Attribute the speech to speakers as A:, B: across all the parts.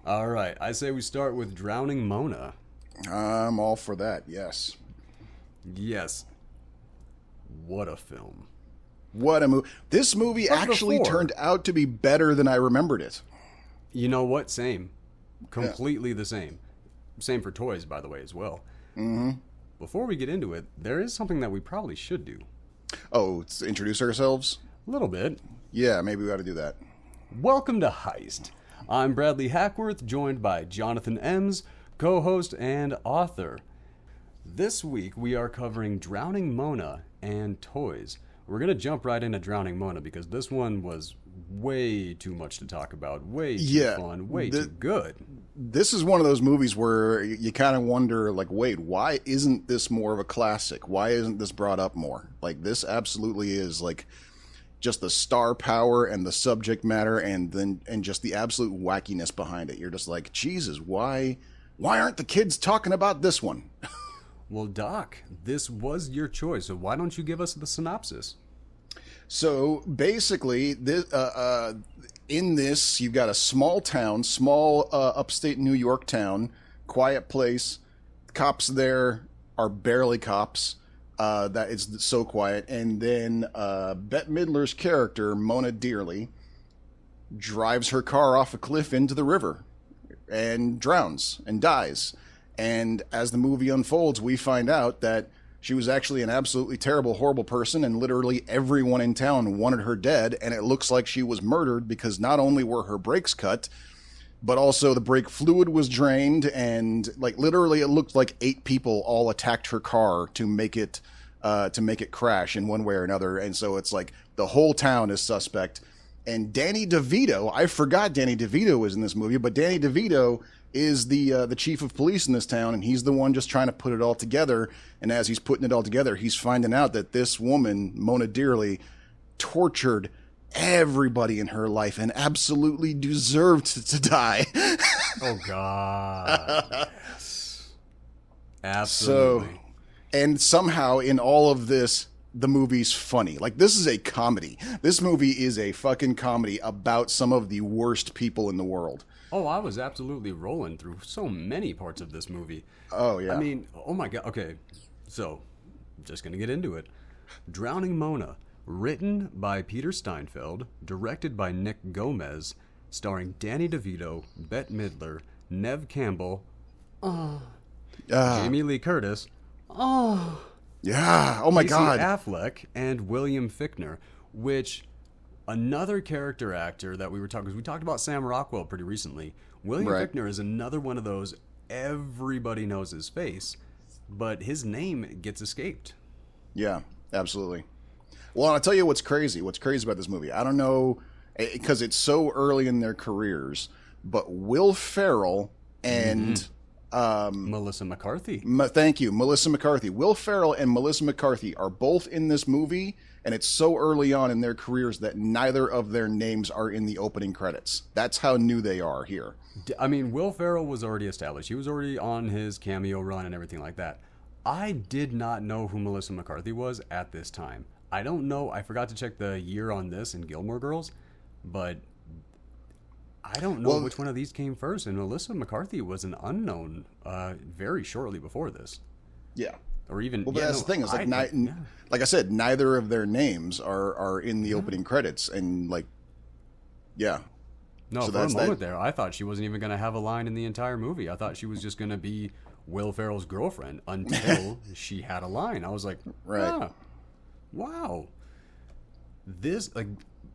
A: All right, I say we start with Drowning Mona.
B: I'm all for that, yes.
A: Yes. What a film.
B: What a movie. This movie actually turned out to be better than I remembered it.
A: You know what? Same. Completely the same. Same for toys, by the way, as well.
B: Mm-hmm.
A: Before we get into it, there is something that we probably should do.
B: Oh, let's introduce ourselves?
A: A little bit.
B: Yeah, maybe we ought to do that.
A: Welcome to Heist. I'm Bradley Hackworth, joined by Jonathan Ems, co-host and author. This week we are covering Drowning Mona and toys. We're going to jump right into Drowning Mona because this one was way too much to talk about, way too fun, way too good.
B: This is one of those movies where you kind of wonder, like, wait, why isn't this more of a classic? Why isn't this brought up more? Like, this absolutely is, like, just the star power and the subject matter and just the absolute wackiness behind it. You're just like, Jesus, why aren't the kids talking about this one?
A: Well, Doc, this was your choice, so why don't you give us the synopsis?
B: So basically, in this, you've got a small town, small upstate New York town, quiet place. Cops there are barely cops. That it's so quiet. And then Bette Midler's character, Mona Dearly, drives her car off a cliff into the river and drowns and dies. And as the movie unfolds, we find out that she was actually an absolutely terrible, horrible person, and literally everyone in town wanted her dead, and it looks like she was murdered because not only were her brakes cut, but also the brake fluid was drained, and like literally it looked like 8 people all attacked her car to make it crash in one way or another. And so it's like the whole town is suspect. And Danny DeVito, I forgot Danny DeVito was in this movie, but Danny DeVito is the chief of police in this town, and he's the one just trying to put it all together. And as he's putting it all together, he's finding out that this woman, Mona Dearly, tortured everybody in her life and absolutely deserved to die.
A: Oh, God. Yes. Absolutely.
B: So, and somehow in all of this, the movie's funny. Like, this is a comedy. This movie is a fucking comedy about some of the worst people in the world.
A: Oh, I was absolutely rolling through so many parts of this movie.
B: Oh, yeah.
A: I mean, oh my God. Okay, so, just gonna get into it. Drowning Mona, written by Peter Steinfeld, directed by Nick Gomez, starring Danny DeVito, Bette Midler, Neve Campbell, Jamie Lee Curtis,
B: yeah, oh my God,
A: Affleck, and William Fichtner, which... Another character actor that we were talking, because we talked about Sam Rockwell pretty recently. William Fichtner is another one of those, everybody knows his face, but his name gets escaped.
B: Yeah, absolutely. Well, I'll tell you what's crazy. What's crazy about this movie, I don't know, because it's so early in their careers, but Will Ferrell and...
A: Mellissa McCarthy.
B: Thank you, Mellissa McCarthy. Will Ferrell and Mellissa McCarthy are both in this movie, and it's so early on in their careers that neither of their names are in the opening credits. That's how new they are here.
A: I mean, Will Ferrell was already established. He was already on his cameo run and everything like that. I did not know who Mellissa McCarthy was at this time. I don't know. I forgot to check the year on this in Gilmore Girls, but... I don't know which one of these came first, and Mellissa McCarthy was an unknown very shortly before this.
B: Yeah.
A: Or even...
B: Well, but that's the thing. It's like, like I said, neither of their names are in the opening credits, and like, yeah.
A: No, so for a moment there, I thought she wasn't even going to have a line in the entire movie. I thought she was just going to be Will Ferrell's girlfriend until she had a line. I was like, wow. This, like,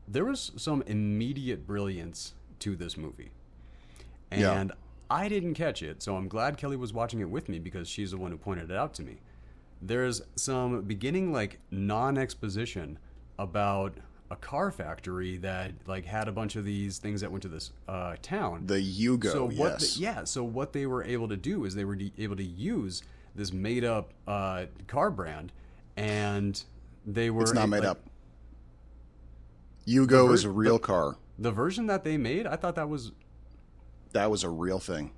A: there was some immediate brilliance to this movie, and I didn't catch it, so I'm glad Kelly was watching it with me because she's the one who pointed it out to me. There's some beginning like non-exposition about a car factory that like had a bunch of these things that went to this town.
B: The Yugo,
A: so what
B: yes.
A: So what they were able to do is they were able to use this made-up car brand, and they were...
B: It's not made up. Yugo is a real car.
A: The version that they made, I thought that was
B: a real thing.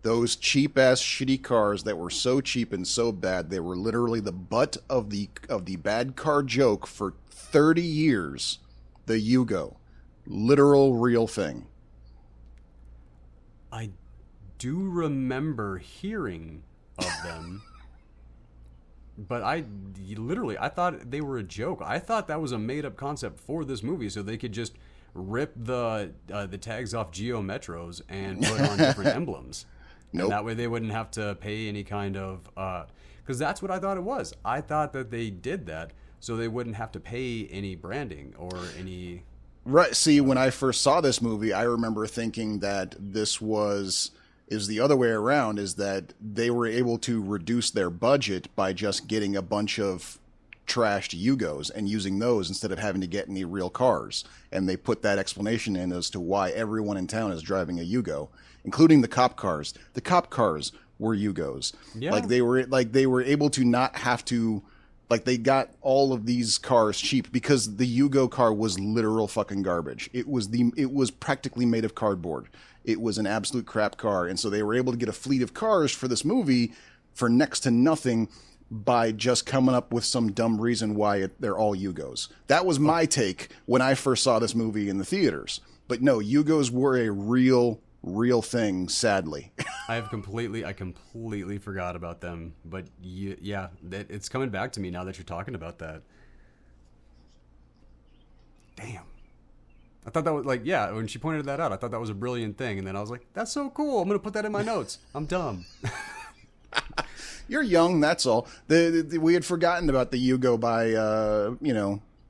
B: Those cheap-ass shitty cars that were so cheap and so bad, they were literally the butt of the bad car joke for 30 years. The Yugo. Literal real thing.
A: do remember hearing of them. But I thought they were a joke. I thought that was a made-up concept for this movie, so they could just rip the tags off Geo Metros and put on different emblems.
B: Nope.
A: And that way they wouldn't have to pay any kind of... Because that's what I thought it was. I thought that they did that so they wouldn't have to pay any branding or any...
B: Right. See, when I first saw this movie, I remember thinking that this is the other way around, is that they were able to reduce their budget by just getting a bunch of trashed Yugos and using those instead of having to get any real cars. And they put that explanation in as to why everyone in town is driving a Yugo, including the cop cars. The cop cars were Yugos. Yeah. Like they were able to not have to, like, they got all of these cars cheap because the Yugo car was literal fucking garbage. It was practically made of cardboard. It was an absolute crap car. And so they were able to get a fleet of cars for this movie for next to nothing by just coming up with some dumb reason why they're all Yugos. That was my take when I first saw this movie in the theaters. But no, Yugos were a real thing, sadly.
A: I completely forgot about them. But yeah, it's coming back to me now that you're talking about that. Damn. I thought that was like, yeah, when she pointed that out, I thought that was a brilliant thing. And then I was like, that's so cool. I'm going to put that in my notes. I'm dumb.
B: You're young, that's all. We had forgotten about the Yugo by,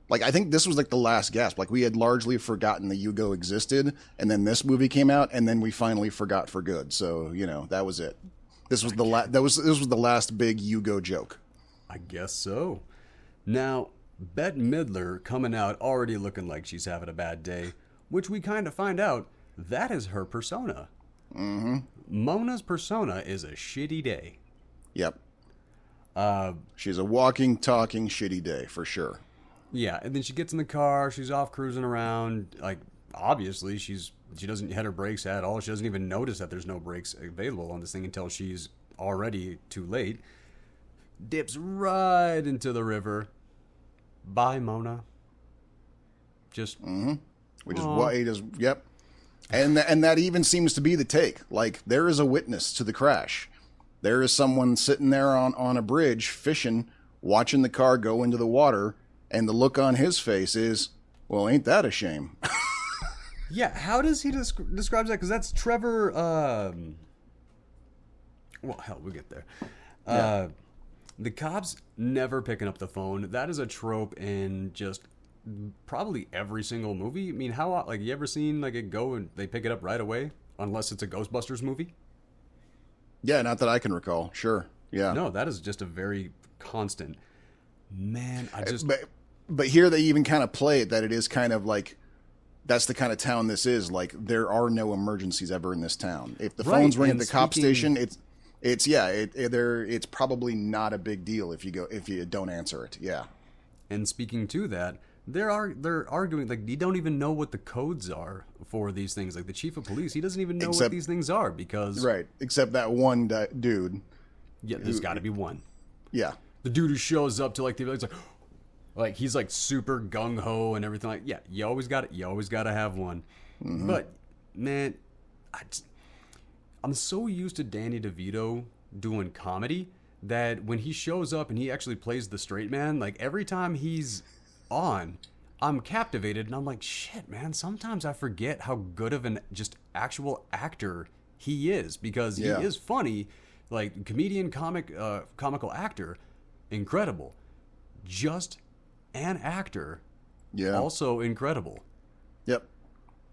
B: like, I think this was like the last gasp. Like, we had largely forgotten the Yugo existed. And then this movie came out, and then we finally forgot for good. So, that was it. This was the last big Yugo joke.
A: I guess so. Now, Bette Midler coming out already looking like she's having a bad day, which we kind of find out that is her persona.
B: Mm-hmm.
A: Mona's persona is a shitty day.
B: Yep. She's a walking, talking shitty day for sure.
A: Yeah, and then she gets in the car, she's off cruising around. Like, obviously, she doesn't hit her brakes at all. She doesn't even notice that there's no brakes available on this thing until she's already too late. Dips right into the river. Bye, Mona. Just
B: yep. And that even seems to be the take. Like, there is a witness to the crash. There is someone sitting there on a bridge fishing, watching the car go into the water, and the look on his face is, well, ain't that a shame?
A: Yeah, how does he describe that? Because that's Trevor. Well, hell, we'll get there. Yeah. The cops never picking up the phone. That is a trope in just probably every single movie. I mean, you ever seen like it go and they pick it up right away? Unless it's a Ghostbusters movie.
B: Yeah, not that I can recall. Sure. Yeah.
A: No, that is just a very constant. Man,
B: But here they even kind of play it that it is kind of like, that's the kind of town this is. Like, there are no emergencies ever in this town. If the phone's ringing at the cop station, it's probably not a big deal if you don't answer it. Yeah.
A: And speaking to that, they're arguing, like, you don't even know what the codes are for these things. Like, the chief of police, he doesn't even know what these things are because...
B: Right, except that one dude.
A: Yeah, there's got to be one.
B: Yeah.
A: The dude who shows up to, like, like he's, like, super gung-ho and everything. Like, yeah, you always got to have one. Mm-hmm. But, man, I'm so used to Danny DeVito doing comedy that when he shows up and he actually plays the straight man, like, every time he's on, I'm captivated and I'm like, shit, man, sometimes I forget how good of an just actual actor he is because he is funny, like comedian, comical actor, incredible. Just an actor, also incredible.
B: Yep.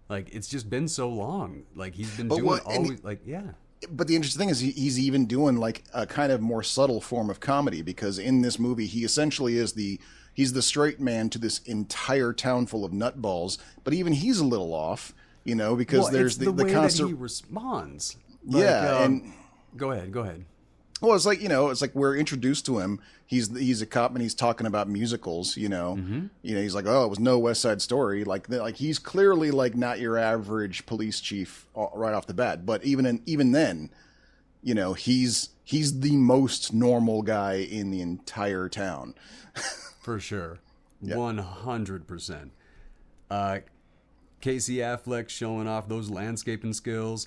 A: Like, it's just been so long. Like, he's been doing always, like, yeah.
B: But the interesting thing is he's even doing like a kind of more subtle form of comedy because in this movie he essentially is he's the straight man to this entire town full of nutballs. But even he's a little off, because there's the
A: way
B: constant
A: that he responds. Like,
B: and
A: go ahead.
B: Well, it's like we're introduced to him. He's a cop and he's talking about musicals.
A: Mm-hmm.
B: He's like, oh, it was no West Side Story. Like he's clearly like not your average police chief right off the bat. But even then, he's the most normal guy in the entire town.
A: For sure, 100%. Casey Affleck showing off those landscaping skills.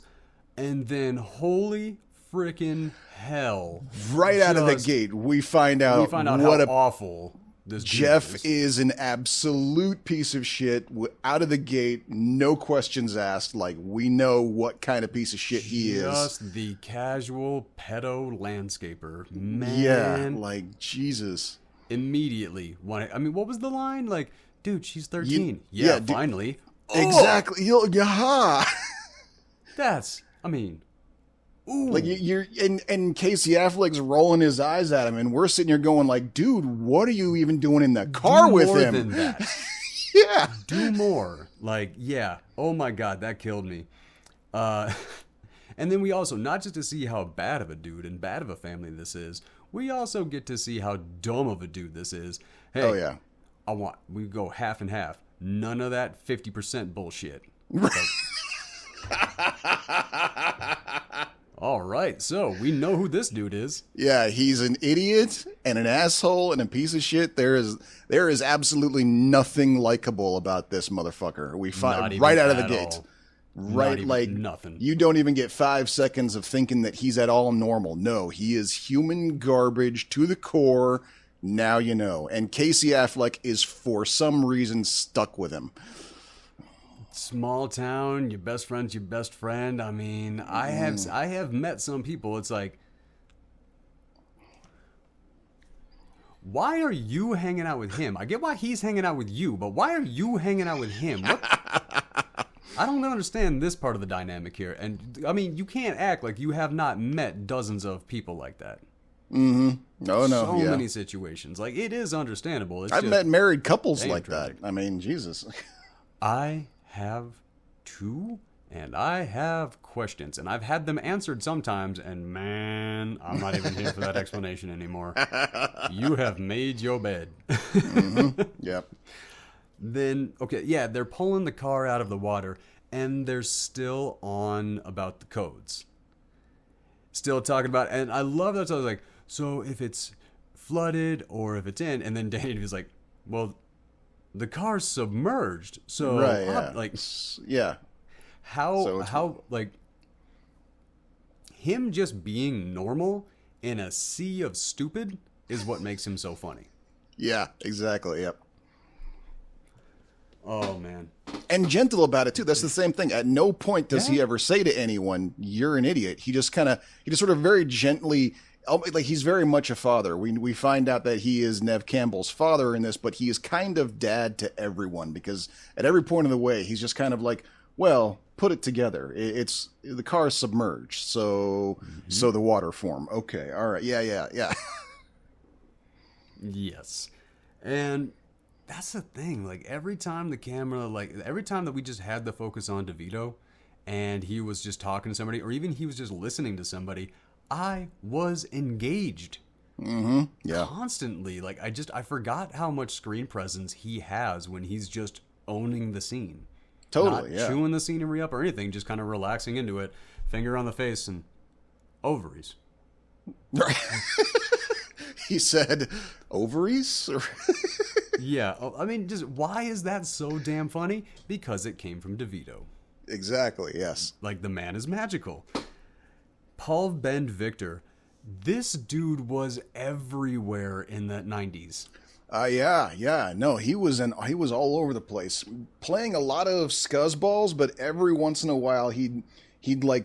A: And then, holy freaking hell.
B: Right out of the gate, we find out
A: how awful this
B: Jeff is an absolute piece of shit. Out of the gate, no questions asked. Like, we know what kind of piece of shit he is.
A: Just the casual pedo landscaper. Man.
B: Yeah, like, Jesus.
A: Immediately. What was the line? Like, dude, she's 13. Finally.
B: Exactly. Yeah.
A: That's, ooh.
B: Like you're and Casey Affleck's rolling his eyes at him, and we're sitting here going like, dude, what are you even doing in the car with him?
A: More than that.
B: Yeah.
A: Do more. Like, yeah. Oh my God, that killed me. And then we also, not just to see how bad of a dude and bad of a family this is, we also get to see how dumb of a dude this is. Hey,
B: oh yeah.
A: We go half and half. None of that 50% bullshit. All right, so we know who this dude is.
B: Yeah, he's an idiot and an asshole and a piece of shit. There is absolutely nothing likable about this motherfucker. We find right out of the gate.
A: All.
B: Right, like
A: nothing.
B: You don't even get 5 seconds of thinking that he's at all normal. No, he is human garbage to the core. Now you know. And Casey Affleck is for some reason stuck with him.
A: Small town, your best friend's your best friend. I have met some people. It's like, why are you hanging out with him? I get why he's hanging out with you, but why are you hanging out with him? What? I don't understand this part of the dynamic here. And you can't act like you have not met dozens of people like that.
B: Mm-hmm. No.
A: So many situations. Like, it is understandable.
B: I've met married couples like tragic. That. Jesus.
A: I have too, and I have questions, and I've had them answered sometimes, and man, I'm not even here for that explanation anymore. You have made your bed.
B: Mm-hmm. Yep.
A: Then, okay, yeah, they're pulling the car out of the water, and they're still on about the codes. Still talking about, and I love that. So I was like, so if it's flooded or if it's in, and then Danny was like, well, the car's submerged, so
B: right, yeah. Yeah.
A: How like him just being normal in a sea of stupid is what makes him so funny.
B: Yeah, exactly. Yep.
A: Oh man.
B: And gentle about it too. That's the same thing. At no point does he ever say to anyone, "You're an idiot." He just sort of very gently. Like, he's very much a father. We find out that he is Neve Campbell's father in this, but he is kind of dad to everyone, because at every point of the way, he's just kind of like, well, put it together. It's the car is submerged, so the water form. Okay, all right, yeah.
A: Yes, and that's the thing. Like, every time that we just had the focus on DeVito, and he was just talking to somebody, or even he was just listening to somebody, I was engaged.
B: Mm-hmm. Yeah.
A: Constantly. Like, I forgot how much screen presence he has when he's just owning the scene.
B: Totally,
A: Not chewing the scenery up or anything, just kind of relaxing into it, finger on the face, and ovaries.
B: Right. He said, ovaries?
A: Yeah. Just why is that so damn funny? Because it came from DeVito.
B: Exactly, yes.
A: Like, the man is magical. Paul Bend Victor, this dude was everywhere in the 90s.
B: Yeah. No, he was all over the place, playing a lot of scuzzballs, but every once in a while he'd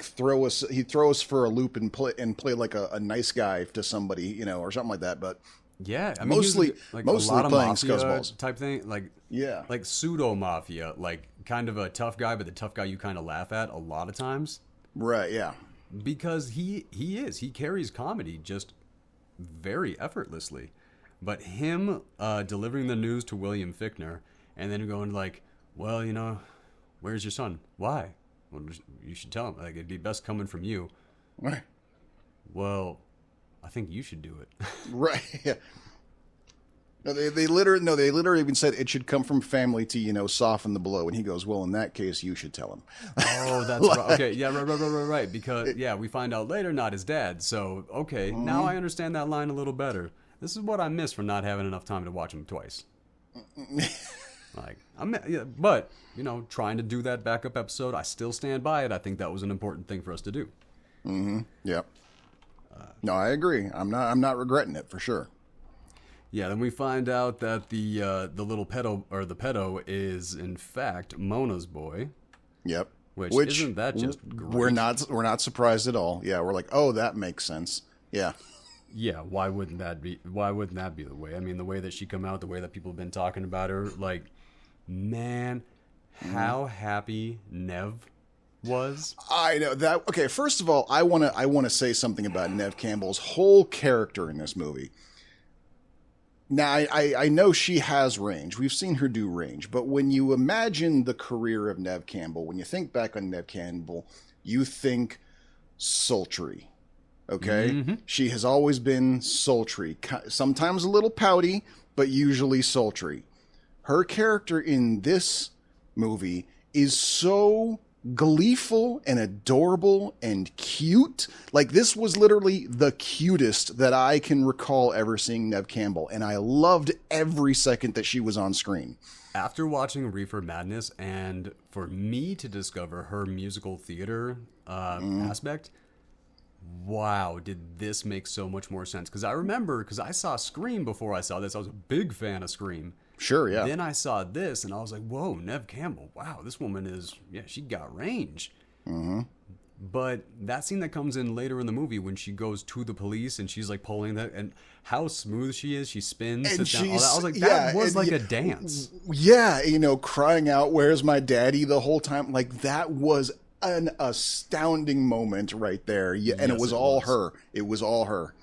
B: throw us for a loop and play like a nice guy to somebody, or something like that. But
A: yeah,
B: mostly
A: a lot of
B: playing
A: mafia
B: scuzzballs
A: type thing, like
B: pseudo
A: mafia, like kind of a tough guy, but the tough guy you kind of laugh at a lot of times.
B: Right. Yeah.
A: Because he carries comedy just very effortlessly. But him delivering the news to William Fichtner and then going like, well, where's your son? Why? Well, you should tell him. Like, it'd be best coming from you.
B: Right.
A: Well, I think you should do it.
B: Right. Yeah. No, they literally even said it should come from family to, soften the blow. And he goes, well, in that case, you should tell him.
A: Oh, that's right. Okay, yeah, right. Because, we find out later, not his dad. So, okay, now I understand that line a little better. This is what I missed from not having enough time to watch him twice. Like, but trying to do that backup episode, I still stand by it. I think that was an important thing for us to do.
B: Mm-hmm. Yep. No, I agree. I'm not regretting it for sure.
A: Yeah. Then we find out that the little pedo is in fact Mona's boy.
B: Yep.
A: Which isn't that just great?
B: We're not surprised at all. Yeah, we're like, oh, that makes sense. Yeah.
A: Yeah, why wouldn't that be the way? I mean, the way that she come out, the way that people have been talking about her, like, man, how happy Neve was.
B: I know that. Okay, first of all, I want to say something about Neve Campbell's whole character in this movie. Now, I know she has range. We've seen her do range. But when you imagine the career of Neve Campbell, when you think back on Neve Campbell, you think sultry. Okay? Mm-hmm. She has always been sultry. Sometimes a little pouty, but usually sultry. Her character in this movie is so gleeful and adorable and cute. Like, this was literally the cutest that I can recall ever seeing Neve Campbell, and I loved every second that she was on screen.
A: After watching Reefer Madness, and for me to discover her musical theater aspect, wow, did this make so much more sense? Because I saw Scream before I saw this. I was a big fan of Scream.
B: Sure, yeah.
A: Then I saw this, and I was like, whoa, Neve Campbell. Wow, this woman she got range. Mm-hmm. But that scene that comes in later in the movie when she goes to the police and she's like pulling that, and how smooth she is, she spins, sits down, all that. I was like, that was like a dance.
B: Yeah, crying out, "Where's my daddy?" the whole time. Like, that was an astounding moment right there. Yeah, and it was all her. It was all her.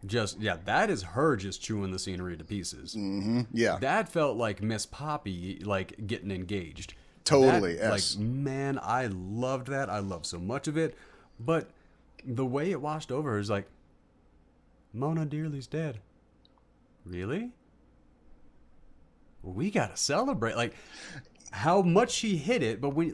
A: That is her just chewing the scenery to pieces.
B: Mm-hmm. Yeah.
A: That felt like Miss Poppy, like, getting engaged.
B: Totally, yes.
A: Like, man, I loved that. I loved so much of it. But the way it washed over her is like, Mona Dearly's dead. Really? We gotta celebrate. Like, how much she hit it, but when,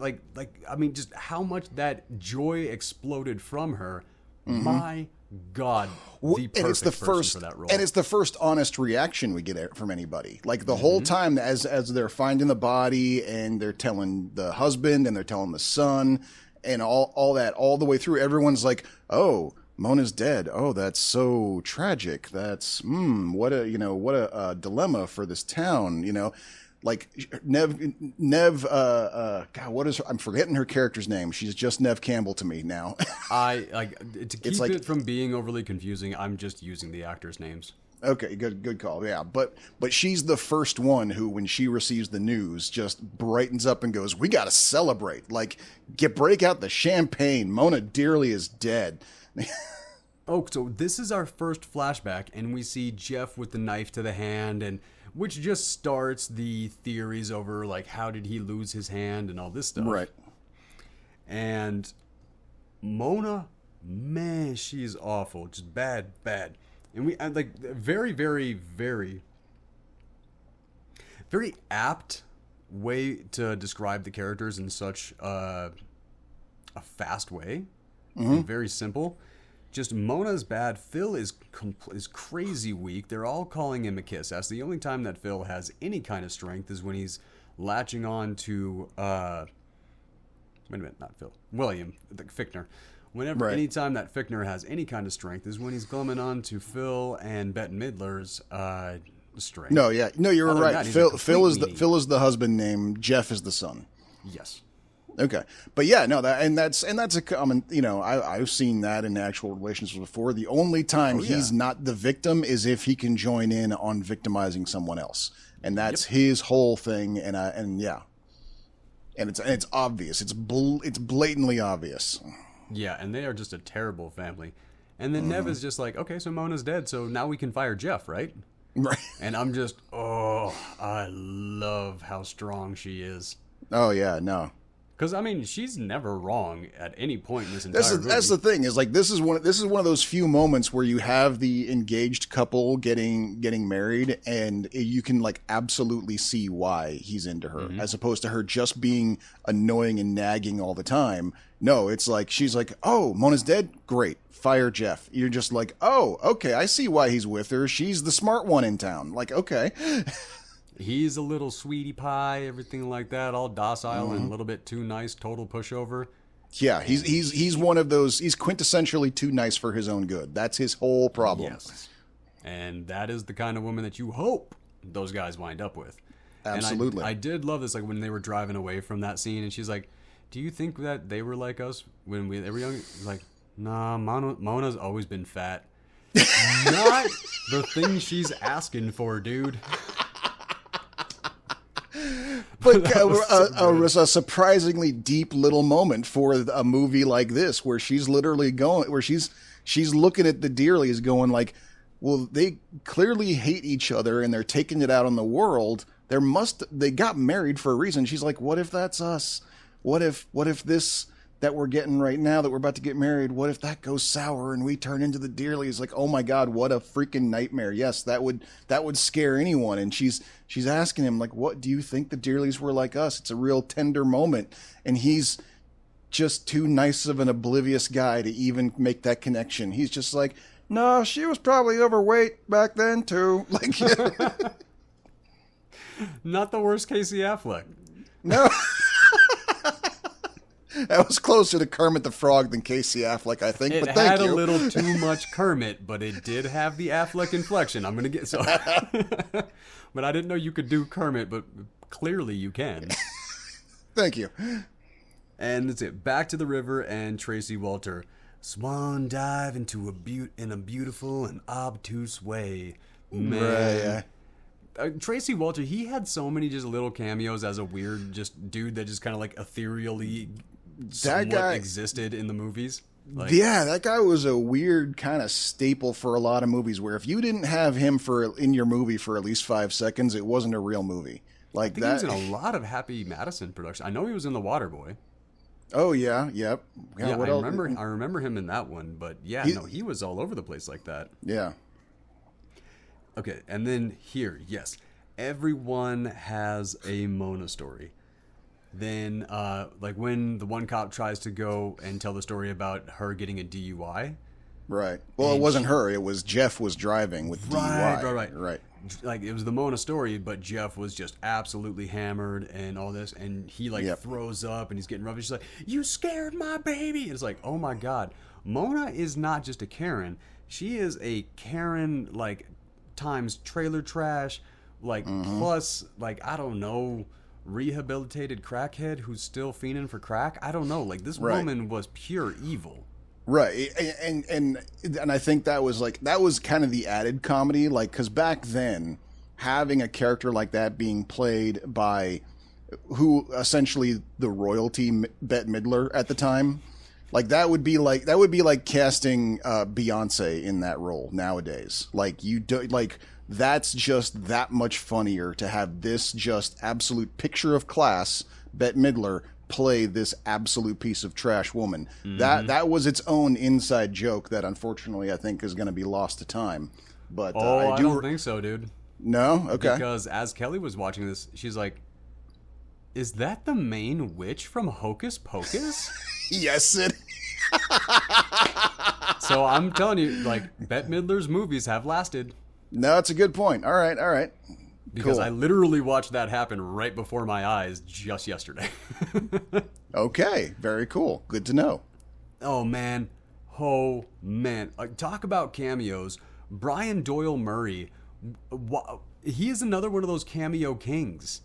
A: just how much that joy exploded from her. Mm-hmm. My God, the perfect person for that role.
B: And it's the first honest reaction we get from anybody. Like, the whole time as they're finding the body and they're telling the husband and they're telling the son and all that, all the way through, everyone's like, oh, Mona's dead. Oh, that's so tragic. That's, what a dilemma for this town, Like, Neve, God, what is her? I'm forgetting her character's name. She's just Neve Campbell to me now.
A: To keep it from being overly confusing, I'm just using the actors' names.
B: Okay, good call. Yeah, but she's the first one who, when she receives the news, just brightens up and goes, "We got to celebrate! Like, break out the champagne. Mona Dearly is dead."
A: Oh, so this is our first flashback, and we see Jeff with the knife to the hand, and which just starts the theories over, like, how did he lose his hand and all this stuff.
B: Right.
A: And Mona, man, she's awful. Just bad. And we, like, very, very, very, very apt way to describe the characters in such a fast way. Mm-hmm. Very simple. Just Mona's bad. Phil is crazy weak. They're all calling him a kiss. That's the only time that Phil has any kind of strength is when he's latching on to wait a minute, not Phil. William, Fichtner. Anytime that Fichtner has any kind of strength is when he's glumming on to Phil and Bette Midler's strength.
B: No, you're right. Phil is the husband name. Jeff is the son.
A: Yes.
B: Okay, but yeah, no, that's a common. I've seen that in actual relationships before. The only time he's not the victim is if he can join in on victimizing someone else, and that's his whole thing. And it's obvious. It's blatantly obvious.
A: Yeah, and they are just a terrible family. And then Neve is just like, okay, so Mona's dead, so now we can fire Jeff, right?
B: Right.
A: And I'm just, I love how strong she is.
B: Oh yeah, no.
A: Because, I mean, she's never wrong at any point in this entire movie.
B: That's the thing, is like this is one of those few moments where you have the engaged couple getting married, and you can, like, absolutely see why he's into her, as opposed to her just being annoying and nagging all the time. No, it's like she's like, oh, Mona's dead? Great. Fire Jeff. You're just like, oh, okay, I see why he's with her. She's the smart one in town. Like, okay.
A: He's a little sweetie pie, everything like that, all docile and a little bit too nice, total pushover.
B: Yeah, he's one of those. He's quintessentially too nice for his own good. That's his whole problem.
A: Yes, and that is the kind of woman that you hope those guys wind up with.
B: Absolutely.
A: And I did love this, like when they were driving away from that scene, and she's like, "Do you think that they were like us when they were young?" Like, nah, Mona's always been fat. Not the thing she's asking for, dude.
B: But a surprisingly deep little moment for a movie like this, where she's literally going, where she's looking at the Dearleys going like, well, they clearly hate each other and they're taking it out on the world. They got married for a reason. She's like, what if that's us? What if this that we're getting right now, that we're about to get married, what if that goes sour and we turn into the Dearleys? Like, oh my God, what a freaking nightmare. Yes, that would scare anyone. And she's asking him, like, what do you think the Dearleys were like us? It's a real tender moment. And he's just too nice of an oblivious guy to even make that connection. He's just like, no, she was probably overweight back then too. Like,
A: not the worst Casey Affleck.
B: No. That was closer to Kermit the Frog than Casey Affleck, I think.
A: It
B: but thank
A: had
B: you.
A: a little too much Kermit, but it did have the Affleck inflection. I'm gonna get so. But I didn't know you could do Kermit, but clearly you can.
B: Thank you.
A: And that's it. Back to the river, and Tracey Walter swan dive into in a beautiful and obtuse way. Man.
B: Right, yeah.
A: Tracey Walter, he had so many just little cameos as a weird just dude that just kind of like ethereally somewhat existed in the movies. Like,
B: yeah, that guy was a weird kind of staple for a lot of movies, where if you didn't have him in your movie for at least 5 seconds, it wasn't a real movie. Like
A: I think he was in a lot of Happy Madison production. I know he was in The Waterboy.
B: Oh yeah, yep.
A: Yeah, I remember him in that one, but yeah, he was all over the place like that.
B: Yeah.
A: Okay, and then here, yes, everyone has a Mona story. Then, like when the one cop tries to go and tell the story about her getting a DUI.
B: Right. Well, it wasn't her. It was Jeff was driving with DUI.
A: Right. Like it was the Mona story, but Jeff was just absolutely hammered and all this, and he throws up and he's getting rough. And she's like, "You scared my baby." And it's like, oh my God, Mona is not just a Karen. She is a Karen like times trailer trash, like plus like I don't know, rehabilitated crackhead who's still fiending for crack. I don't know. Like this woman was pure evil.
B: Right, and I think that was kind of the added comedy, like because back then having a character like that being played by who essentially the royalty Bette Midler at the time, like that would be like casting Beyonce in that role nowadays. Like that's just that much funnier to have this just absolute picture of class Bette Midler play this absolute piece of trash woman. That was its own inside joke that unfortunately I think is going to be lost to time. But
A: I don't think so, dude.
B: No? Okay.
A: Because as Kelly was watching this, she's like, "Is that the main witch from Hocus Pocus?"
B: Yes, it.
A: So I'm telling you, like Bette Midler's movies have lasted.
B: No, it's a good point. All right.
A: Because
B: cool.
A: I literally watched that happen right before my eyes just yesterday.
B: Okay, very cool. Good to know.
A: Oh, man. Talk about cameos. Brian Doyle-Murray, he is another one of those cameo kings.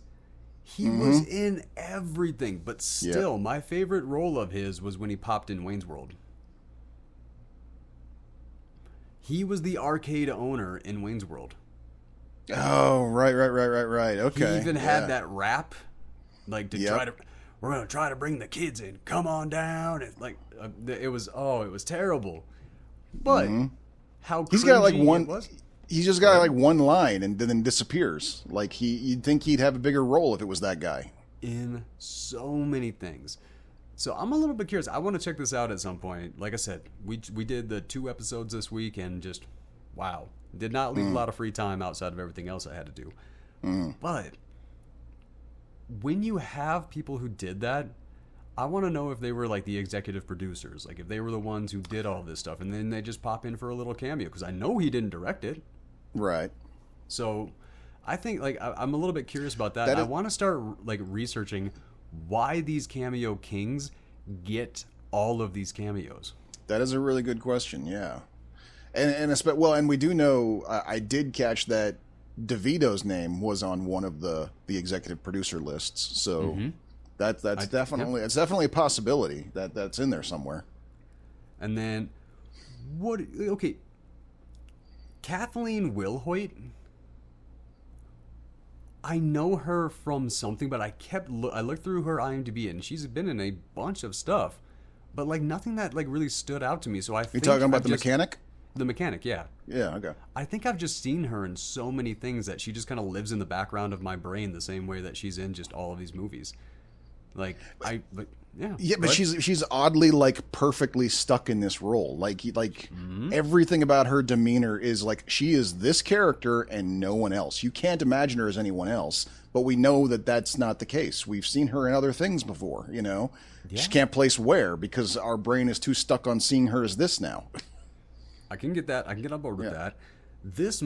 A: He was in everything, but still, my favorite role of his was when he popped in Wayne's World. He was the arcade owner in Wayne's World.
B: Oh, right. Okay.
A: He even had that rap, like we're gonna try to bring the kids in. Come on down. It was terrible. But how
B: he's got like
A: one. It was?
B: He's just got like one line and then disappears. Like you'd think he'd have a bigger role if it was that guy.
A: In so many things. So I'm a little bit curious. I want to check this out at some point. Like I said, we did the 2 episodes this week and just wow. Did not leave a lot of free time outside of everything else I had to do. But when you have people who did that, I want to know if they were like the executive producers, like if they were the ones who did all this stuff, and then they just pop in for a little cameo, because I know he didn't direct it.
B: Right.
A: So I think like I'm a little bit curious about that. I want to start like researching why these cameo kings get all of these cameos.
B: That is a really good question. Yeah, and we do know I did catch that DeVito's name was on one of the executive producer lists. So that's definitely it's definitely a possibility that's in there somewhere.
A: And then what? Okay, Kathleen Wilhoite. I know her from something, but I looked through her IMDb and she's been in a bunch of stuff, but like nothing that like really stood out to me. So
B: You're talking about the mechanic?
A: The mechanic, yeah.
B: Yeah, okay.
A: I think I've just seen her in so many things that she just kind of lives in the background of my brain the same way that she's in just all of these movies.
B: Yeah, but she's oddly like perfectly stuck in this role. Like everything about her demeanor is like she is this character and no one else. You can't imagine her as anyone else, but we know that that's not the case. We've seen her in other things before, you know. Yeah. She can't place where because our brain is too stuck on seeing her as this now.
A: I can get that. I can get on board with that. This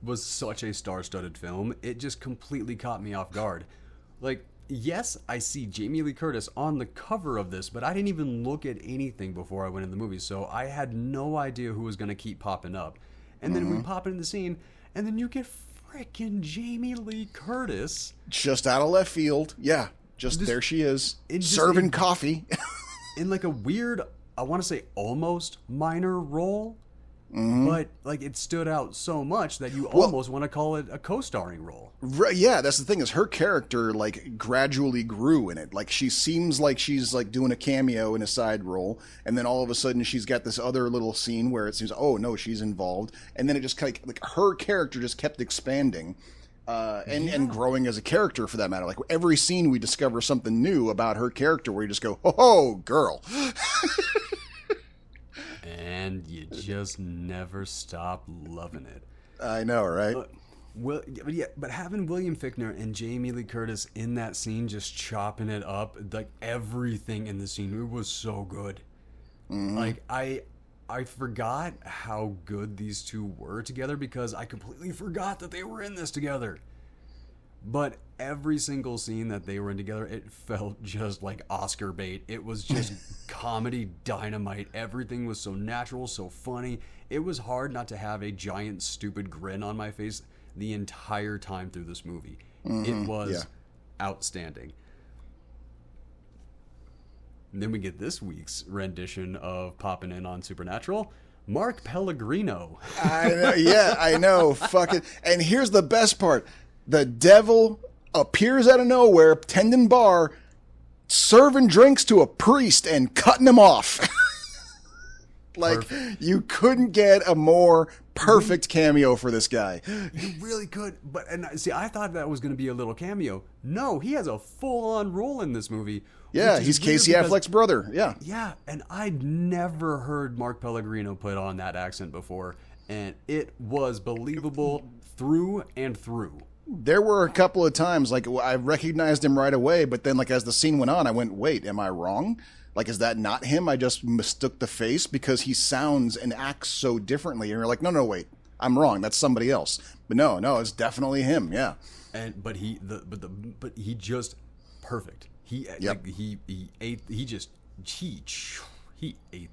A: was such a star-studded film. It just completely caught me off guard. Like, yes, I see Jamie Lee Curtis on the cover of this, but I didn't even look at anything before I went in the movie, so I had no idea who was going to keep popping up. And then we pop into the scene, and then you get frickin' Jamie Lee Curtis.
B: Just out of left field. Yeah, just there she is, serving coffee.
A: In like a weird, I want to say almost minor role. But like it stood out so much that you almost want to call it a co-starring role.
B: Yeah, that's the thing is her character like gradually grew in it. Like she seems like she's like doing a cameo in a side role, and then all of a sudden she's got this other little scene where it seems no, she's involved, and then it just kind of like her character just kept expanding. And growing as a character for that matter. Like every scene we discover something new about her character where you just go, oh girl.
A: And you just never stop loving it.
B: I know, right?
A: But having William Fichtner and Jamie Lee Curtis in that scene just chopping it up, like everything in the scene, it was so good. Like I forgot how good these two were together because I completely forgot that they were in this together. But every single scene that they were in together, it felt just like Oscar bait. It was just comedy dynamite. Everything was so natural, so funny. It was hard not to have a giant, stupid grin on my face the entire time through this movie. It was outstanding. And then we get this week's rendition of popping in on Supernatural. Mark Pelllegrino.
B: I know. Fucking. And here's the best part. The devil appears out of nowhere, tending bar, serving drinks to a priest and cutting him off. Like, you couldn't get a more perfect cameo for this guy.
A: You really could. I thought that was going to be a little cameo. No, he has a full-on role in this movie.
B: Yeah, he's Casey Affleck's brother. Yeah.
A: Yeah, and I'd never heard Mark Pelllegrino put on that accent before, and it was believable through and through.
B: There were a couple of times, like, I recognized him right away, but then, like, as the scene went on, I went, wait, am I wrong? Like, is that not him? I just mistook the face because he sounds and acts so differently. And you're like, no, wait, I'm wrong. That's somebody else. But no, it's definitely him. Yeah.
A: But he just perfect. He ate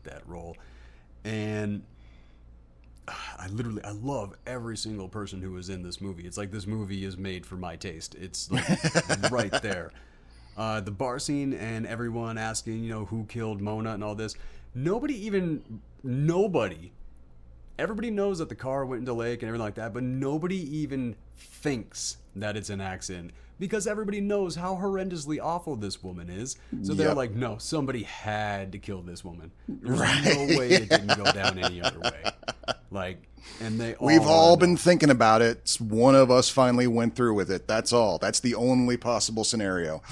A: that role. And I love every single person who was in this movie. It's like this movie is made for my taste. It's like right there. The bar scene and everyone asking, who killed Mona and all this. Everybody knows that the car went into the lake and everything like that, but nobody even thinks that it's an accident because everybody knows how horrendously awful this woman is. So they're like, no, somebody had to kill this woman. There's no way it didn't go down any other way.
B: We've all been thinking about it. One of us finally went through with it. That's all. That's the only possible scenario.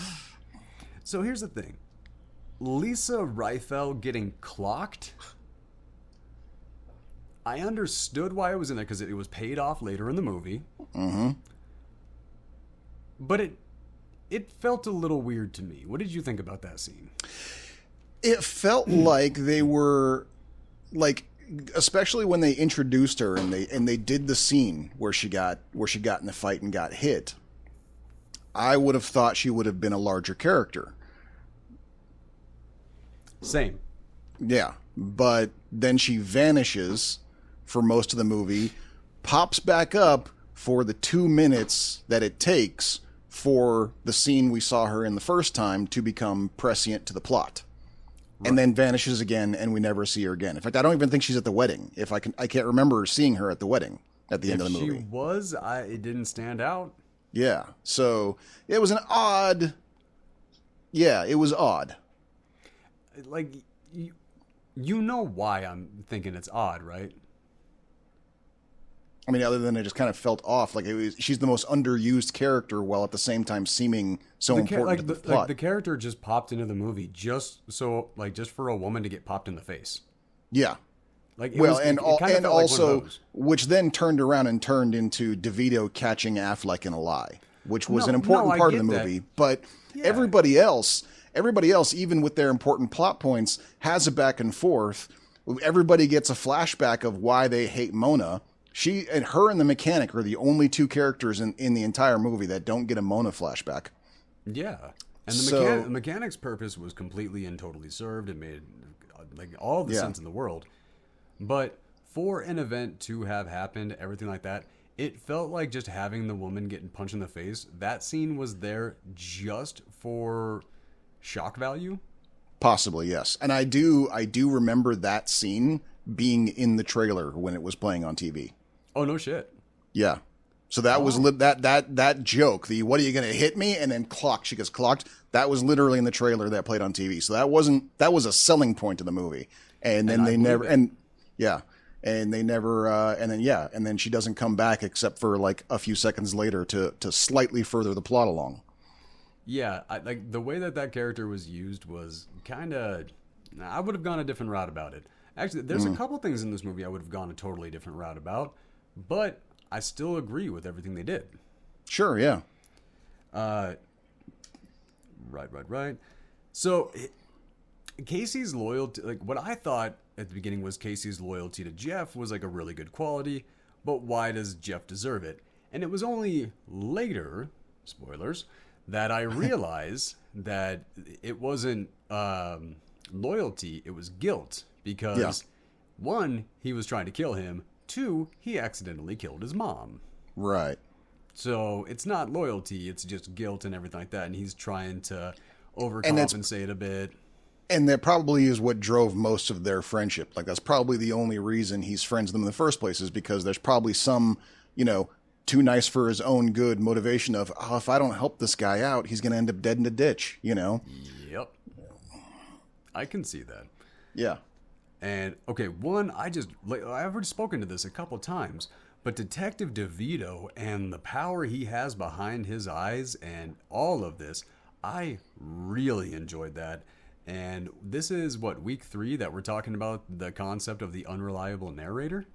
A: So here's the thing. Lisa Rifel getting clocked. I understood why it was in there because it was paid off later in the movie. Mm-hmm. But it felt a little weird to me. What did you think about that scene?
B: It felt like they were like especially when they introduced her and they did the scene where she got in the fight and got hit. I would have thought she would have been a larger character.
A: Same.
B: Yeah, but then she vanishes for most of the movie, pops back up for the 2 minutes that it takes for the scene we saw her in the first time to become prescient to the plot. Right. And then vanishes again, and we never see her again. In fact, I don't even think she's at the wedding. I can't remember seeing her at the wedding at the end of the movie.
A: If she was, it didn't stand out.
B: Yeah, so it was an odd... Yeah, it was odd.
A: Like, you know why I'm thinking it's odd, right?
B: I mean, other than it just kind of felt off. Like, she's the most underused character while at the same time seeming so important to the plot.
A: Like, the character just popped into the movie just for a woman to get popped in the face.
B: Yeah.
A: Like,
B: and also, which then turned around and turned into DeVito catching Affleck in a lie, which was an important part of the movie. That. But yeah. Everybody else, even with their important plot points, has a back and forth. Everybody gets a flashback of why they hate Mona. Her and the mechanic are the only two characters in the entire movie that don't get a Mona flashback.
A: Yeah. And the mechanic's purpose was completely and totally served. It made like all the sense in the world. But for an event to have happened, everything like that, it felt like just having the woman getting punched in the face, that scene was there just for shock value.
B: Possibly, yes. And I do remember that scene being in the trailer when it was playing on TV.
A: Oh, no shit.
B: Yeah. So that was that joke, the what are you going to hit me? And then she gets clocked. That was literally in the trailer that played on TV. So that was a selling point of the movie. And then and then she doesn't come back except for like a few seconds later to slightly further the plot along.
A: Yeah, like the way that character was used was kind of, I would have gone a different route about it. Actually, there's a couple things in this movie I would have gone a totally different route about, but I still agree with everything they did.
B: Sure, yeah.
A: Right. So, Casey's loyalty, like what I thought at the beginning was Casey's loyalty to Jeff was like a really good quality, but why does Jeff deserve it? And it was only later, spoilers, that I realized that it wasn't loyalty, it was guilt. Because, one, he was trying to kill him. Two, he accidentally killed his mom.
B: Right.
A: So it's not loyalty, it's just guilt and everything like that. And he's trying to overcompensate a bit.
B: And that probably is what drove most of their friendship. Like, that's probably the only reason he's friends with them in the first place, is because there's probably some, too nice for his own good motivation of, if I don't help this guy out, he's going to end up dead in a ditch, Yep.
A: I can see that.
B: Yeah.
A: And, okay, one, I've already spoken to this a couple times, but Detective DeVito and the power he has behind his eyes and all of this, I really enjoyed that. And this is, week 3 that we're talking about the concept of the unreliable narrator?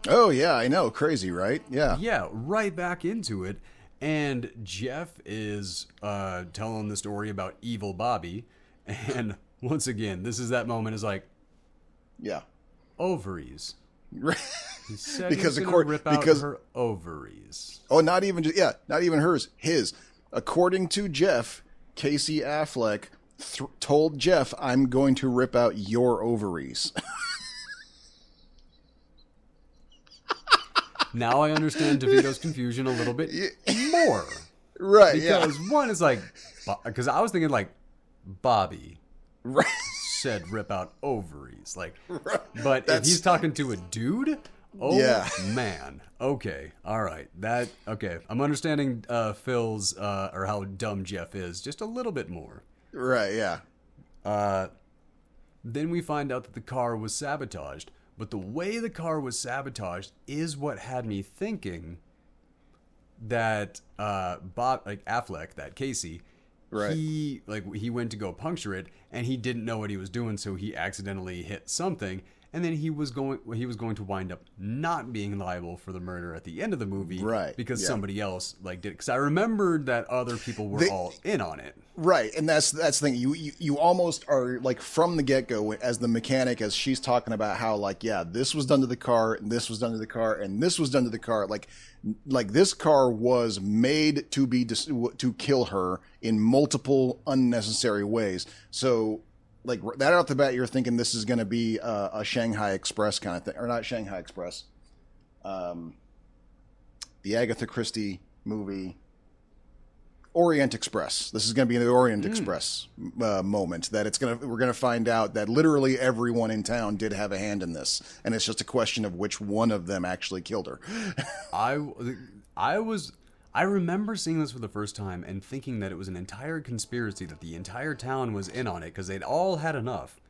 B: Oh, yeah, I know. Crazy, right? Yeah.
A: Yeah, right back into it. And Jeff is telling the story about Evil Bobby. And once again, this is that moment is like,
B: yeah,
A: ovaries. He said
B: because
A: he's going to rip out her ovaries.
B: Oh, not even hers. His. According to Jeff, Casey Affleck told Jeff, I'm going to rip out your ovaries.
A: Now I understand DeVito's confusion a little bit more.
B: Right,
A: because one is like, because I was thinking like, Bobby.
B: Right.
A: Said rip out ovaries, like, but if he's talking to a dude, man, okay, all right, I'm understanding Phil's or how dumb Jeff is just a little bit more.
B: Right, yeah.
A: Then we find out that the car was sabotaged, but the way the car was sabotaged is what had me thinking that Affleck, that Casey. Right. He went to go puncture it, and he didn't know what he was doing, so he accidentally hit something, And then he was going to wind up not being liable for the murder at the end of the movie,
B: right?
A: Because somebody else like did. Because I remembered that other people were all in on it,
B: right? And that's the thing. You almost are like from the get go as the mechanic, as she's talking about how like this was done to the car, and this was done to the car, and this was done to the car. Like this car was made to kill her in multiple unnecessary ways. So. Like that out the bat, you're thinking this is going to be a Shanghai Express kind of thing, or not Shanghai Express, the Agatha Christie movie, Orient Express. This is going to be the Orient Express moment. That we're going to find out that literally everyone in town did have a hand in this, and it's just a question of which one of them actually killed her.
A: I remember seeing this for the first time and thinking that it was an entire conspiracy, that the entire town was in on it because they'd all had enough.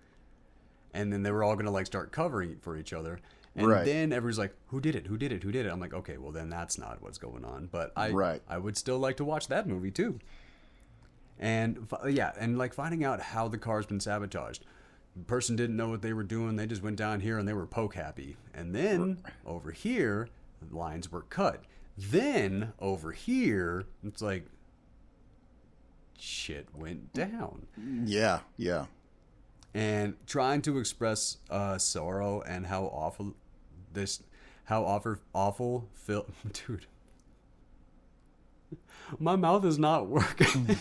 A: And then they were all going to like start covering for each other. And then everyone's like, who did it? Who did it? Who did it? I'm like, okay, well then that's not what's going on. But I would still like to watch that movie too. And and like finding out how the car's been sabotaged. The person didn't know what they were doing. They just went down here and they were poke happy. And then over here, the lines were cut. Then over here, it's like shit went down.
B: Yeah.
A: And trying to express sorrow and how awful dude. My mouth is not working.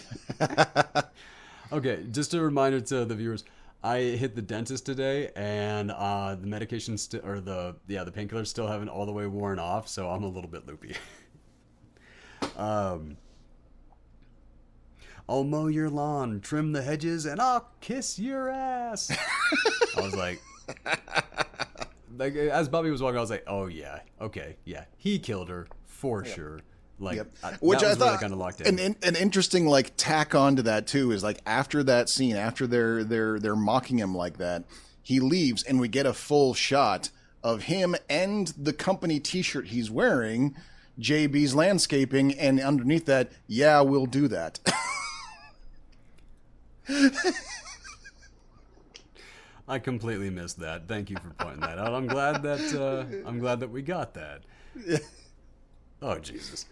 A: Okay, just a reminder to the viewers. I hit the dentist today, and the medication the painkillers still haven't all the way worn off, so I'm a little bit loopy. I'll mow your lawn, trim the hedges, and I'll kiss your ass. I was like, as Bobby was walking, I was like, oh yeah, okay, yeah, he killed her for sure. Like,
B: which I thought
A: really kind of locked in.
B: An interesting like tack on to that too is like after that scene, after they're mocking him like that, he leaves and we get a full shot of him and the company T-shirt he's wearing, JB's Landscaping, and underneath that, yeah, we'll do that.
A: I completely missed that. Thank you for pointing that out. I'm glad that we got that. Oh Jesus.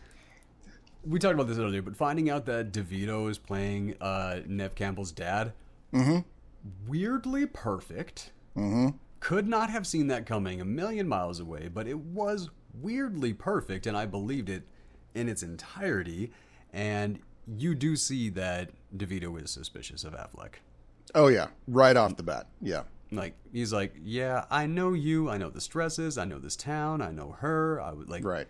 A: We talked about this earlier, but finding out that DeVito is playing Neve Campbell's dad, weirdly perfect. Could not have seen that coming a million miles away, but it was weirdly perfect, and I believed it in its entirety. And you do see that DeVito is suspicious of Affleck.
B: Oh yeah, right off the bat. Yeah.
A: Like he's like, yeah, I know you. I know the stresses. I know this town. I know her. I would like.
B: Right.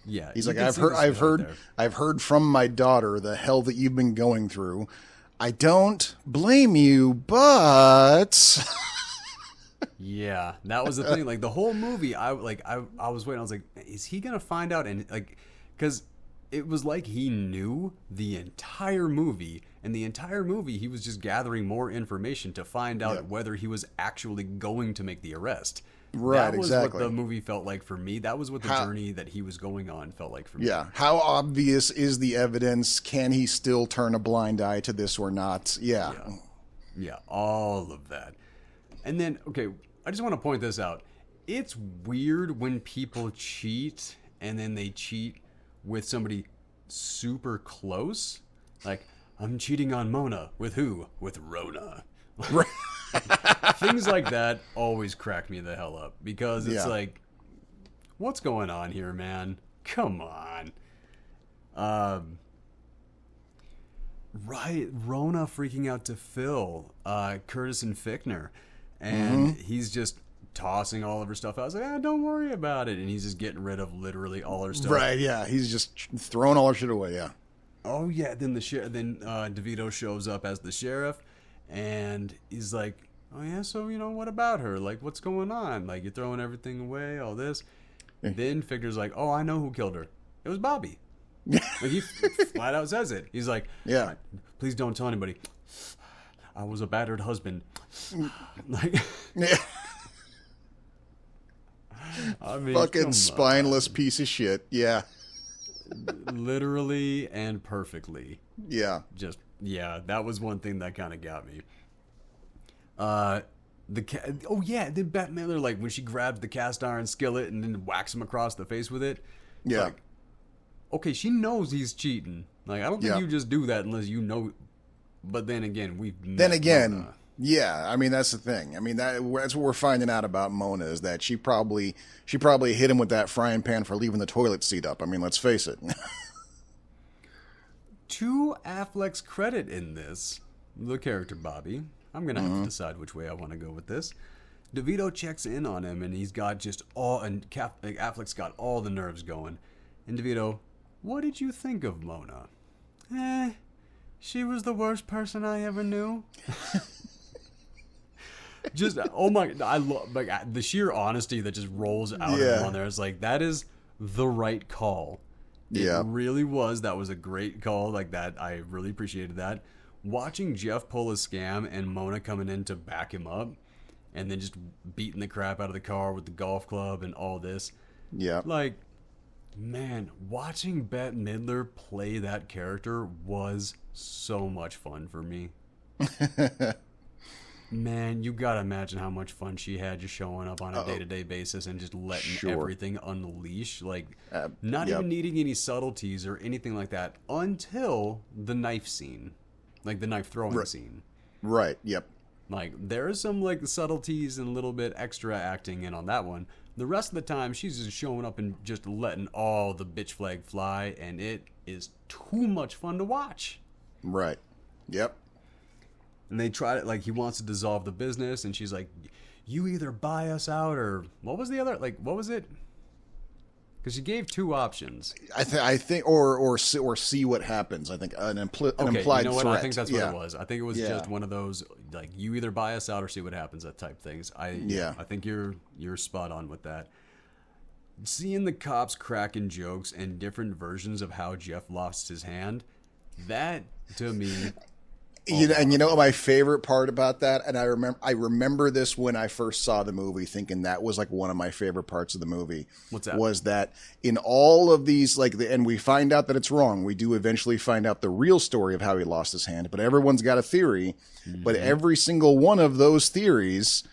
A: Yeah,
B: he's like, I've heard from my daughter the hell that you've been going through. I don't blame you, but
A: yeah, that was the thing. Like the whole movie, I was waiting. I was like, is he gonna find out? And like, because it was like he knew the entire movie, and the entire movie he was just gathering more information to find out whether he was actually going to make the arrest.
B: Right,
A: that was
B: exactly.
A: what the movie felt like for me. That was what the journey that he was going on felt like for me.
B: Yeah. How obvious is the evidence? Can he still turn a blind eye to this or not? Yeah.
A: Yeah, all of that. And then, okay, I just want to point this out. It's weird when people cheat and then they cheat with somebody super close. Like, I'm cheating on Mona. With who? With Rona. Things like that always crack me the hell up because it's like, what's going on here, man? Come on. Right, Rona freaking out to Phil, Curtis and Fichtner, and he's just tossing all of her stuff out. I was like, don't worry about it, and he's just getting rid of literally all her stuff.
B: Right, yeah, he's just throwing all her shit away. Yeah.
A: Oh yeah, then DeVito shows up as the sheriff. And he's like, oh yeah, so, what about her? Like, what's going on? Like, you're throwing everything away, all this. And then Fichtner's like, oh, I know who killed her. It was Bobby. Like, he flat out says it. He's like,
B: yeah,
A: please don't tell anybody. I was a battered husband. Like, I mean,
B: fucking spineless piece of shit. Yeah.
A: Literally and perfectly.
B: Yeah.
A: Yeah, that was one thing that kind of got me. the Bette Midler, like when she grabs the cast iron skillet and then whacks him across the face with it.
B: Yeah.
A: Like, okay, she knows he's cheating. Like, I don't think you just do that unless you know. But then again,
B: yeah, I mean, that's the thing. I mean, that's what we're finding out about Mona, is that she probably hit him with that frying pan for leaving the toilet seat up. I mean, let's face it.
A: To Affleck's credit in this, the character Bobby, I'm going to have to decide which way I want to go with this. DeVito checks in on him, and he's got just Affleck's got all the nerves going. And DeVito, what did you think of Mona? She was the worst person I ever knew. Just, oh my, I love, like, the sheer honesty that just rolls out of him on there. It's like, that is the right call. It really was. That was a great call. Like that, I really appreciated that. Watching Jeff pull a scam and Mona coming in to back him up, and then just beating the crap out of the car with the golf club and all this. Yeah. Like, man, watching Bette Midler play that character was so much fun for me. Man, you gotta imagine how much fun she had just showing up on a day-to-day basis and just letting everything unleash. Like, not even needing any subtleties or anything like that until the knife scene. Like, the knife throwing scene.
B: Right, yep.
A: Like, there's some, like, subtleties and a little bit extra acting in on that one. The rest of the time, she's just showing up and just letting all the bitch flag fly, and it is too much fun to watch.
B: Right, yep.
A: And they try to, like, he wants to dissolve the business, and she's like, you either buy us out, or what was the other, like, what was it? Because she gave two options.
B: I think, or see what happens. I think an implied
A: you know what?
B: threat.
A: I think that's what it was. I think it was just one of those, like, you either buy us out or see what happens, that type things. I think you're spot on with that. Seeing the cops cracking jokes and different versions of how Jeff lost his hand, that to me.
B: And you know my favorite part about that, and I remember this when I first saw the movie, thinking that was like one of my favorite parts of the movie.
A: What's that?
B: Was that in all of these, like, and we find out that it's wrong. We do eventually find out the real story of how he lost his hand, but everyone's got a theory. Mm-hmm. But every single one of those theories,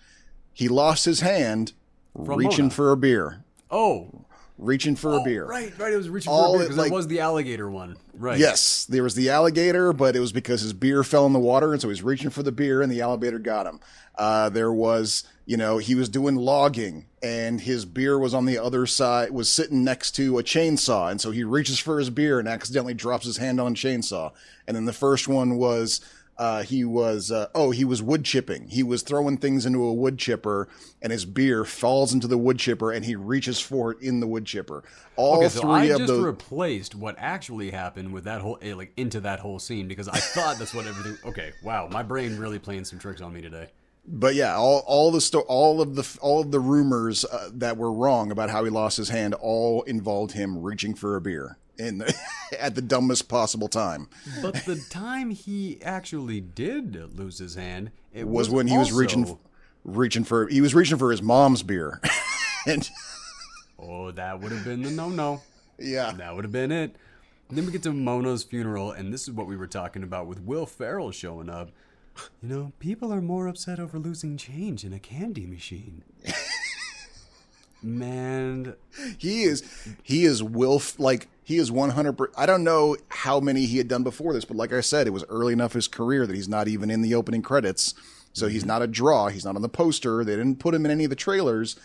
B: he lost his hand reaching for a beer. Reaching for a beer.
A: Right. It was reaching for a beer because it was the alligator one. Right.
B: Yes, there was the alligator, but it was because his beer fell in the water, and so he's reaching for the beer, and the alligator got him. There was, he was doing logging, and his beer was on the other side, was sitting next to a chainsaw, and so he reaches for his beer and accidentally drops his hand on a chainsaw. And then the first one was... he was wood chipping. He was throwing things into a wood chipper, and his beer falls into the wood chipper, and he reaches for it in the wood chipper.
A: I just replaced what actually happened with that whole, like, into that whole scene, because I thought that's what everything. Okay, wow, my brain really playing some tricks on me today.
B: But yeah, all of the rumors that were wrong about how he lost his hand all involved him reaching for a beer at the dumbest possible time.
A: But the time he actually did lose his hand, it
B: was when he was reaching for his mom's beer. And
A: that would have been the no-no.
B: Yeah,
A: that would have been it. And then we get to Mona's funeral, and this is what we were talking about with Will Ferrell showing up. People are more upset over losing change in a candy machine. Man, he is 100%. I don't know how many he had done before this, but like I said, it was early enough in his career that he's not even in the opening credits. So he's not a draw. He's not on the poster. They didn't put him in any of the trailers,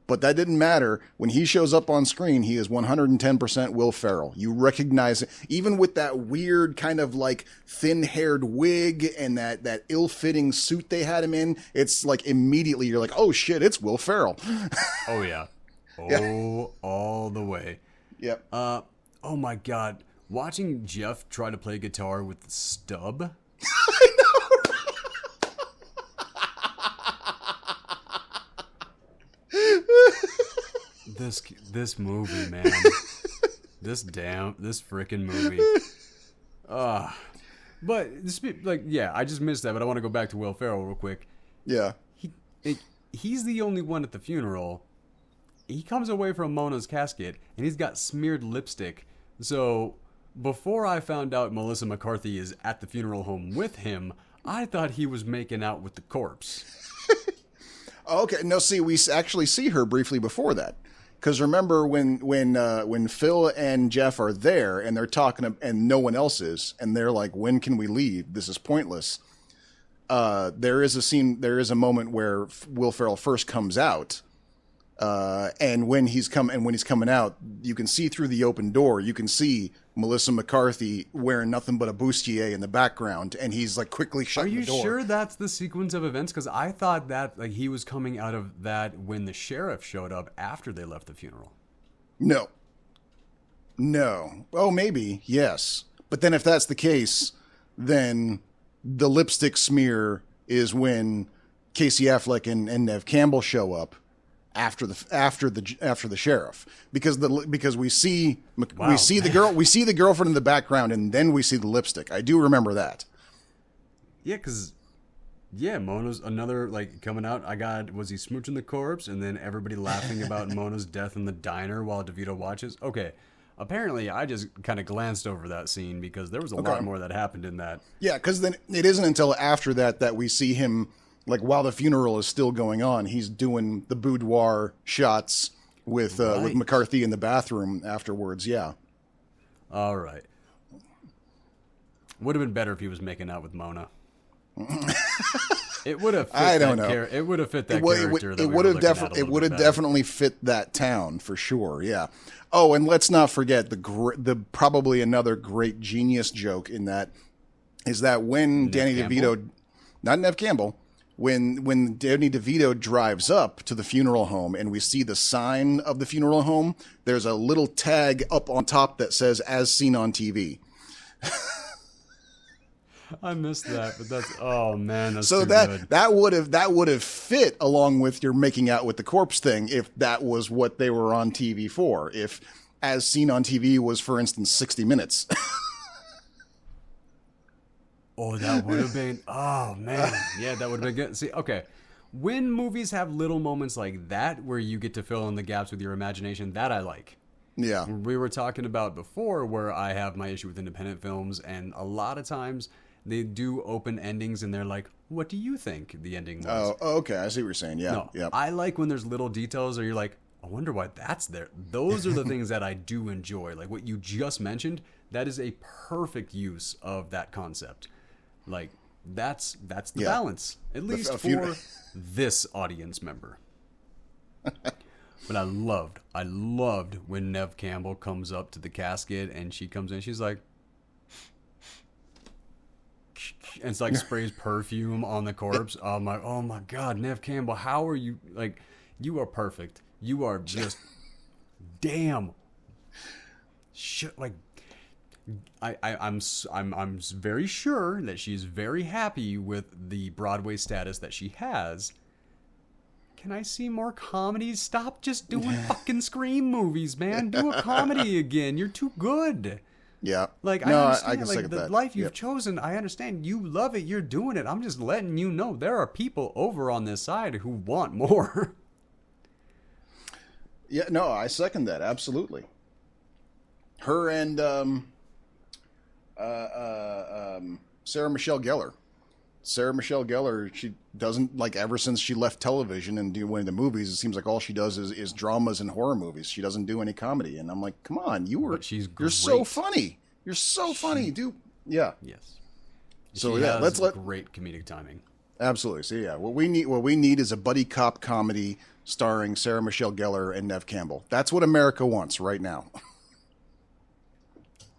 A: but that didn't matter. When he shows up on screen, he is 110% Will Ferrell. You recognize it, even with that weird kind of like thin-haired wig and that ill-fitting suit they had him in. It's like immediately you're like, oh shit, it's Will Ferrell. Oh yeah. All the way.
B: Yep.
A: Oh my God. Watching Jeff try to play guitar with the stub.
B: I know.
A: This movie, man. this freaking movie. But I just missed that, but I want to go back to Will Ferrell real quick.
B: Yeah.
A: He's the only one at the funeral. He comes away from Mona's casket, and he's got smeared lipstick. So, before I found out Mellissa McCarthy is at the funeral home with him, I thought he was making out with the corpse.
B: Okay, no, see, we actually see her briefly before that. Because remember when Phil and Jeff are there and they're talking and no one else is, and they're like, "When can we leave? This is pointless." There is a moment where Will Ferrell first comes out, and when he's coming out, you can see through the open door. You can see Mellissa McCarthy wearing nothing but a bustier in the background, and he's like quickly shutting the door.
A: Are you sure that's the sequence of events? Because I thought that like he was coming out of that when the sheriff showed up after they left the funeral.
B: No. Oh, maybe yes, but then if that's the case, then the lipstick smear is when Casey Affleck and Neve Campbell show up after the sheriff, because we see the girlfriend in the background and then we see the lipstick. I do remember that.
A: Yeah, because Mona's another like coming out. Was he smooching the corpse and then everybody laughing about Mona's death in the diner while DeVito watches? Okay. Apparently, I just kind of glanced over that scene because there was a lot more that happened in that.
B: Yeah, because then it isn't until after that we see him, like while the funeral is still going on, he's doing the boudoir shots with McCarthy in the bathroom afterwards. Yeah.
A: All right. Would have been better if he was making out with Mona. It would have.
B: I don't know.
A: It would have fit that character.
B: It would have definitely fit that town for sure. Yeah. Oh, and let's not forget the probably another great genius joke in that is that when Danny DeVito, not Neve Campbell, when Danny DeVito drives up to the funeral home and we see the sign of the funeral home, there's a little tag up on top that says "As seen on TV."
A: I missed that, but that's that's
B: so
A: too good.
B: that would have fit along with your making out with the corpse thing if that was what they were on TV for. If As Seen on TV was, for instance, 60 Minutes.
A: Oh, that would have been. Oh man, yeah, that would have been good. See, okay, when movies have little moments like that where you get to fill in the gaps with your imagination, that I like.
B: Yeah,
A: we were talking about before where I have my issue with independent films, and a lot of times they do open endings and they're like, what do you think the ending was?
B: Oh, okay. I see what you're saying. Yeah.
A: No,
B: yeah.
A: I like when there's little details or you're like, I wonder why that's there. Those are the things that I do enjoy. Like what you just mentioned, that is a perfect use of that concept. Like that's the balance, at least for this audience member. But I loved when Neve Campbell comes up to the casket and she comes in, she's like, and it's like sprays perfume on the corpse. I'm like, oh my God, Neve Campbell, how are you? Like, you are perfect. You are just damn. Like, I'm very sure that she's very happy with the Broadway status that she has. Can I see more comedies? Stop just doing fucking Scream movies, man. Do a comedy again. You're too good.
B: Yeah.
A: Like,
B: no,
A: I understand,
B: I can
A: like, the
B: that.
A: life you've chosen, I understand. You love it. You're doing it. I'm just letting you know there are people over on this side who want more.
B: Yeah, no, I second that. Absolutely. Her and Sarah Michelle Gellar. Sarah Michelle Gellar, she doesn't, like, ever since she left television and doing the movies, it seems like all she does is dramas and horror movies. She doesn't do any comedy. And I'm like, come on, you're so funny. You're so funny, dude. Yeah.
A: Yes.
B: So
A: she
B: yeah,
A: has great comedic timing.
B: Absolutely. So yeah, what we need is a buddy cop comedy starring Sarah Michelle Gellar and Neve Campbell. That's what America wants right now.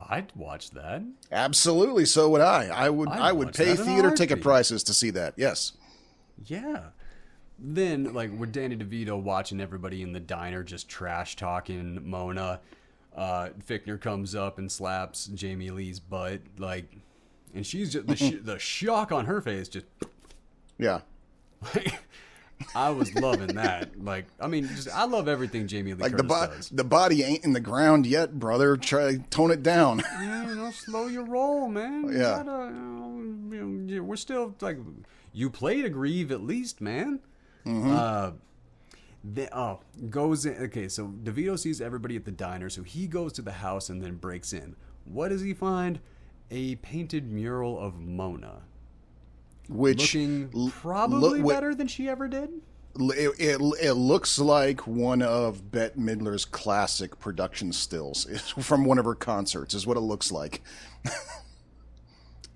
A: I'd watch that.
B: Absolutely, so would I. I would pay theater ticket prices to see that. Yes.
A: Yeah. Then, like, with Danny DeVito watching everybody in the diner just trash talking Mona, Fichtner comes up and slaps Jamie Lee's butt, like, and she's just the shock on her face just.
B: Yeah.
A: I was loving that. Like, I mean, I love everything Jamie Lee Curtis does.
B: The body ain't in the ground yet, brother. Try tone it down.
A: Yeah, slow your roll, man.
B: Yeah.
A: We're still like, you played a Grieve at least, man.
B: Mm-hmm.
A: Goes in. Okay, so DeVito sees everybody at the diner, so he goes to the house and then breaks in. What does he find? A painted mural of Mona.
B: Which
A: looking probably better than she ever did.
B: It looks like one of Bette Midler's classic production stills from one of her concerts. Is what it looks like.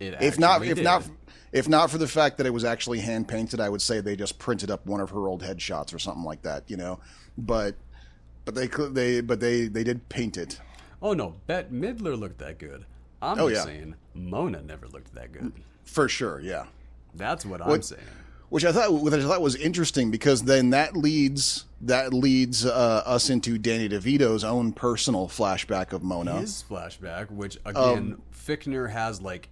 B: If not for the fact that it was actually hand painted, I would say they just printed up one of her old headshots or something like that. But they did paint it.
A: Oh no, Bette Midler looked that good. I'm just saying Mona never looked that good.
B: For sure, yeah.
A: That's what I'm saying.
B: Which I thought was interesting, because then that leads us into Danny DeVito's own personal flashback of Mona.
A: His flashback, which again, Fichtner has like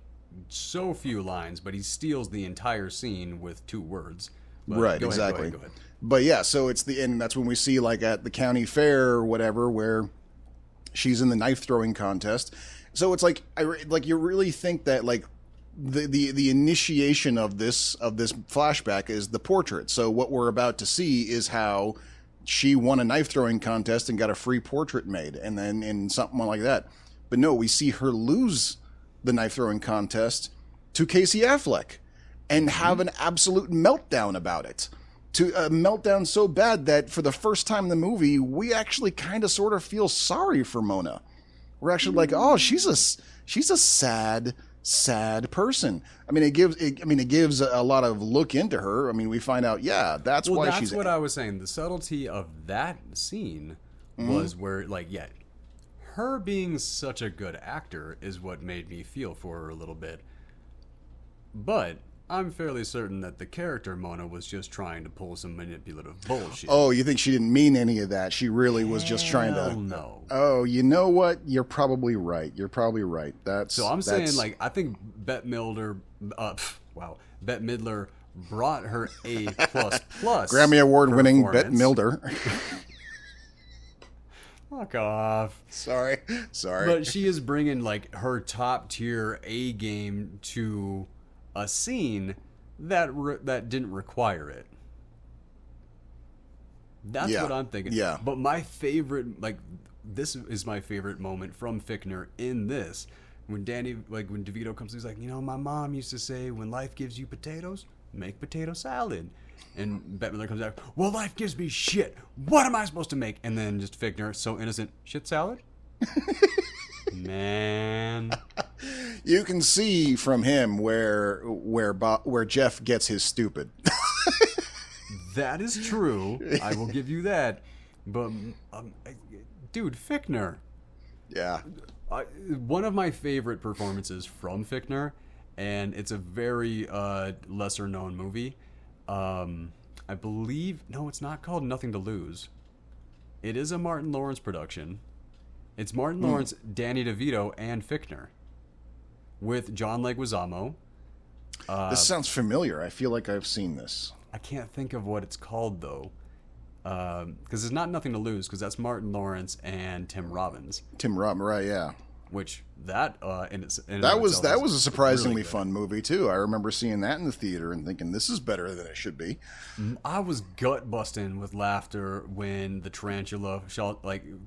A: so few lines, but he steals the entire scene with 2 words. But
B: right,
A: go
B: exactly.
A: Ahead.
B: But yeah, so and that's when we see like at the county fair or whatever, where she's in the knife throwing contest. So it's like you really think that like the initiation of this flashback is the portrait. So what we're about to see is how she won a knife throwing contest and got a free portrait made, and then in something like that. But no, we see her lose the knife throwing contest to Casey Affleck and have an absolute meltdown about it. To a meltdown so bad that for the first time in the movie, we actually kind of sort of feel sorry for Mona. We're actually like, oh, she's a sad person. I mean, it gives a lot of look into her. I mean, we find out, that's why she's.
A: That's what I was saying. The subtlety of that scene was where, like, her being such a good actor is what made me feel for her a little bit. But I'm fairly certain that the character Mona was just trying to pull some manipulative bullshit.
B: Oh, you think she didn't mean any of that? She really was just trying to.
A: No.
B: Oh, you know what? You're probably right.
A: So I'm saying, like, I think Bette Midler brought her A++.
B: Grammy Award winning Bette Midler.
A: Fuck off.
B: Sorry.
A: But she is bringing like her top tier A game to a scene that didn't require it. That's what I'm thinking.
B: Yeah.
A: But my favorite, like, this is my favorite moment from Fichtner in this. When when DeVito comes, he's like, my mom used to say, when life gives you potatoes, make potato salad. And Bette Midler comes out, well, life gives me shit. What am I supposed to make? And then just Fichtner, so innocent, shit salad? Man.
B: You can see from him where Jeff gets his stupid.
A: That is true. I will give you that. But, dude, Fichtner.
B: Yeah.
A: One of my favorite performances from Fichtner, and it's a very lesser known movie. I believe, no, it's not called Nothing to Lose. It is a Martin Lawrence production. It's Martin Lawrence, Danny DeVito, and Fichtner, with John Leguizamo.
B: This sounds familiar. I feel like I've seen this.
A: I can't think of what it's called, though, because it's not Nothing to Lose, because that's Martin Lawrence and Tim Robbins.
B: Right? Yeah.
A: Which that
B: was a surprisingly really fun movie too. I remember seeing that in the theater and thinking this is better than it should be.
A: I was gut busting with laughter when the tarantula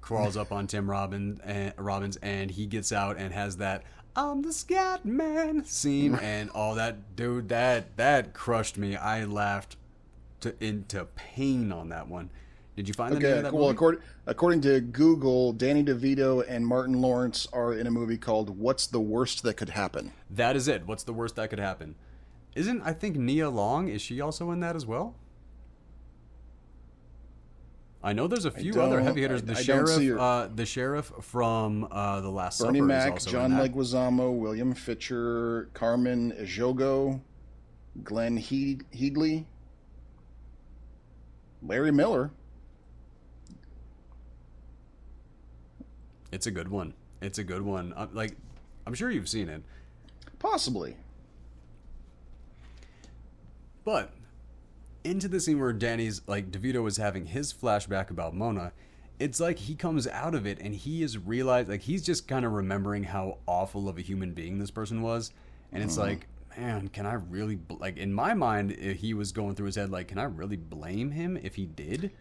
A: crawls up on Tim Robbins and he gets out and has that "I'm the scat man" scene and all that. Dude, that crushed me. I laughed into pain on that one. Did you find the name of that movie?
B: Well, according to Google, Danny DeVito and Martin Lawrence are in a movie called What's the Worst That Could Happen?
A: That is it. What's the Worst That Could Happen? I think Nia Long, is she also in that as well? I know there's a few other heavy hitters. The sheriff from The Last
B: Bernie
A: Supper
B: Mac,
A: is also
B: John
A: in that.
B: Leguizamo, William Fitcher, Carmen Ejogo, Glenn Headley, Larry Miller.
A: It's a good one. I'm sure you've seen it.
B: Possibly.
A: But into the scene where DeVito is having his flashback about Mona, it's like he comes out of it and he is realized, like, he's just kind of remembering how awful of a human being this person was. And it's like, man, can I really, in my mind, he was going through his head, like, can I really blame him if he did?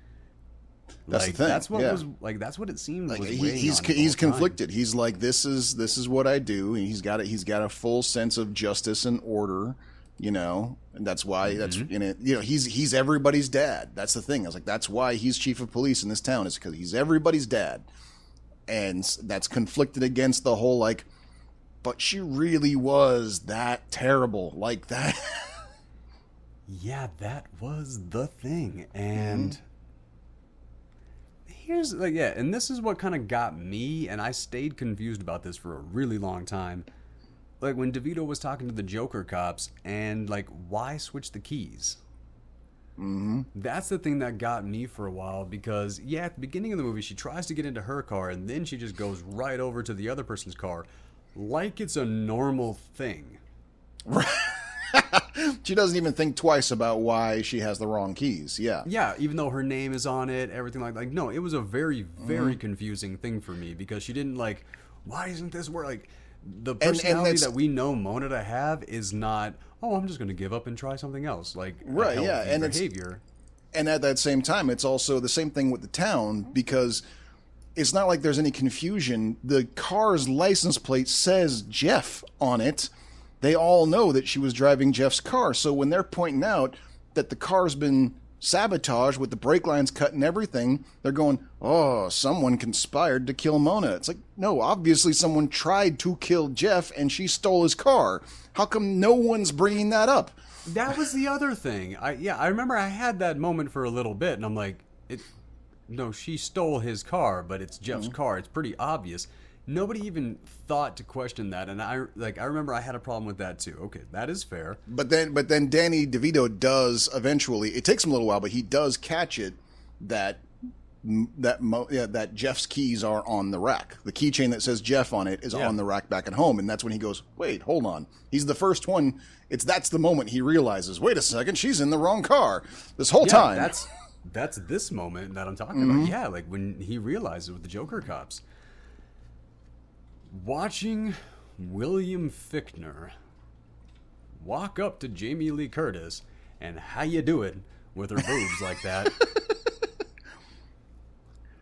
B: That's the thing.
A: That's what was that's what it seemed like.
B: He's conflicted. He's like, this is what I do. And he's got a full sense of justice and order, you know, and that's why that's in it. You know, he's everybody's dad. That's the thing. I was like, that's why he's chief of police in this town, is because he's everybody's dad, and that's conflicted against the whole like, but she really was that terrible, like that.
A: Yeah, that was the thing, and here's like, yeah, and this is what kind of got me, and I stayed confused about this for a really long time. Like when DeVito was talking to the Joker cops and like, why switch the keys? That's the thing that got me for a while, because yeah, at the beginning of the movie, she tries to get into her car and then she just goes right over to the other person's car like it's a normal thing.
B: She doesn't even think twice about why she has the wrong keys. Yeah.
A: Yeah, even though her name is on it, everything like no, it was a very, very confusing thing for me, because she didn't like, why isn't this where like, the personality that we know Mona to have is not, oh, I'm just going to give up and try something else. Like,
B: right, yeah, and
A: behavior.
B: And at that same time, it's also the same thing with the town, because it's not like there's any confusion. The car's license plate says Jeff on it. They all know that she was driving Jeff's car. So when they're pointing out that the car's been sabotaged with the brake lines cut and everything, they're going, oh, someone conspired to kill Mona. It's like, no, obviously someone tried to kill Jeff and she stole his car. How come no one's bringing that up?
A: That was the other thing. I remember I had that moment for a little bit, and I'm like, no, she stole his car, but it's Jeff's car. It's pretty obvious. Nobody even thought to question that, and I remember I had a problem with that too. Okay, that is fair.
B: But then Danny DeVito does eventually. It takes him a little while, but he does catch it that Jeff's keys are on the rack. The keychain that says Jeff on it is on the rack back at home, and that's when he goes, "Wait, hold on." He's the first one. That's the moment he realizes, "Wait a second, she's in the wrong car this whole time."
A: That's this moment that I'm talking about. Yeah, like when he realizes with the Joker cops. Watching William Fichtner walk up to Jamie Lee Curtis and how you doing with her boobs like that.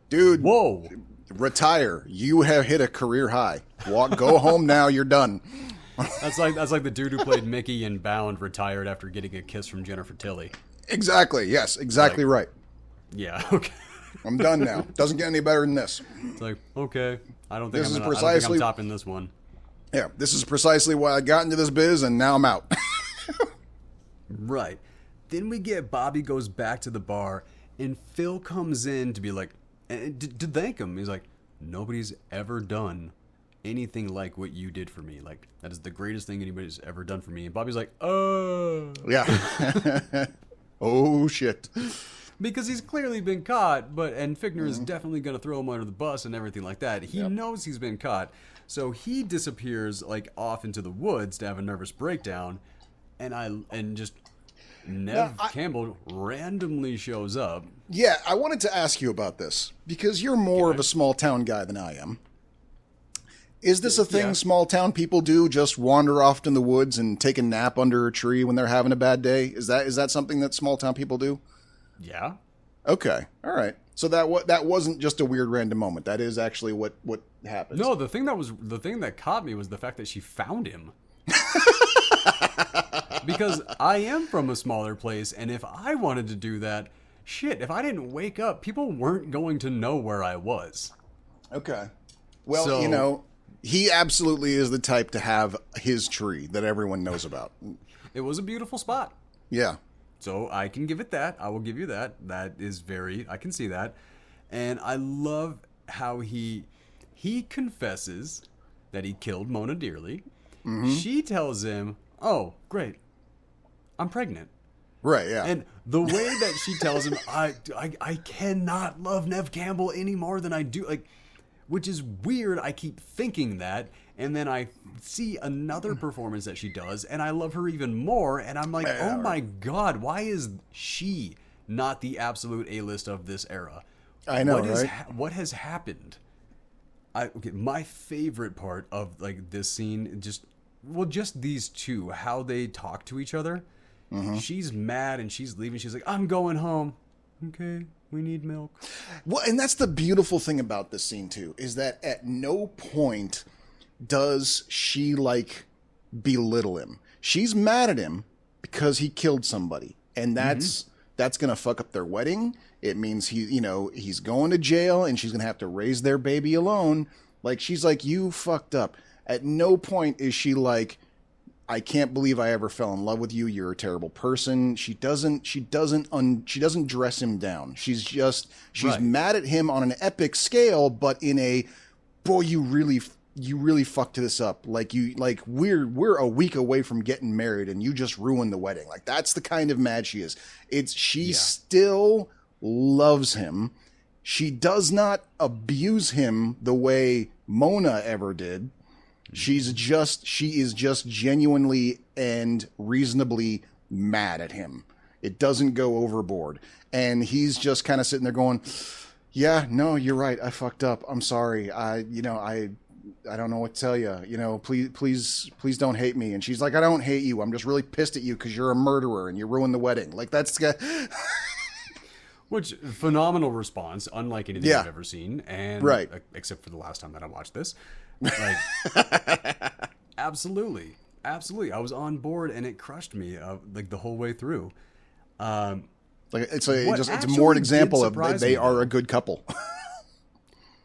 B: Dude,
A: whoa.
B: Retire. You have hit a career high. Go home now, you're done.
A: That's like the dude who played Mickey in Bound retired after getting a kiss from Jennifer Tilly.
B: Exactly. Yes, exactly right.
A: Yeah, okay.
B: I'm done now. Doesn't get any better than this.
A: It's like, okay. I don't think I'm topping this one.
B: Yeah, this is precisely why I got into this biz, and now I'm out.
A: Right. Then we get Bobby goes back to the bar, and Phil comes in to be like, to thank him. He's like, nobody's ever done anything like what you did for me. Like, that is the greatest thing anybody's ever done for me. And Bobby's like, oh.
B: Yeah. Oh, shit.
A: Because he's clearly been caught, and Fichtner is definitely going to throw him under the bus and everything like that. He knows he's been caught, so he disappears like off into the woods to have a nervous breakdown, and just Neve Campbell randomly shows up.
B: Yeah, I wanted to ask you about this because you're more of a small town guy than I am. Is this a thing small town people do? Just wander off in the woods and take a nap under a tree when they're having a bad day? Is that something that small town people do?
A: Yeah.
B: Okay. All right. So that wasn't just a weird random moment. That is actually what happens.
A: No, the thing that caught me was the fact that she found him. Because I am from a smaller place, and if I wanted to do that, if I didn't wake up, people weren't going to know where I was.
B: Okay. Well, he absolutely is the type to have his tree that everyone knows about.
A: It was a beautiful spot.
B: Yeah.
A: So I can give it that. I will give you that. That is I can see that. And I love how he confesses that he killed Mona Dearly. Mm-hmm. She tells him, oh, great, I'm pregnant.
B: Right, yeah.
A: And the way that she tells him, I cannot love Neve Campbell any more than I do, like, which is weird. I keep thinking that. And then I see another performance that she does, and I love her even more. And I'm like, oh my God, why is she not the absolute A-list of this era?
B: I know, right?
A: What has happened? My favorite part of like this scene, just these two, how they talk to each other. Mm-hmm. She's mad and she's leaving. She's like, I'm going home. Okay, we need milk.
B: Well, and that's the beautiful thing about this scene too, is that at no point does she like belittle him. She's mad at him, because he killed somebody. And that's going to fuck up their wedding. It means he's going to jail and she's going to have to raise their baby alone. Like, she's like, you fucked up. At no point is she like, I can't believe I ever fell in love with you. You're a terrible person. She doesn't dress him down. She's right. Mad at him on an epic scale, but in a, boy, you really fucked this up. Like, we're a week away from getting married and you just ruined the wedding. Like, that's the kind of mad she is. She still loves him. She does not abuse him the way Mona ever did. She is just genuinely and reasonably mad at him. It doesn't go overboard. And he's just kind of sitting there going, yeah, no, you're right. I fucked up. I'm sorry. I don't know what to tell you. Please don't hate me. And she's like, I don't hate you. I'm just really pissed at you because you're a murderer and you ruined the wedding. Like, that's
A: which phenomenal response, unlike anything I've ever seen. And
B: right.
A: Except for the last time that I watched this. Like, absolutely. I was on board and it crushed me like the whole way through.
B: It's more an example of they are a good couple.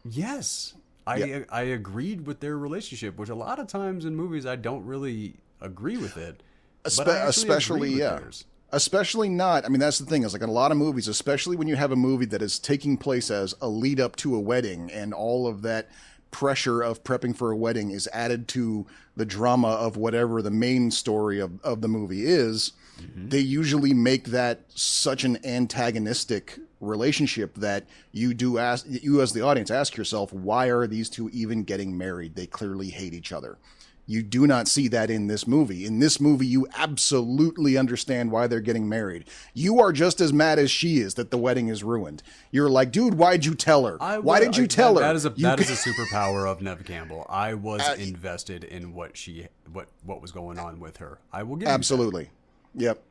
A: Yes. I agreed with their relationship, which a lot of times in movies I don't really agree with it. Especially not. I mean, that's the thing is, like, in a lot of movies, especially when you have a movie that is taking place as a lead up to a wedding and all of that pressure of prepping for a wedding is added to the drama of whatever the main story of the movie is, they usually make that such an antagonistic relationship that you as the audience ask yourself, why are these two even getting married? They clearly hate each other. You do not see that in this movie. In this movie, you absolutely understand why they're getting married. You are just as mad as she is that the wedding is ruined. You're like, dude, why'd you tell her? Why did you tell her? That is a superpower of Neve Campbell. I was invested in what was going on with her. I will give you
B: absolutely.
A: That.
B: Yep.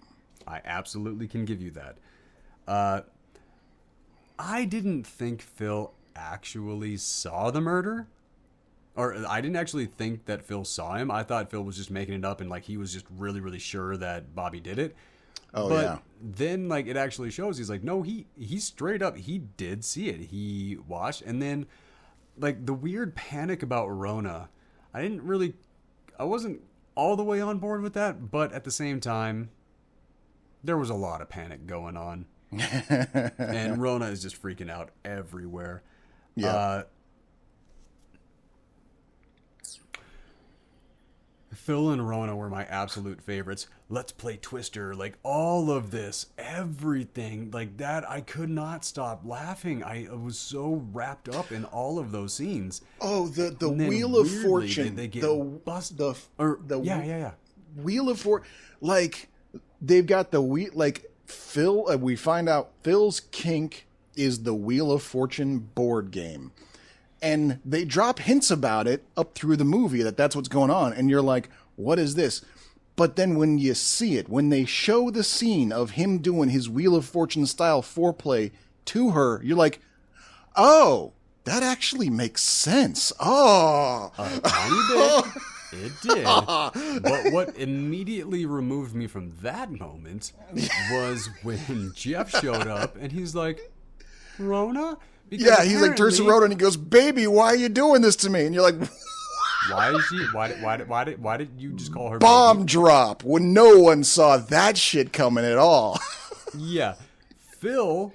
A: I absolutely can give you that. I didn't think Phil actually saw the murder. Or I didn't actually think that Phil saw him. I thought Phil was just making it up and like he was just really, really sure that Bobby did it. But then like it actually shows he's like, no, he straight up, he did see it. He watched. And then like the weird panic about Rona, I wasn't all the way on board with that. But at the same time, there was a lot of panic going on. And Rona is just freaking out everywhere. Yeah. Phil and Rona were my absolute favorites. Let's play Twister. Like all of this, everything like that. I could not stop laughing. I was so wrapped up in all of those scenes.
B: Oh, the Wheel of Fortune.
A: They get busted.
B: Wheel of Fortune. Like they've got the wheel. Like Phil. We find out Phil's kink is the Wheel of Fortune board game. And they drop hints about it up through the movie that's what's going on. And you're like, what is this? But then when you see it, when they show the scene of him doing his Wheel of Fortune style foreplay to her, you're like, oh, that actually makes sense. Oh.
A: A tiny bit. It did. But what immediately removed me from that moment was when Jeff showed up and he's like, Rona?
B: Because he's like turns to Rhoda and he goes, "Baby, why are you doing this to me?" And you're like,
A: "Why did you just call her
B: bomb
A: baby?
B: Drop when no one saw that shit coming at all?"
A: Yeah, Phil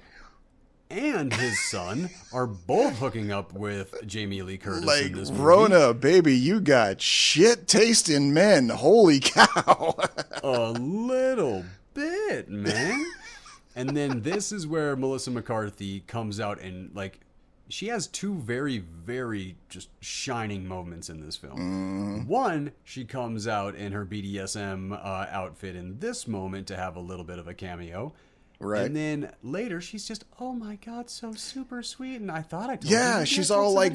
A: and his son are both hooking up with Jamie Lee Curtis
B: like,
A: in this movie.
B: Rona, baby, you got shit taste in men. Holy cow!
A: A little bit, man. And then this is where Mellissa McCarthy comes out and, like, she has two very, very just shining moments in this film. One, she comes out in her BDSM outfit in this moment to have a little bit of a cameo. Right. And then later, she's just, oh my God, so super sweet. And I thought I told you.
B: She's all like,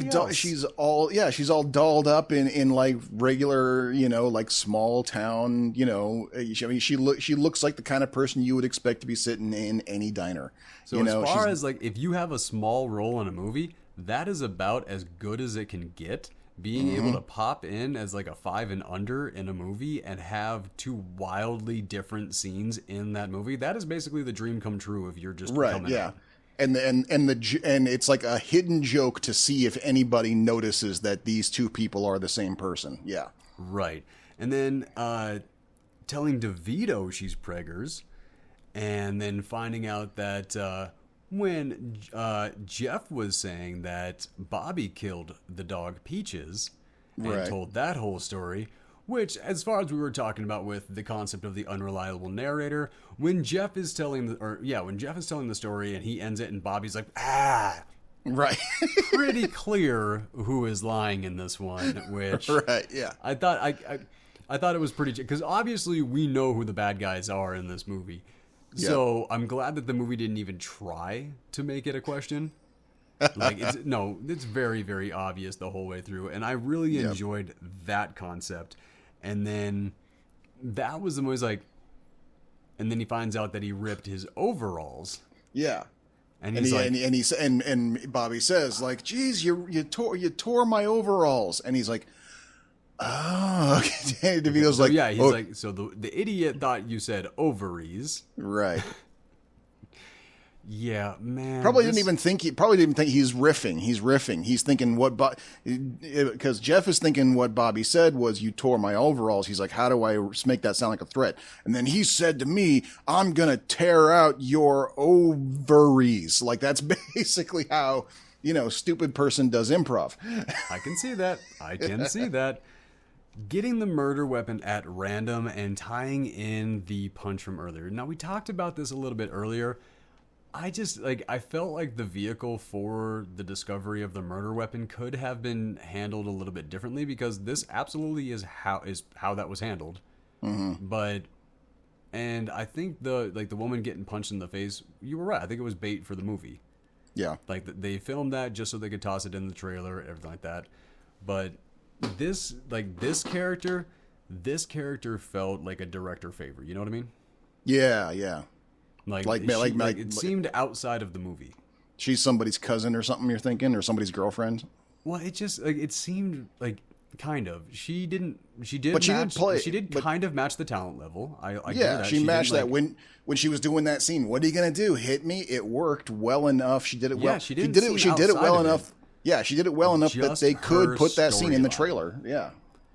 B: she's all dolled up in like regular, like small town, I mean, she looks like the kind of person you would expect to be sitting in any diner.
A: So as far as like, if you have a small role in a movie, that is about as good as it can get being able to pop in as like a 5 and under in a movie and have 2 wildly different scenes in that movie, that is basically the dream come true if you're just coming out.
B: And it's like a hidden joke to see if anybody notices that these 2 people are the same person. Yeah.
A: Right. And then telling DeVito she's preggers, and then finding out that when Jeff was saying that Bobby killed the dog Peaches and told that whole story, which, as far as we were talking about with the concept of the unreliable narrator, when Jeff is telling the story and he ends it and Bobby's like,
B: right.
A: Pretty clear who is lying in this one, which I thought it was pretty, because obviously we know who the bad guys are in this movie. So I'm glad that the movie didn't even try to make it a question. Like, it's very, very obvious the whole way through. And I really enjoyed that concept. And then that was the most like, and then he finds out that he ripped his overalls. Yeah. And
B: and Bobby says like, geez, you tore my overalls. And he's like, oh, okay. DeVito's like,
A: yeah, he's like, so the idiot thought you said ovaries.
B: Right.
A: Yeah, man.
B: Probably didn't think he's riffing. He's thinking because Jeff is thinking what Bobby said was, you tore my overalls. He's like, how do I make that sound like a threat? And then he said to me, I'm going to tear out your ovaries. Like, that's basically how, stupid person does improv.
A: I can see that. Getting the murder weapon at random and tying in the punch from earlier. Now, we talked about this a little bit earlier. I felt like the vehicle for the discovery of the murder weapon could have been handled a little bit differently, because this absolutely is how that was handled. But, and I think the woman getting punched in the face, you were right. I think it was bait for the movie.
B: Yeah.
A: Like, they filmed that just so they could toss it in the trailer, everything like that. But this character felt like a director favor. You know what I mean?
B: Yeah, yeah.
A: It seemed outside of the movie.
B: She's somebody's cousin or something, you're thinking, or somebody's girlfriend.
A: Well, it just it seemed like kind of. She did kind of match the talent level. I get that.
B: She matched that when she was doing that scene. What are you gonna do? Hit me? It worked well enough. She did it well.
A: She did it
B: well enough. Yeah, she did it well enough that they could put that scene in the trailer. Yeah.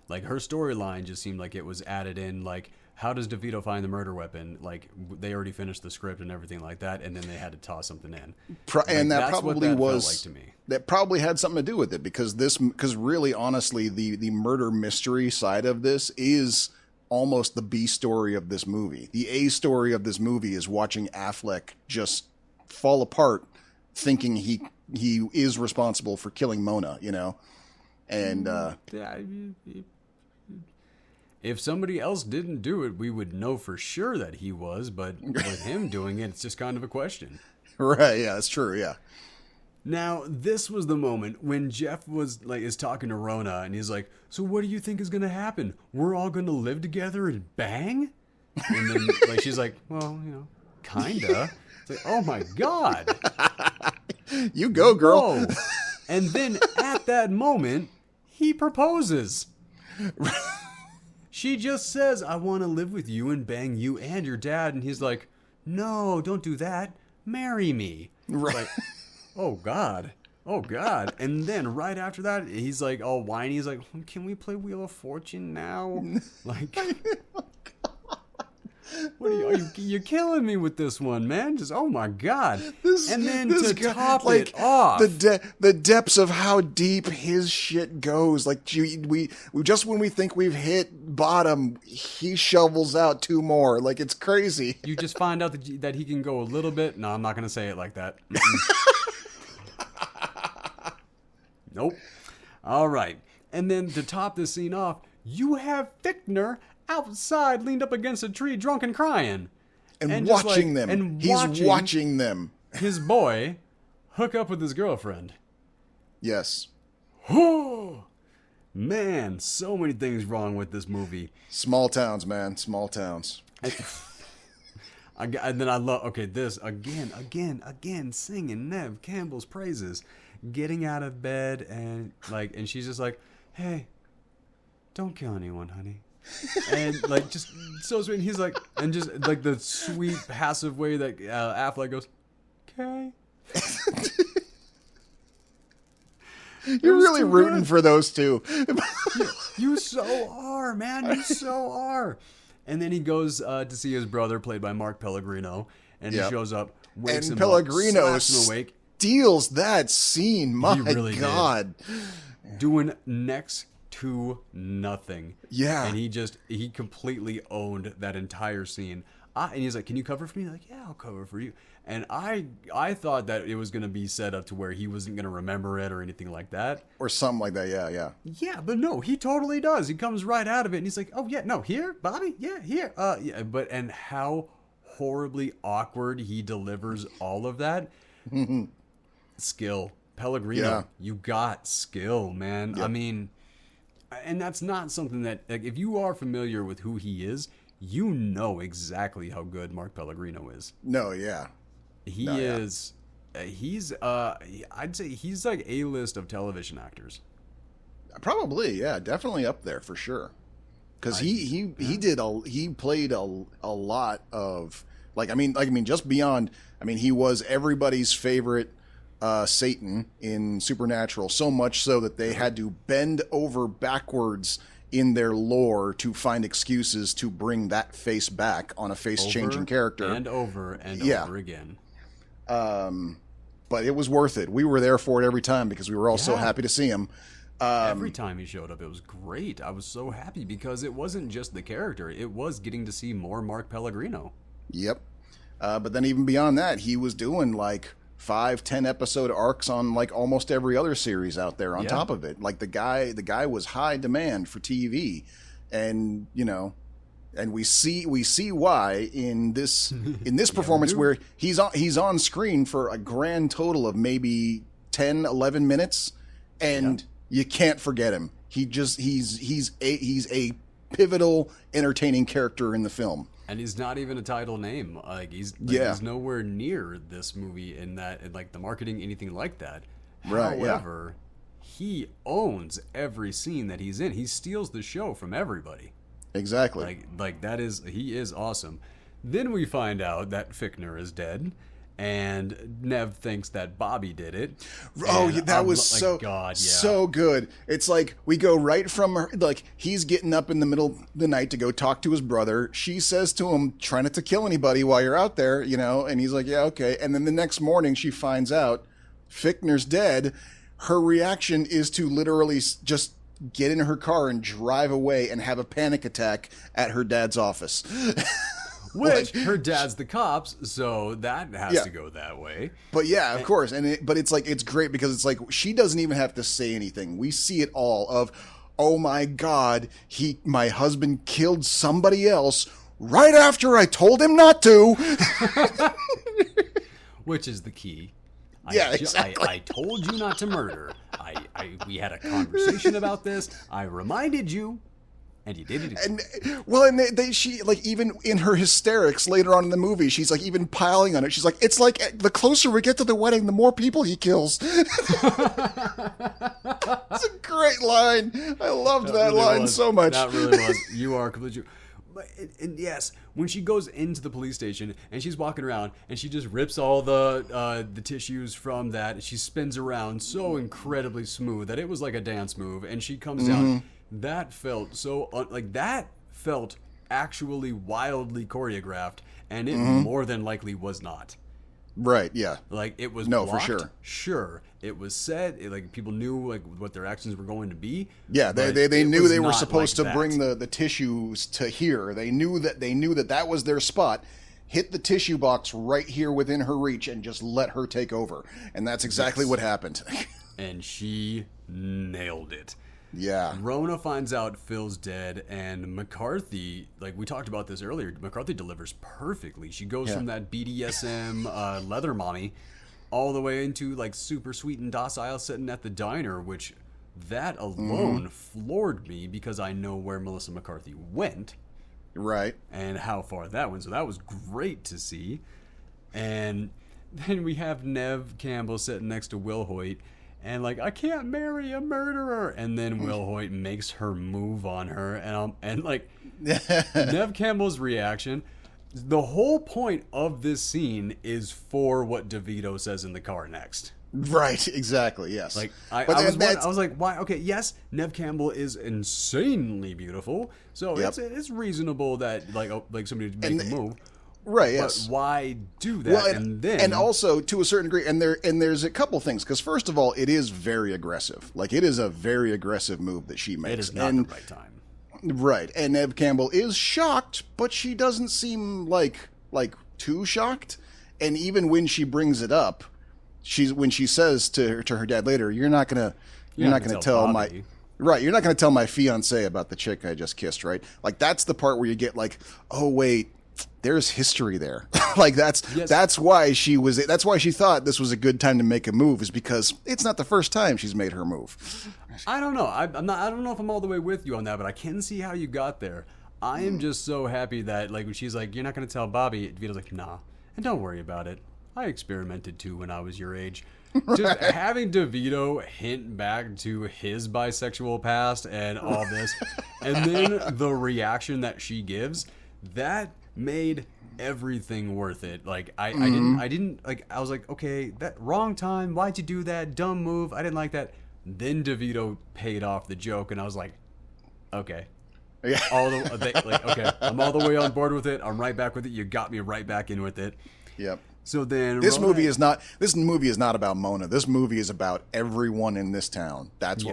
A: Like, her storyline just seemed like it was added in, like, how does DeVito find the murder weapon? Like, they already finished the script and everything like that, and then they had to toss something in.
B: And that probably
A: felt like to me.
B: That probably had something to do with it, because really, honestly, the murder mystery side of this is almost the B story of this movie. The A story of this movie is watching Affleck just fall apart, thinking he is responsible for killing Mona, and
A: if somebody else didn't do it, we would know for sure that he was, but with him doing it, it's just kind of a question.
B: Right, yeah, that's true, yeah.
A: Now, this was the moment when Jeff is talking to Rona, and he's like, so what do you think is going to happen? We're all going to live together and bang? And then she's like, well, kinda. It's like, oh my God.
B: You go, girl.
A: Whoa. And then at that moment, he proposes. She just says, I want to live with you and bang you and your dad. And he's like, no, don't do that. Marry me.
B: Right.
A: Like, oh, God. Oh, God. And then right after that, he's like all whiny. He's like, can we play Wheel of Fortune now? Like, what are you're killing me with this one, man. Just, oh my God. Top it off.
B: The depths of how deep his shit goes. Like, we just when we think we've hit bottom, he shovels out 2 more. Like, it's crazy.
A: You just find out that he can go a little bit. No, I'm not going to say it like that. Nope. All right. And then to top this scene off, you have Fichtner outside, leaned up against a tree, drunk and crying.
B: And watching them. He's watching them.
A: His boy hook up with his girlfriend.
B: Yes.
A: Oh, man, so many things wrong with this movie.
B: Small towns, man. Small towns.
A: And then I love, this, again, singing Neve Campbell's praises. Getting out of bed and she's just like, hey, don't kill anyone, honey. And like just so sweet. And he's like, and just like the sweet passive way that Affleck goes, okay.
B: You're really rooting for those two.
A: You so are, man. You so are. And then he goes to see his brother, played by Mark Pelllegrino, and he shows up, wakes him
B: Pelllegrino
A: up, slaps him awake.
B: Steals that scene. My
A: really
B: God.
A: Doing next to nothing.
B: Yeah.
A: And he completely owned that entire scene. And he's like, can you cover for me? Like, yeah, I'll cover for you. And I thought that it was going to be set up to where he wasn't going to remember it or anything like that.
B: Or something like that, yeah.
A: Yeah, but no, he totally does. He comes right out of it, and he's like, oh, yeah, no, here, Bobby? Yeah, here. Yeah, and how horribly awkward he delivers all of that. Skill. Pelllegrino, you got skill, man. Yep. I mean, and that's not something that, like, if you are familiar with who he is, you know exactly how good Mark Pelllegrino is.
B: No, yeah.
A: He's I'd say he's like A-list of television actors.
B: Probably, yeah, definitely up there for sure. Because he played a lot of I mean just beyond. I mean, he was everybody's favorite Satan in Supernatural, so much so that they had to bend over backwards in their lore to find excuses to bring that face back on a face-changing character.
A: And over again.
B: But it was worth it. We were there for it every time because we were all so happy to see him.
A: Every time he showed up, it was great. I was so happy because it wasn't just the character. It was getting to see more Mark Pelllegrino.
B: Yep. But then even beyond that, he was doing 5-10 episode arcs on almost every other series out there on top of it. The guy was high demand for TV, and and we see why in this performance where he's on screen for a grand total of maybe 10-11 minutes, and you can't forget him. He's a pivotal, entertaining character in the film.
A: And he's not even a title name. He's nowhere near this movie in that, the marketing, anything like that.
B: Right.
A: However, he owns every scene that he's in. He steals the show from everybody.
B: Exactly.
A: He is awesome. Then we find out that Fichtner is dead, and Neve thinks that Bobby did it.
B: Oh, that was so good. It's we go right from her, he's getting up in the middle of the night to go talk to his brother. She says to him, try not to kill anybody while you're out there, and he's like, yeah, okay. And then the next morning she finds out Fichtner's dead. Her reaction is to literally just get in her car and drive away and have a panic attack at her dad's office.
A: Which her dad's the cops, so that has to go that way.
B: But yeah, of course. But it's great because it's she doesn't even have to say anything. We see it all of, oh my God, my husband killed somebody else right after I told him not to.
A: Which is the key.
B: Exactly.
A: I told you not to murder. We had a conversation about this. I reminded you. And you did it again.
B: And she even in her hysterics later on in the movie, she's even piling on it. She's like, it's the closer we get to the wedding, the more people he kills. It's a great line. I loved that really line so much.
A: That really was. You are completely true. And yes, when she goes into the police station and she's walking around and she just rips all the tissues from that, she spins around so incredibly smooth that it was like a dance move, and she comes down. That felt so that felt actually wildly choreographed, and it more than likely was not.
B: Right, yeah.
A: It was
B: blocked.
A: For sure. Sure, it was set. People knew what their actions were going to be.
B: Yeah, they knew they were supposed to bring the tissues to here. They knew that was their spot. Hit the tissue box right here within her reach and just let her take over. And that's exactly what happened.
A: And she nailed it.
B: Yeah.
A: Rona finds out Phil's dead, and McCarthy, we talked about this earlier, McCarthy delivers perfectly. She goes from that BDSM leather mommy all the way into super sweet and docile sitting at the diner, which that alone floored me because I know where Mellissa McCarthy went.
B: Right.
A: And how far that went. So that was great to see. And then we have Neve Campbell sitting next to Wilhoite. and like, I can't marry a murderer. And then Wilhoite makes her move on her, and like Neve Campbell's reaction. The whole point of this scene is for what DeVito says in the car next.
B: Right, exactly, yes.
A: Like I was like, why? Okay, yes, Neve Campbell is insanely beautiful, so it's reasonable that like somebody to make a move.
B: Right. Yes.
A: But why do that?
B: Well,
A: and
B: also to a certain degree, and there's a couple things, because first of all, it is very aggressive. Like, it is a very aggressive move that she makes.
A: It is not the right time.
B: Right, and Neve Campbell is shocked, but she doesn't seem like too shocked. And even when she brings it up, when she says to her dad later, "You're not gonna tell
A: Bobby.
B: You're not gonna tell my fiance about the chick I just kissed, right?" Like, that's the part where you get like, oh wait, there's history there. Like, that's why she thought this was a good time to make a move, is because it's not the first time she's made her move.
A: I don't know. I don't know if I'm all the way with you on that, but I can see how you got there. I am just so happy that, like, when she's like, "You're not going to tell Bobby," DeVito's like, "Nah, and don't worry about it. I experimented too when I was your age." Just having DeVito hint back to his bisexual past and all this, and then the reaction that she gives, that made everything worth it. Like, I didn't like, I was like, okay, that wrong time. Why'd you do that? Dumb move. I didn't like that. Then DeVito paid off the joke, and I was like, okay.
B: Yeah.
A: Okay, I'm all the way on board with it. I'm right back with it. You got me right back in with it.
B: Yep.
A: So then
B: this movie is not about Mona. This movie is about everyone in this town. That's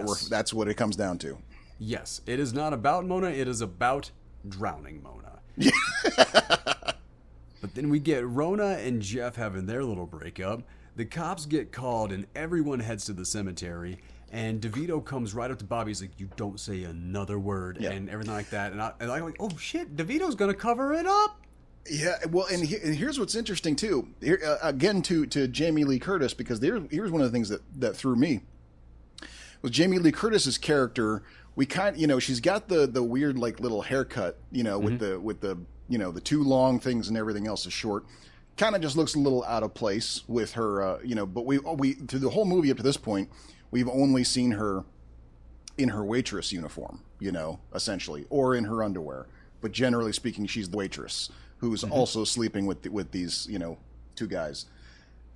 B: what it comes down to.
A: Yes, it is not about Mona. It is about drowning Mona. But then we get Rona and Jeff having their little breakup. The cops get called, and everyone heads to the cemetery. And DeVito comes right up to Bobby. He's like, "You don't say another word," and everything like that. And I'm like, "Oh shit, DeVito's gonna cover it up."
B: Yeah, well, and here's what's interesting too. Here, again, to Jamie Lee Curtis, because here's one of the things that threw me was Jamie Lee Curtis's character. We she's got the weird like little haircut, with the the too long things and everything else is short. Kind of just looks a little out of place with her, But we through the whole movie up to this point, we've only seen her in her waitress uniform, essentially, or in her underwear. But generally speaking, she's the waitress who's also sleeping with these, two guys.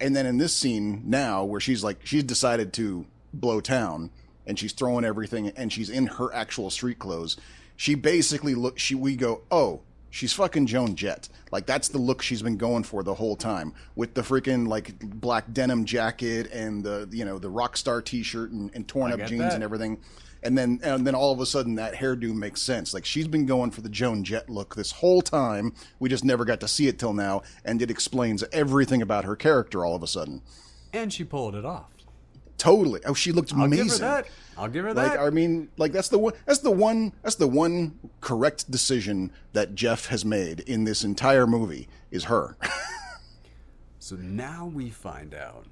B: And then in this scene now, where she's decided to blow town, and she's throwing everything, and she's in her actual street clothes, she basically we go, oh, she's fucking Joan Jett. Like, that's the look she's been going for the whole time, with the freaking like black denim jacket and the rock star t-shirt and torn up jeans and everything. And then all of a sudden that hairdo makes sense. Like, she's been going for the Joan Jett look this whole time. We just never got to see it till now, and it explains everything about her character all of a sudden.
A: And she pulled it off.
B: Totally. Oh, she looked amazing.
A: I'll give her that.
B: Like, I mean, like, that's the one correct decision that Jeff has made in this entire movie is her.
A: So now we find out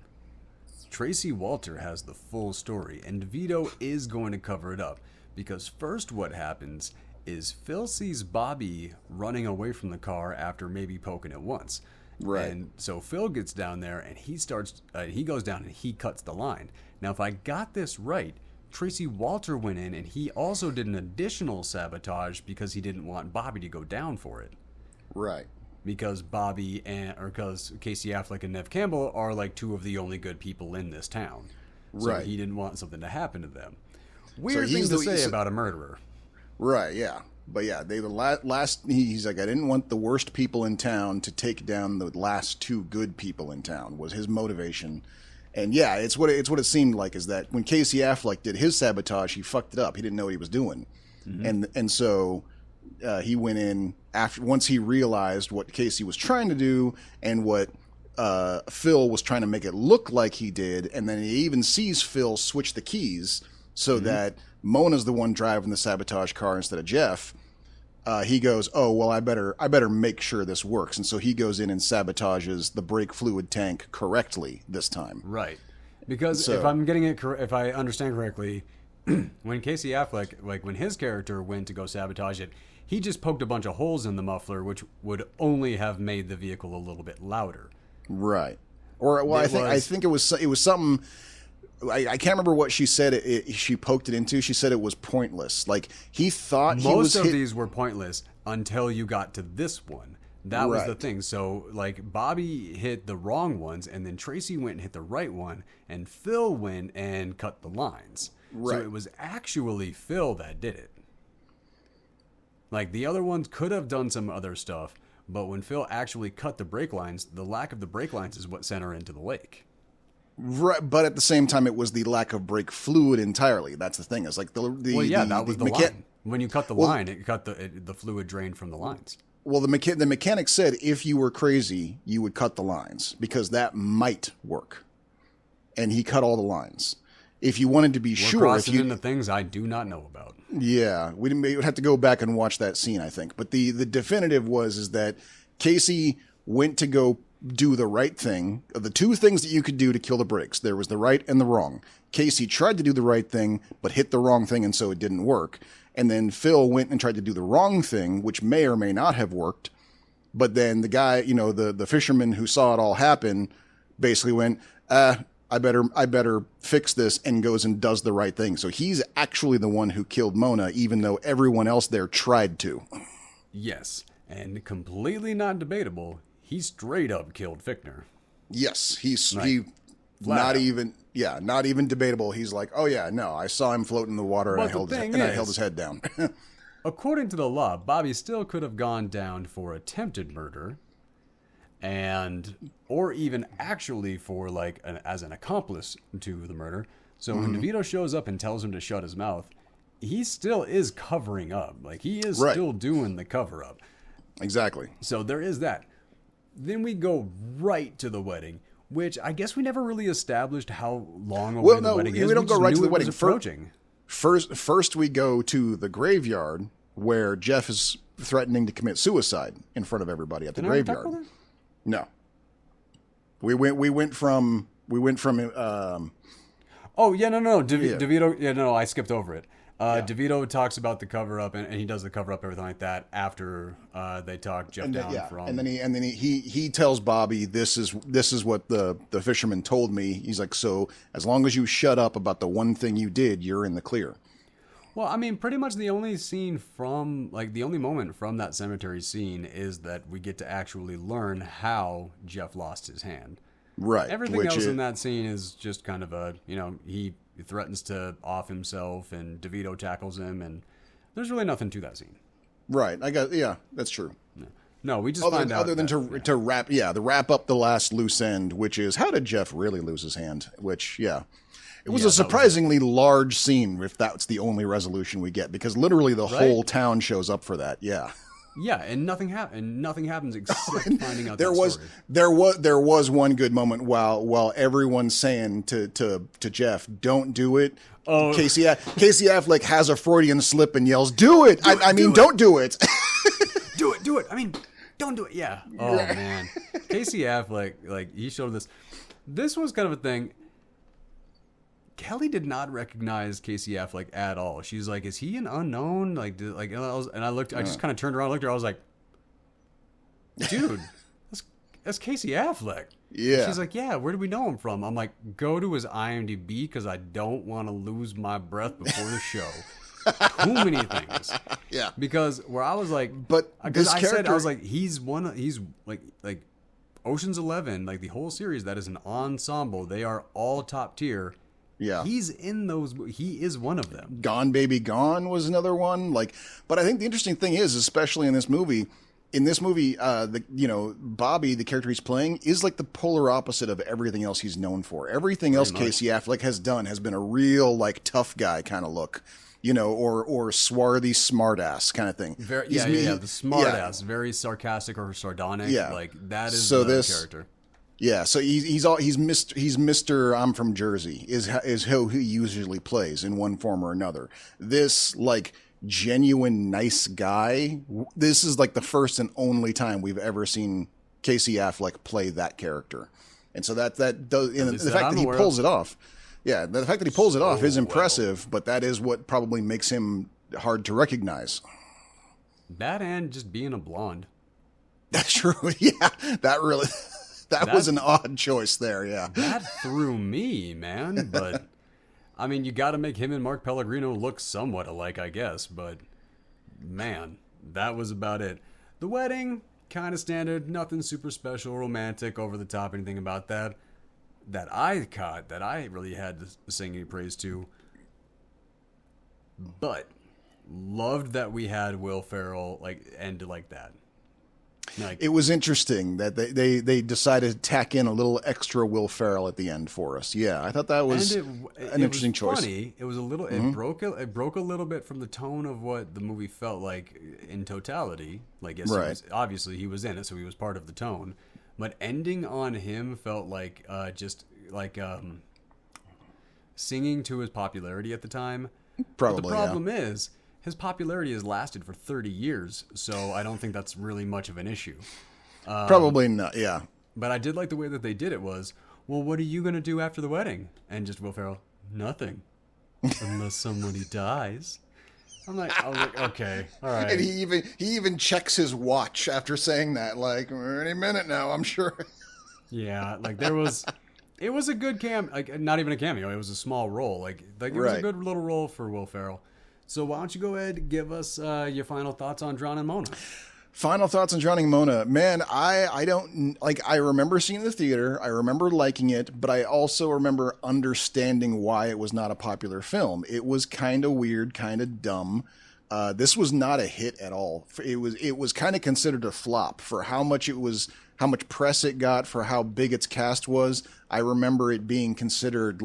A: Tracey Walter has the full story, and DeVito is going to cover it up, because first what happens is Phil sees Bobby running away from the car after maybe poking it once.
B: Right.
A: And so Phil gets down there, and he goes down and he cuts the line. Now, if I got this right, Tracey Walter went in and he also did an additional sabotage because he didn't want Bobby to go down for it.
B: Right.
A: Because because Casey Affleck and Neve Campbell are like two of the only good people in this town. So
B: right.
A: He didn't want something to happen to them. Weird thing to say about a murderer.
B: Right, yeah. But yeah, he's like, I didn't want the worst people in town to take down the last two good people in town, was his motivation. And yeah, it's what it seemed like, is that when Casey Affleck did his sabotage, he fucked it up. He didn't know what he was doing. Mm-hmm. And so he went in once he realized what Casey was trying to do and what Phil was trying to make it look like he did. And then he even sees Phil switch the keys so that Mona's the one driving the sabotage car instead of Jeff. He goes, oh, well, I better make sure this works. And so he goes in and sabotages the brake fluid tank correctly this time.
A: Right. Because if I understand correctly, when Casey Affleck, like when his character went to go sabotage it, he just poked a bunch of holes in the muffler, which would only have made the vehicle a little bit louder.
B: Right. Or, well, I think it was something. I can't remember what she said. She poked it into. She said it was pointless. Like he thought
A: most of these were pointless until you got to this one. That was
B: Right.
A: the thing. So like Bobby hit the wrong ones, and then Tracey went and hit the right one, and Phil went and cut the lines.
B: Right.
A: So it was actually Phil that did it. Like the other ones could have done some other stuff, but when Phil actually cut the brake lines, the lack of the brake lines is what sent her into the lake.
B: Right, but at the same time, it was the lack of brake fluid entirely. That's the thing. It's like that was
A: the line. When you cut the line, it cut the fluid drained from the lines.
B: Well, the mechanic said if you were crazy, you would cut the lines because that might work, and he cut all the lines. If you wanted to be sure,
A: crossing into things I do not know about.
B: Yeah, we would have to go back and watch that scene, I think. But the definitive is that Casey went to go do the right thing. Of the two things that you could do to kill the brakes, there was the right and the wrong. Casey tried to do the right thing, but hit the wrong thing, and so it didn't work. And then Phil went and tried to do the wrong thing, which may or may not have worked. But then the guy, the fisherman who saw it all happen, basically went, I better fix this, and goes and does the right thing. So he's actually the one who killed Mona, even though everyone else there tried to.
A: Yes, and completely not debatable, he straight up killed Fichtner.
B: Yes, he
A: Flat
B: not even debatable. He's like, oh yeah, no, I saw him float in the water, and I held his head down.
A: According to the law, Bobby still could have gone down for attempted murder, or even actually for as an accomplice to the murder. So when DeVito shows up and tells him to shut his mouth, he still is covering up. Like he is still doing the cover up.
B: Exactly.
A: So there is that. Then we go right to the wedding, which I guess we never really established how long away the wedding is.
B: We don't go right to the wedding.
A: Approaching.
B: First we go to the graveyard where Jeff is threatening to commit suicide in front of everybody at the graveyard. No. We went from
A: Oh yeah, no. DeVito. Yeah, no, I skipped over it. DeVito talks about the cover up, and he does the cover up, everything like that. After they talk Jeff down from,
B: and then he tells Bobby, this is what the fisherman told me. He's like, so as long as you shut up about the one thing you did, you're in the clear.
A: Well, I mean, pretty much the only moment from that cemetery scene is that we get to actually learn how Jeff lost his hand.
B: Right.
A: Everything else in that scene is just kind of he threatens to off himself, and DeVito tackles him, and there's really nothing to that scene.
B: Right. That's true.
A: No, we just find out.
B: Other than to wrap up the last loose end, which is how did Jeff really lose his hand? Which, it was a surprisingly large scene if that's the only resolution we get, because literally the whole town shows up for that. Yeah.
A: Yeah, and nothing happens except finding out
B: there was one good moment while everyone's saying to Jeff, "Don't do it."
A: Oh.
B: Casey Affleck has a Freudian slip and yells, "Do it!" Don't do it.
A: Do it. I mean, don't do it. Yeah. Oh man, Casey Affleck, he showed this. This was kind of a thing. Kelly did not recognize Casey Affleck at all. She's like, "Is he an unknown?" I just kind of turned around, looked at her, I was like, "Dude, that's Casey Affleck."
B: Yeah.
A: She's like, "Yeah, where do we know him from?" I'm like, "Go to his IMDb because I don't want to lose my breath before the show." Too many things.
B: Yeah.
A: Because where I was like, he's like Ocean's 11, like the whole series, that is an ensemble. They are all top tier.
B: Yeah.
A: He's in those. He is one of them.
B: Gone Baby Gone was another one. But I think the interesting thing is, especially in this movie, Bobby, the character he's playing, is like the polar opposite of everything else he's known for. Everything else Casey Affleck has done has been a real tough guy kind of look. Or swarthy smartass kind of thing.
A: The smartass, very sarcastic or sardonic.
B: Yeah.
A: That is the character.
B: Yeah, so he's Mr. I'm from Jersey is how he usually plays in one form or another. This genuine nice guy. This is the first and only time we've ever seen Casey Affleck play that character, and so that does the fact that he pulls it off. Yeah, the fact that he pulls it off is impressive, but that is what probably makes him hard to recognize.
A: That and just being a blonde.
B: That's true. Yeah, that really. That was an odd choice there, yeah.
A: That threw me, man. But I mean, you got to make him and Mark Pelllegrino look somewhat alike, I guess. But man, that was about it. The wedding, kind of standard, nothing super special, romantic, over the top, anything about that. That I caught, that I really had to sing any praise to. But loved that we had Will Ferrell end like that.
B: It was interesting that they decided to tack in a little extra Will Ferrell at the end for us. Yeah, I thought that was an interesting choice.
A: Funny. It was a little. It broke a little bit from the tone of what the movie felt like in totality. Yes,
B: right.
A: Obviously he was in it, so he was part of the tone. But ending on him felt like singing to his popularity at the time.
B: Probably.
A: But the problem is, his popularity has lasted for 30 years, so I don't think that's really much of an issue.
B: Probably not, yeah.
A: But I did like the way that they did it was, well, what are you going to do after the wedding? And just Will Ferrell, nothing. Unless somebody dies. I was like, okay, all right.
B: And he even checks his watch after saying that, any minute now, I'm sure.
A: Yeah, it was a good not even a cameo, it was a small role. It was a good little role for Will Ferrell. So why don't you go ahead and give us your final thoughts on Drowning Mona?
B: Final thoughts on Drowning Mona. Man, I don't I remember seeing it in the theater. I remember liking it, but I also remember understanding why it was not a popular film. It was kind of weird, kind of dumb. This was not a hit at all. It was kind of considered a flop for how much press it got, for how big its cast was. I remember it being considered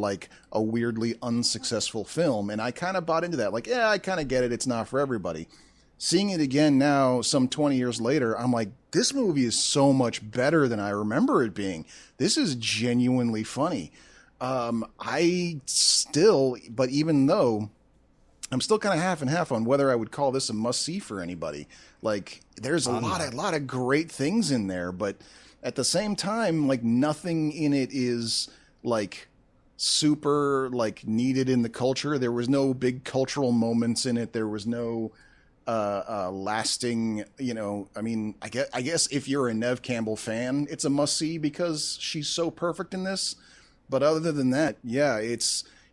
B: a weirdly unsuccessful film, and I kind of bought into that. I kind of get it. It's not for everybody. Seeing it again now, some 20 years later, I'm like, this movie is so much better than I remember it being. This is genuinely funny. But even though I'm still kind of half and half on whether I would call this a must-see for anybody. There's a lot of great things in there, but at the same time, nothing in it is super needed in the culture. There was no big cultural moments in it. There was no lasting, I guess if you're a Neve Campbell fan, it's a must-see because she's so perfect in this. But other than that, yeah,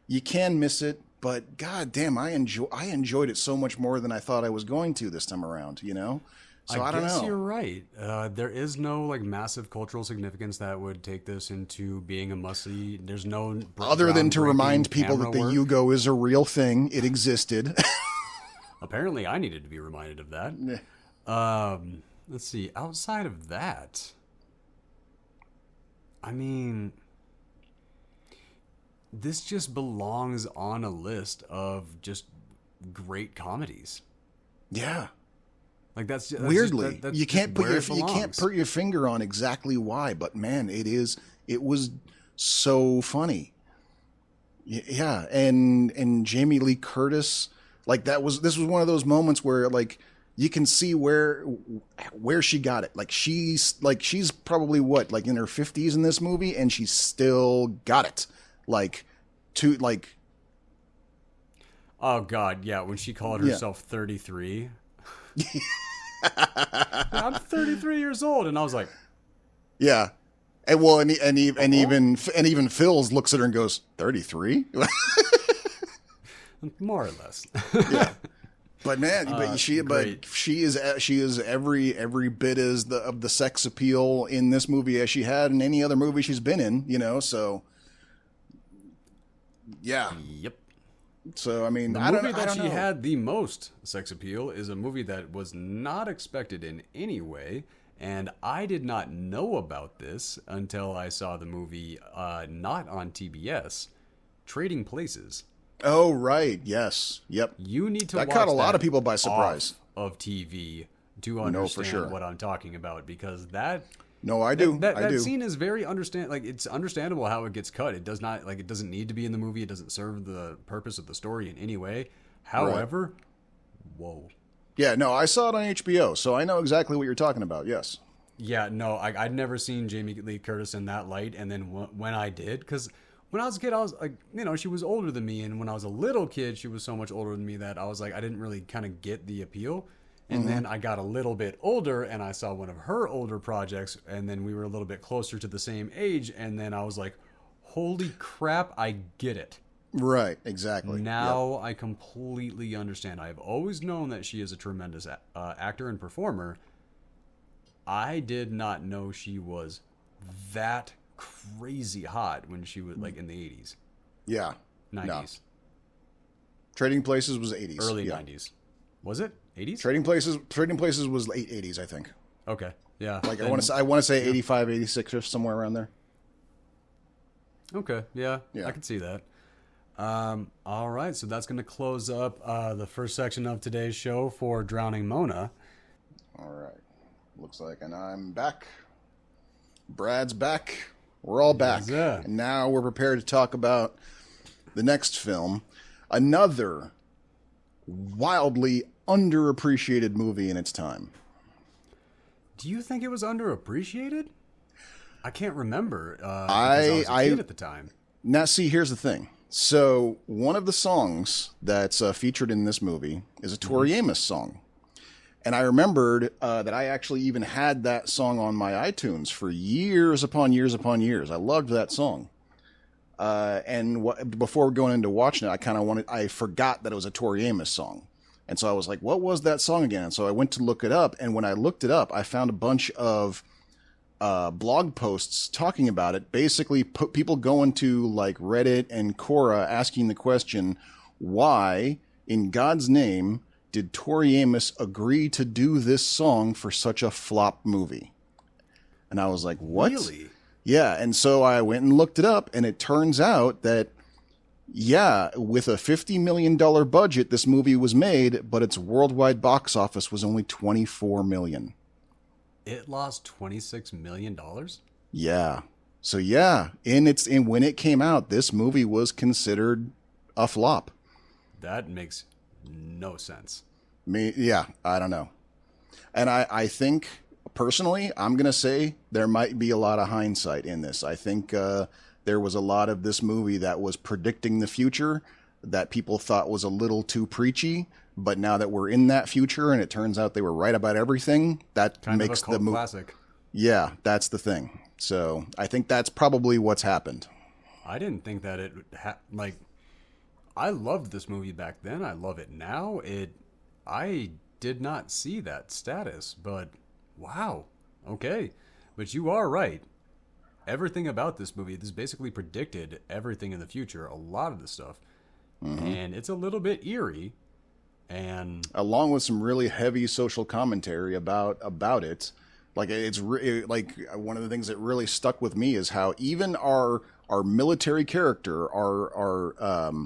B: you can miss it. But god damn, I enjoyed it so much more than I thought I was going to this time around, So I don't know.
A: I guess you're right. There is no massive cultural significance that would take this into being a must-see. There's no
B: other than to remind people that the Yugo is a real thing. It existed.
A: Apparently, I needed to be reminded of that.
B: Yeah.
A: Let's see. Outside of that, I mean, this just belongs on a list of just great comedies.
B: Yeah.
A: That's
B: weirdly
A: that's
B: you can't put your finger on exactly why, but man, it was so funny. Yeah, and Jamie Lee Curtis, this was one of those moments where you can see where she got it. She's probably in her 50s in this movie, and she still got it.
A: Oh God, yeah, when she called herself 33. I'm 33 years old, and I was like,
B: yeah, and even Phil's looks at her and goes, 33?
A: More or less.
B: Yeah, but man, she is every bit as of the sex appeal in this movie as she had in any other movie she's been in. So yeah,
A: yep.
B: So, I mean,
A: the movie that she had the most sex appeal is a movie that was not expected in any way, and I did not know about this until I saw the movie not on TBS, Trading Places.
B: Oh, right. Yes. Yep.
A: You need to watch
B: that caught a lot of people by surprise
A: of TV to understand what I'm talking about, because that...
B: No, I do.
A: That scene is very it's understandable how it gets cut. It does not it doesn't need to be in the movie. It doesn't serve the purpose of the story in any way. However, whoa.
B: Yeah, no, I saw it on HBO, so I know exactly what you're talking about. Yes.
A: Yeah, no, I'd never seen Jamie Lee Curtis in that light, and then when I did, because when I was a kid, I was she was older than me, and when I was a little kid, she was so much older than me that I was I didn't really kind of get the appeal. And then I got a little bit older, and I saw one of her older projects, and then we were a little bit closer to the same age, and then I was like, holy crap, I get it.
B: Right, exactly.
A: Now I completely understand. I've always known that she is a tremendous actor and performer. I did not know she was that crazy hot when she was like in the 80s.
B: Yeah.
A: 90s.
B: No. Trading Places was 80s.
A: Early 90s. Was it? 80s?
B: Trading Places was late 80s, I think.
A: Okay. Yeah.
B: Like I want to say 85, 86 or somewhere around there.
A: Okay. Yeah. I can see that. All right. So that's going to close up the first section of today's show for Drowning Mona.
B: All right. Looks like, and I'm back. Brad's back. We're all back.
A: Yeah.
B: And now we're prepared to talk about the next film. Another wildly underappreciated movie in its time.
A: Do you think it was underappreciated? I can't remember. I was a kid at the time.
B: Now, see, here's the thing. So, one of the songs that's featured in this movie is a Tori Amos song. And I remembered that I actually even had that song on my iTunes for years upon years upon years. I loved that song. Before going into watching it, I forgot that it was a Tori Amos song. And so I was like, what was that song again? And so I went to look it up. And when I looked it up, I found a bunch of blog posts talking about it. Basically, people going to like Reddit and Quora asking the question, why in God's name did Tori Amos agree to do this song for such a flop movie? And I was like, what?
A: Really?
B: Yeah. And so I went and looked it up, and it turns out that, yeah, with a $50 million budget, this movie was made, but its worldwide box office was only $24 million.
A: It lost $26 million?
B: Yeah. So yeah, when it came out, this movie was considered a flop.
A: That makes no sense.
B: I don't know. And I think, personally, I'm going to say there might be a lot of hindsight in this. I think there was a lot of this movie that was predicting the future that people thought was a little too preachy. But now that we're in that future and it turns out they were right about everything, that
A: kind
B: makes
A: of a cult
B: the movie
A: classic.
B: Yeah, that's the thing. So I think that's probably what's happened.
A: I didn't think that it I loved this movie back then. I love it now. I did not see that status, but wow. Okay. But you are right. Everything about this movie, this basically predicted everything in the future, a lot of the stuff. Mm-hmm. And it's a little bit eerie. And
B: along with some really heavy social commentary about it, like like one of the things that really stuck with me is how even our military character, our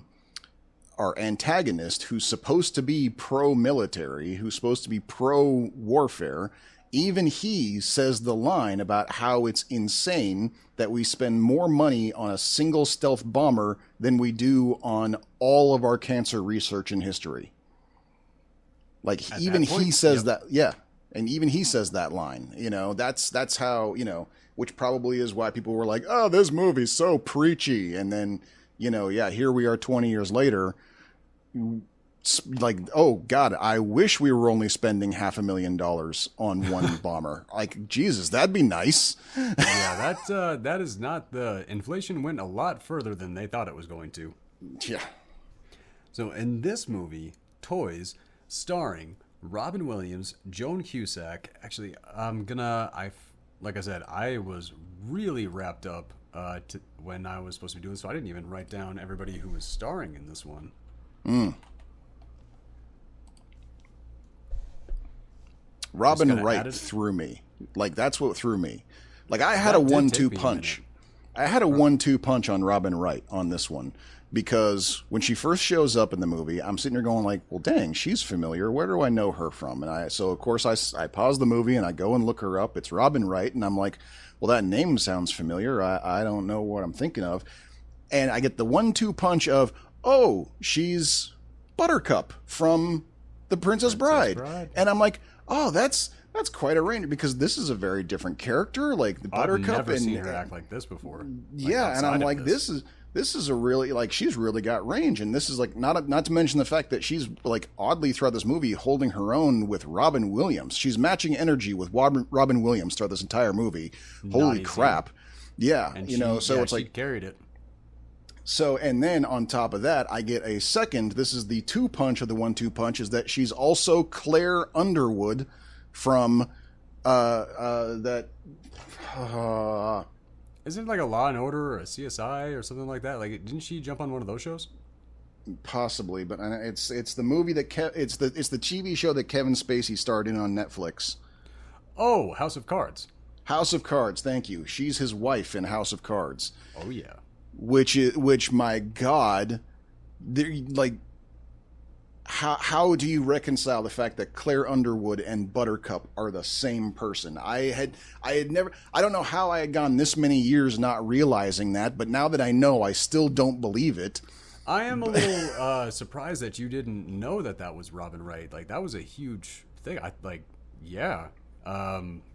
B: antagonist, who's supposed to be pro-military, who's supposed to be pro-warfare, even he says the line about how it's insane that we spend more money on a single stealth bomber than we do on all of our cancer research in history. Like, even he says that, yeah. And even he says that line, that's how, which probably is why people were like, oh, this movie's so preachy. And then, here we are 20 years later, like, oh God, I wish we were only spending $500,000 on one bomber. Like, Jesus, that'd be nice.
A: Yeah, that is not inflation went a lot further than they thought it was going to.
B: Yeah.
A: So in this movie, Toys, starring Robin Williams, Joan Cusack. Actually, like I said, I was really wrapped up when I was supposed to be doing this, so I didn't even write down everybody who was starring in this one.
B: Robin Wright threw me. Like, that's what threw me. Like, I had a 1-2 punch. I had a 1-2 punch on Robin Wright on this one. Because when she first shows up in the movie, I'm sitting there going like, well, dang, she's familiar. Where do I know her from? And so of course I pause the movie and I go and look her up. It's Robin Wright. And I'm like, well, that name sounds familiar. I don't know what I'm thinking of. And I get the 1-2 punch of, oh, she's Buttercup from The Princess Bride. And I'm like, oh, that's quite a range, because this is a very different character. Like the Buttercup.
A: I've never seen her act like this before.
B: Yeah. And I'm like, this is a really, like, she's really got range. And this is like, not to mention the fact that she's like oddly throughout this movie holding her own with Robin Williams. She's matching energy with Robin Williams throughout this entire movie. Holy crap. Yeah. And so it's like,
A: she carried it.
B: So, and then on top of that, I get a second. This is the 2-punch of the 1-2 punch. Is that she's also Claire Underwood from that.
A: Isn't it like a Law and Order or a CSI or something like that? Like, didn't she jump on one of those shows?
B: Possibly, but it's the movie that it's the TV show that Kevin Spacey starred in on Netflix.
A: Oh, House of Cards.
B: House of Cards. Thank you. She's his wife in House of Cards.
A: Oh yeah.
B: Which my God, like, how do you reconcile the fact that Claire Underwood and Buttercup are the same person? I had never, I don't know how I had gone this many years not realizing that, but now that I know, I still don't believe it.
A: I am a little surprised that you didn't know that was Robin Wright. Like, that was a huge thing.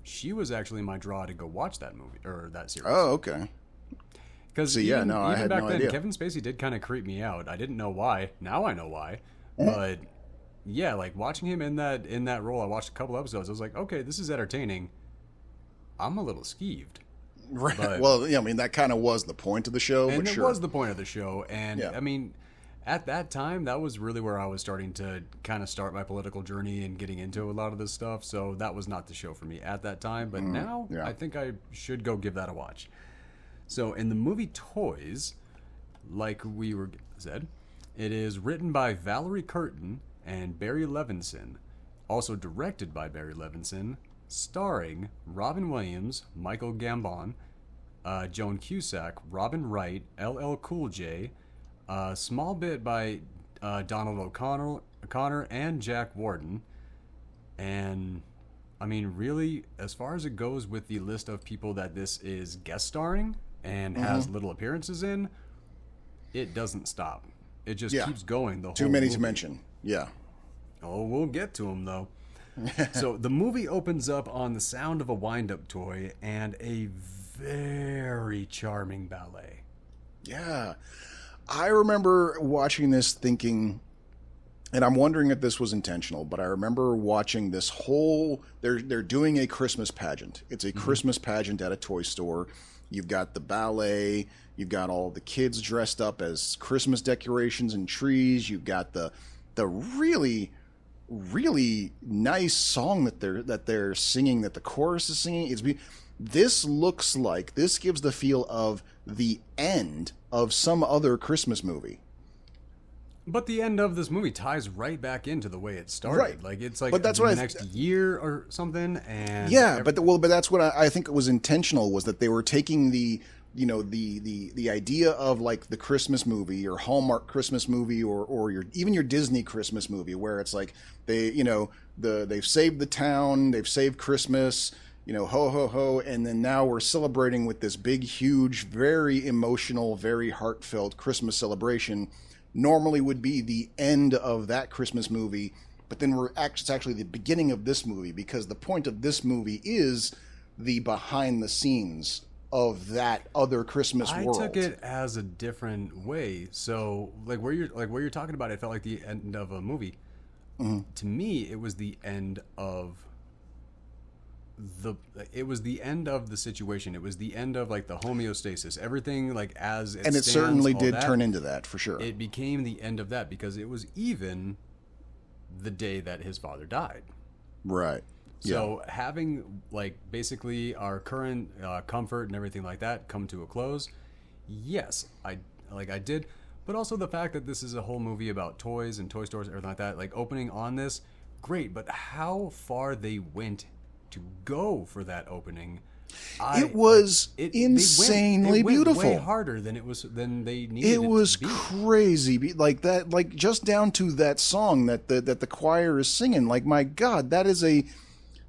A: She was actually my draw to go watch that movie or that series.
B: Oh, okay.
A: Because
B: I had
A: back
B: no
A: then,
B: idea.
A: Kevin Spacey did kind of creep me out. I didn't know why. Now I know why. But yeah, like watching him in that role, I watched a couple episodes. I was like, okay, this is entertaining. I'm a little skeeved.
B: Right.
A: But,
B: well, yeah, I mean, that kind of was the point of the show.
A: And
B: but
A: it
B: sure.
A: was the point of the show. And
B: Yeah.
A: I mean, at that time, that was really where I was starting to kind of start my political journey and getting into a lot of this stuff. So that was not the show for me at that time. But now
B: yeah.
A: I think I should go give that a watch. So in the movie Toys, like we were said, it is written by Valerie Curtin and Barry Levinson, also directed by Barry Levinson, starring Robin Williams, Michael Gambon, Joan Cusack, Robin Wright, LL Cool J, a small bit by Donald O'Connor and Jack Warden. And I mean, really, as far as it goes with the list of people that this is guest starring and has little appearances in, it doesn't stop. It just keeps going the whole
B: Too many
A: movie.
B: to mention. Yeah.
A: Oh, we'll get to them, though. So the movie opens up on the sound of a wind-up toy and a very charming ballet.
B: Yeah. I remember watching this thinking, and I'm wondering if this was intentional, but I remember watching this whole, they're doing a Christmas pageant. It's a Christmas pageant at a toy store. You've got the ballet, you've got all the kids dressed up as Christmas decorations and trees. You've got the really, really nice song that they're singing, that the chorus is singing. This gives the feel of the end of some other Christmas movie.
A: But the end of this movie ties right back into the way it started.
B: Right.
A: Like, it's like
B: But that's
A: the
B: what
A: next year or something. And
B: yeah, but that's what I think it was intentional, was that they were taking the idea of like the Christmas movie, your Hallmark Christmas movie, or even your Disney Christmas movie, where it's like they've saved the town, they've saved Christmas, ho ho ho, and then now we're celebrating with this big, huge, very emotional, very heartfelt Christmas celebration. Normally would be the end of that Christmas movie, but then it's actually the beginning of this movie, because the point of this movie is the behind the scenes of that other Christmas world.
A: I took it as a different way. So like where you're talking about, it felt like the end of a movie. Mm-hmm. To me, it was the end of the situation. It was the end of like the homeostasis, everything like as it
B: and it
A: stands,
B: certainly
A: all
B: did
A: that,
B: turn into that, for sure.
A: It became the end of that because it was even the day that his father died.
B: Right.
A: So having like basically our current comfort and everything like that come to a close, yes, I did. But also the fact that this is a whole movie about toys and toy stores, everything like that, like opening on this, great. But how far they went to go for that opening,
B: it was insanely beautiful.
A: Way harder than they needed.
B: It was
A: to be.
B: crazy, like that, like just down to that song that the choir is singing. Like, my God, that is a.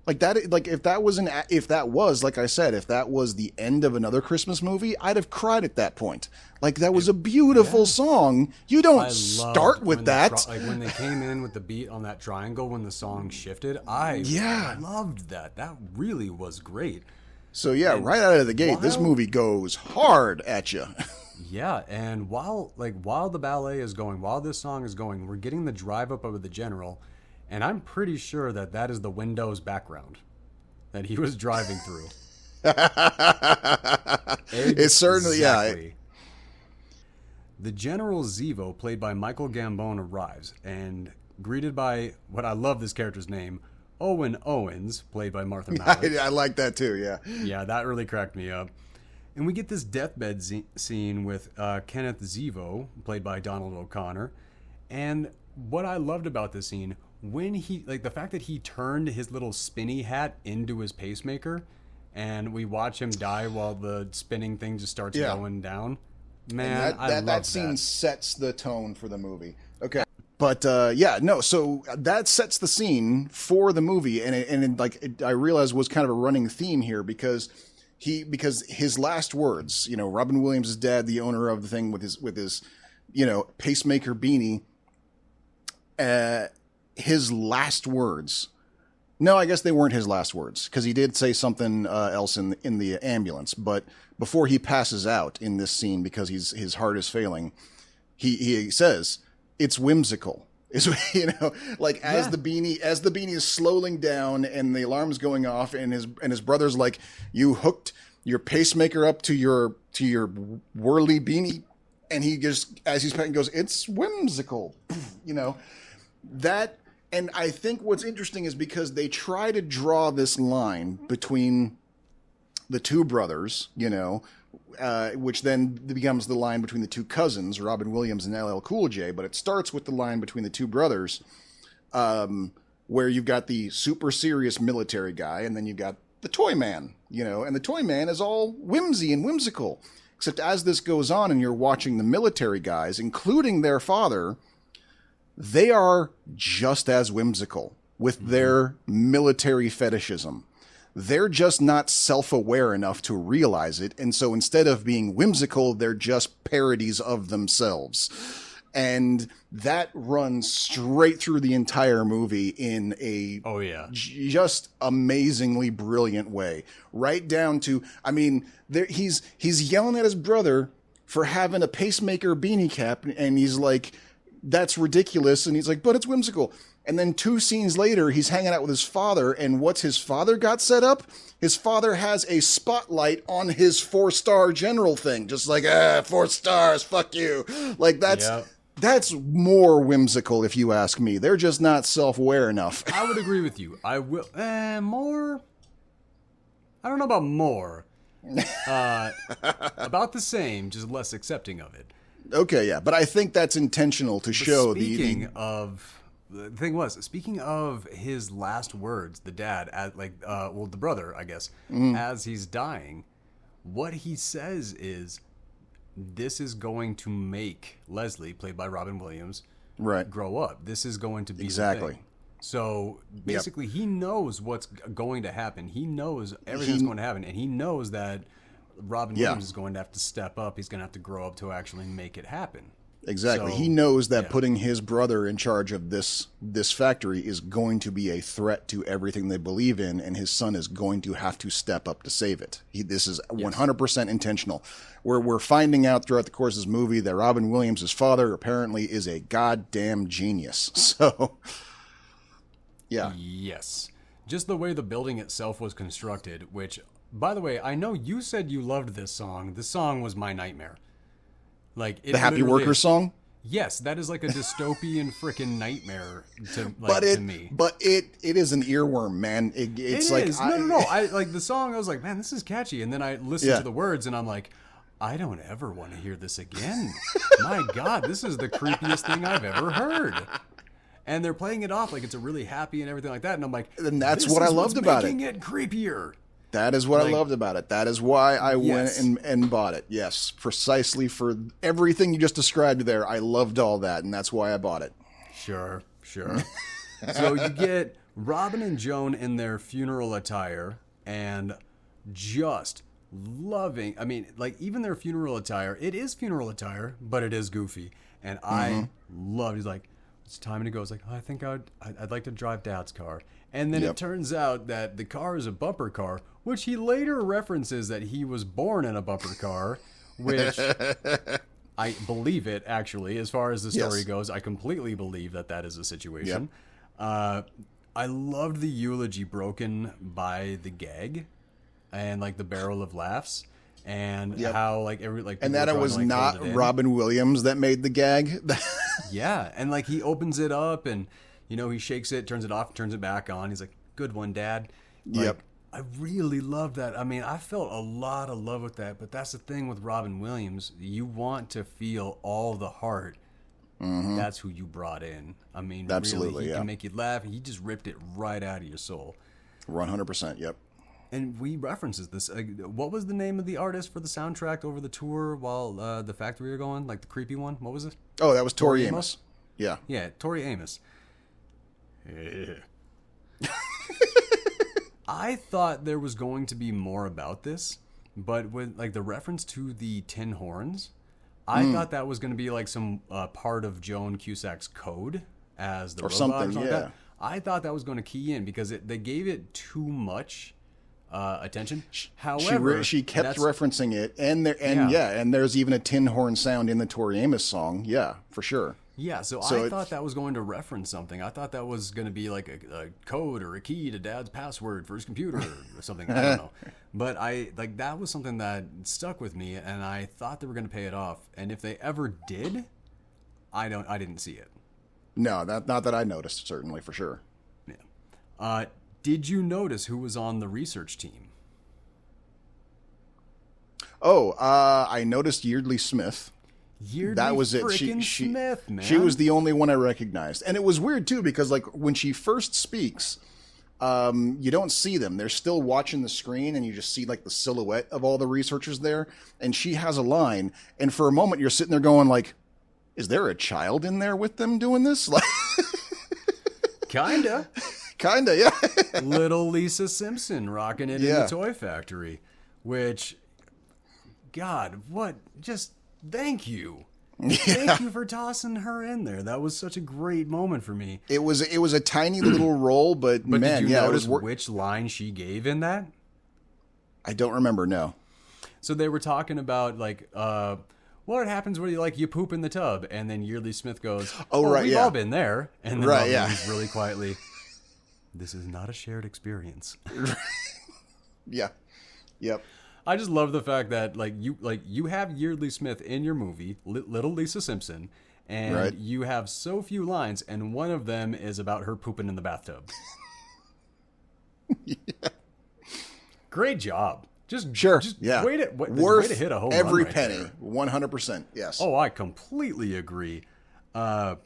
B: Like that, like if that was like I said, if that was the end of another Christmas movie, I'd have cried at that point. Like, that was a beautiful song. You don't start with that.
A: Like when they came in with the beat on that triangle when the song shifted, I loved that. That really was great.
B: So yeah, right out of the gate, this movie goes hard at you.
A: Yeah, and while the ballet is going, while this song is going, we're getting the drive up of the general. And I'm pretty sure that is the Windows background that he was driving through.
B: It's certainly, yeah.
A: the General Zevo, played by Michael Gambon, arrives and greeted by what I love this character's name, Owen Owens, played by Martha Mallock.
B: I like that too, yeah.
A: Yeah, that really cracked me up. And we get this deathbed scene with Kenneth Zevo, played by Donald O'Connor. And what I loved about this scene, when he, like the fact that he turned his little spinny hat into his pacemaker, and we watch him die while the spinning thing just starts going down. Man, I love
B: that scene sets the tone for the movie. Okay. But so that sets the scene for the movie, I realized was kind of a running theme here because his last words, Robin Williams' dad, the owner of the thing with his pacemaker beanie, his last words. No, I guess they weren't his last words because he did say something else in the ambulance. But before he passes out in this scene, because his heart is failing, he says, "It's whimsical." As the beanie is slowing down and the alarm's going off, and his brother's like, "You hooked your pacemaker up to your whirly beanie," and he just, as he's packing, goes, "It's whimsical," that. And I think what's interesting is because they try to draw this line between the two brothers, which then becomes the line between the two cousins, Robin Williams and LL Cool J. But it starts with the line between the two brothers, where you've got the super serious military guy, and then you've got the toy man, and the toy man is all whimsy and whimsical. Except as this goes on and you're watching the military guys, including their father, they are just as whimsical with their military fetishism. They're just not self-aware enough to realize it. And so instead of being whimsical, they're just parodies of themselves. And that runs straight through the entire movie in a just amazingly brilliant way. Right down to, he's yelling at his brother for having a pacemaker beanie cap, and he's like, "That's ridiculous." And he's like, "But it's whimsical." And then 2 scenes later, he's hanging out with his father, and what's his father got set up? His father has a spotlight on his 4-star general thing. Just like, 4 stars, fuck you. Like, that's more whimsical, if you ask me. They're just not self-aware enough.
A: I would agree with you. I will, more? I don't know about more. About the same, just less accepting of it.
B: Okay, yeah, but I think that's intentional to show
A: the thing was, speaking of his last words, the dad, the brother, I guess, as he's dying, what he says is, "This is going to make Leslie, played by Robin Williams, grow up. This is going to be the thing." So basically, he knows what's going to happen. He knows everything's going to happen, and he knows that Robin Williams is going to have to step up. He's going to have to grow up to actually make it happen.
B: Exactly. So, he knows that putting his brother in charge of this factory is going to be a threat to everything they believe in, and his son is going to have to step up to save it. This is 100% intentional. We're finding out throughout the course of this movie that Robin Williams' father apparently is a goddamn genius. So, yeah.
A: Yes. Just the way the building itself was constructed, which, by the way, I know you said you loved this song. This song was my nightmare. Like,
B: the Happy Workers song?
A: Yes, that is like a dystopian freaking nightmare to me.
B: But it is an earworm, man. It's like
A: is. No. I like the song. I was like, man, this is catchy. And then I listened to the words, and I'm like, I don't ever want to hear this again. My God, this is the creepiest thing I've ever heard. And they're playing it off like it's a really happy and everything like that. And I'm like,
B: and that's what I loved about it.
A: Making it creepier.
B: That is what I loved about it. That is why I went and bought it. Yes, precisely for everything you just described there. I loved all that, and that's why I bought it.
A: Sure. So you get Robin and Joan in their funeral attire, and just loving. I mean, like, even their funeral attire, it is funeral attire, but it is goofy. And I love it. He's like, it's time to go. It's like, I think I'd like to drive Dad's car. And then it turns out that the car is a bumper car, which he later references that he was born in a bumper car, which I believe it, actually. As far as the story goes, I completely believe that is a situation. Yep. I loved the eulogy broken by the gag and, like, the barrel of laughs. and how like every like
B: and that it was not Robin Williams that made the gag.
A: Yeah, and like he opens it up and he shakes it, turns it off, turns it back on. He's like, "Good one, Dad." Like,
B: yep.
A: I really love that. I mean, I felt a lot of love with that, but that's the thing with Robin Williams. You want to feel all the heart. Mm-hmm. That's who you brought in. I mean,
B: absolutely,
A: really, he can make you laugh. He just ripped it right out of your soul.
B: 100%, yep.
A: And we references this. What was the name of the artist for the soundtrack over the tour while the factory were going? Like the creepy one? What was it?
B: Oh, that was Tori Amos. Yeah.
A: Yeah, Tori Amos. Yeah. I thought there was going to be more about this, but with like the reference to the tin horns, I thought that was going to be like some part of Joan Cusack's code as the robot
B: something,
A: or something
B: yeah.
A: like that. I thought that was going to key in because they gave it too much attention. However,
B: she kept referencing it, and there's even a tin horn sound in the Tori Amos song. Yeah, for sure.
A: Yeah, so I thought that was going to reference something. I thought that was going to be like a code or a key to Dad's password for his computer or something. I don't know. But that was something that stuck with me, and I thought they were going to pay it off. And if they ever did, I didn't see it.
B: No, not that I noticed, certainly, for sure.
A: Yeah. Did you notice who was on the research team?
B: Oh, I noticed Yeardley Smith. That was it.
A: Smith, man.
B: She was the only one I recognized. And it was weird, too, because like when she first speaks, you don't see them. They're still watching the screen, and you just see like the silhouette of all the researchers there. And she has a line. And for a moment, you're sitting there going like, is there a child in there with them doing this? Like,
A: Kinda,
B: yeah.
A: Little Lisa Simpson rocking it in the toy factory, which, God, what, just thank you. Yeah. Thank you for tossing her in there. That was such a great moment for me.
B: It was a tiny little role, but man,
A: did you notice which line she gave in that?
B: I don't remember, no.
A: So they were talking about like, what happens when you poop in the tub? And then Yeardley Smith goes, we've all been there. And then Robin really quietly, this is not a shared experience.
B: Yeah. Yep.
A: I just love the fact that you have Yeardley Smith in your movie, Little Lisa Simpson, and you have so few lines, and one of them is about her pooping in the bathtub. Yeah. Great job. Way to hit a home run
B: every
A: right
B: penny.
A: there.
B: 100%. Yes.
A: Oh, I completely agree. The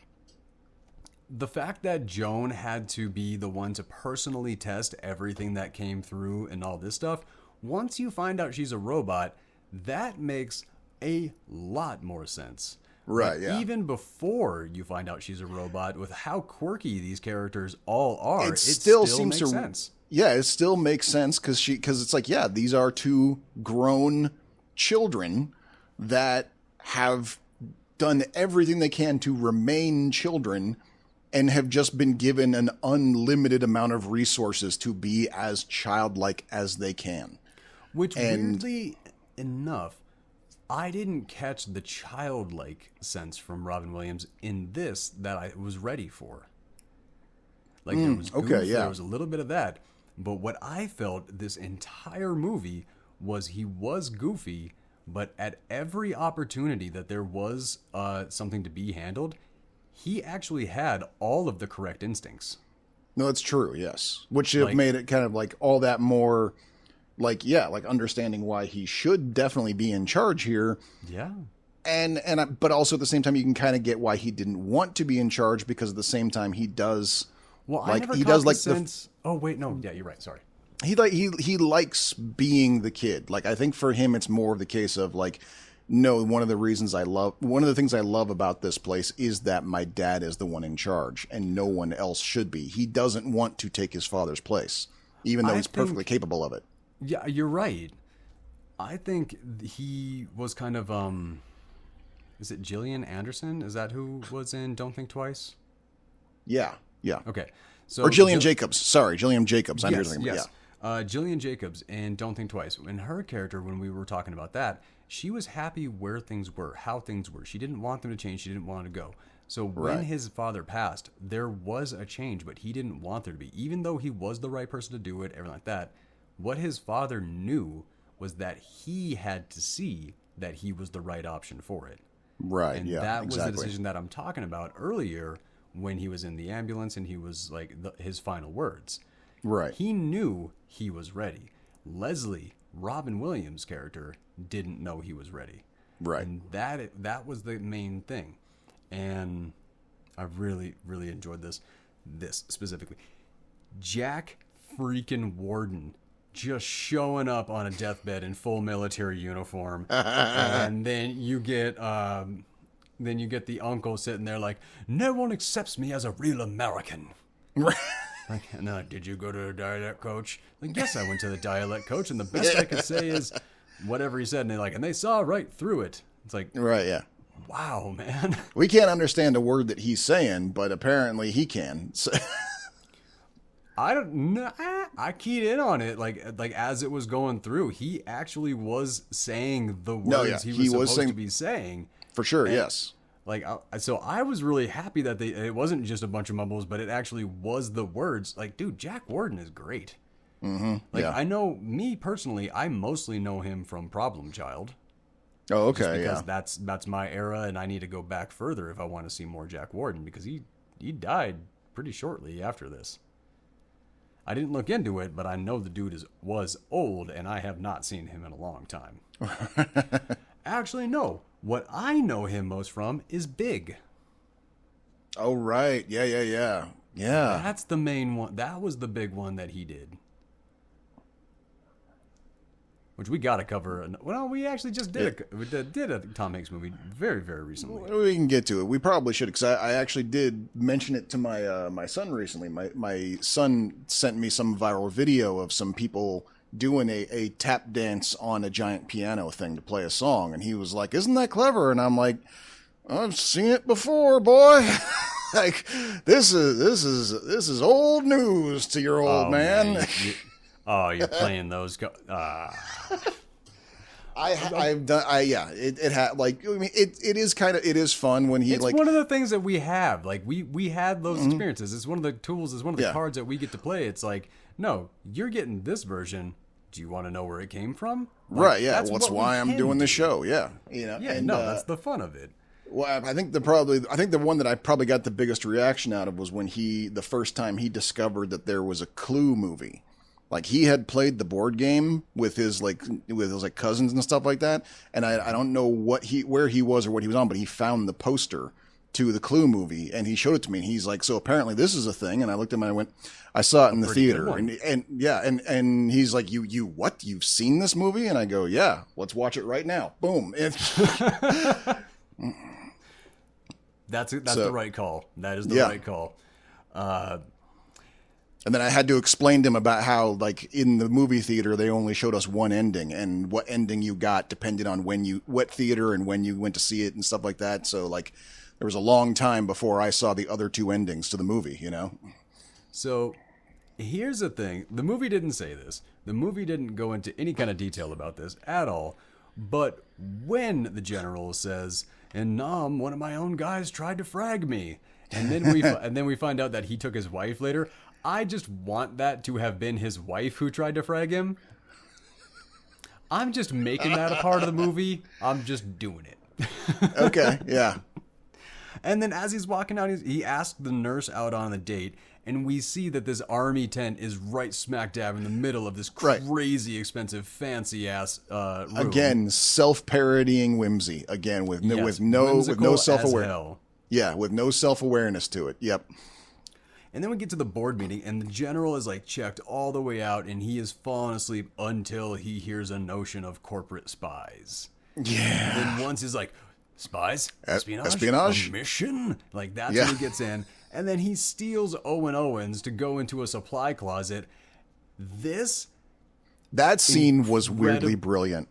A: fact that Joan had to be the one to personally test everything that came through and all this stuff, once you find out she's a robot, that makes a lot more sense.
B: Right,
A: like,
B: yeah.
A: Even before you find out she's a robot, with how quirky these characters all are, it
B: still
A: seems makes sense.
B: Yeah, it still makes sense because it's like, yeah, these are two grown children that have done everything they can to remain children and have just been given an unlimited amount of resources to be as childlike as they can.
A: Which, weirdly enough, I didn't catch the childlike sense from Robin Williams in this that I was ready for. Like, there was goof, there was a little bit of that. But what I felt this entire movie was he was goofy, but at every opportunity that there was something to be handled, he actually had all of the correct instincts.
B: No, that's true, yes. Which have made it kind of like all that more, like understanding why he should definitely be in charge here.
A: Yeah.
B: But also at the same time, you can kind of get why he didn't want to be in charge, because at the same time he does.
A: Well, I never caught the sense. Oh wait, no, yeah, you're right. Sorry.
B: He likes being the kid. Like, I think for him, it's more of the case of like, no, one of the things I love about this place is that my dad is the one in charge and no one else should be. He doesn't want to take his father's place, even though he's perfectly capable of it.
A: Yeah, you're right. I think he was kind of, is it Gillian Anderson? Is that who was in Don't Think Twice?
B: Yeah.
A: Okay. So
B: or Gillian Jacobs. Sorry, Gillian Jacobs. I'm
A: yes. Gillian Jacobs in Don't Think Twice. In her character, when we were talking about that, she was happy where things were, how things were. She didn't want them to change. She didn't want to go. So when his father passed, there was a change, but he didn't want there to be. Even though he was the right person to do it, everything like that, what his father knew was that he had to see that he was the right option for it.
B: Right.
A: And that was the decision that I'm talking about earlier when he was in the ambulance and he was like his final words.
B: Right.
A: He knew he was ready. Leslie, Robin Williams' character, didn't know he was ready.
B: Right.
A: And that was the main thing. And I really, really enjoyed this specifically. Jack freaking Warden just showing up on a deathbed in full military uniform. And then you get the uncle sitting there like, no one accepts me as a real American.
B: Right.
A: Like, and they're like, did you go to a dialect coach? Like, yes, I went to the dialect coach, and the best I could say is whatever he said. And they're like, and they saw right through it. It's like,
B: right, yeah.
A: Wow, man.
B: We can't understand a word that he's saying, but apparently he can. So.
A: I don't know. I keyed in on it, like as it was going through, he actually was saying the words he was supposed to be saying.
B: For sure, yes.
A: Like, so I was really happy that it wasn't just a bunch of mumbles, but it actually was the words. Like, dude, Jack Warden is great.
B: Mm-hmm.
A: Like, I know, me personally, I mostly know him from Problem Child.
B: Oh, okay,
A: because that's my era, and I need to go back further if I want to see more Jack Warden, because he died pretty shortly after this. I didn't look into it, but I know the dude was old, and I have not seen him in a long time. Actually, no. What I know him most from is Big.
B: Oh, right. Yeah.
A: That's the main one. That was the big one that he did. Which we got to cover. Well, we actually just did a Tom Hanks movie very, very recently.
B: We can get to it. We probably should, because I actually did mention it to my son recently. My son sent me some viral video of some people doing a tap dance on a giant piano thing to play a song, and he was like, "Isn't that clever?" And I'm like, "I've seen it before, boy." Like, this is old news to your old man.
A: You're playing those.
B: I've done. It had, like, I mean, it is fun when he,
A: it's
B: like,
A: one of the things that we have. Like, we had those experiences. It's one of the tools. It's one of the cards that we get to play. It's like, no, you're getting this version. Do you want to know where it came from? Like,
B: right. Yeah. That's why I'm doing the show. Yeah. You know.
A: Yeah. That's the fun of it.
B: Well, I think the one that I probably got the biggest reaction out of was when the first time he discovered that there was a Clue movie. Like, he had played the board game with his cousins and stuff like that, and I don't know where he was or what he was on, but he found the poster to the Clue movie and he showed it to me, and he's like, "So apparently this is a thing." And I looked at him and I went, "I saw it in the theater." And he's like, "You what? You've seen this movie?" And I go, "Yeah, let's watch it right now." Boom.
A: That's the right call. That is the right call.
B: And then I had to explain to him about how, like, in the movie theater, they only showed us one ending, and what ending you got depended on what theater and when you went to see it and stuff like that. So, like, there was a long time before I saw the other two endings to the movie, you know? So
A: here's the thing. The movie didn't say this. The movie didn't go into any kind of detail about this at all. But when the general says, "And one of my own guys tried to frag me," and then we find out that he took his wife later, I just want that to have been his wife who tried to frag him. I'm just making that a part of the movie. I'm just doing it.
B: Okay, yeah.
A: And then as he's walking out, he asked the nurse out on a date, and we see that this army tent is right smack dab in the middle of this crazy expensive, fancy ass room.
B: Again, self-parodying whimsy. Again, with no self-awareness. Yeah, with no self-awareness to it. Yep.
A: And then we get to the board meeting, and the general is like checked all the way out, and he is falling asleep until he hears a notion of corporate spies.
B: Yeah.
A: And then once he's like, spies?
B: Espionage?
A: A mission? Like, that's when he gets in. And then he steals Owen Owens to go into a supply closet.
B: That scene was weirdly brilliant.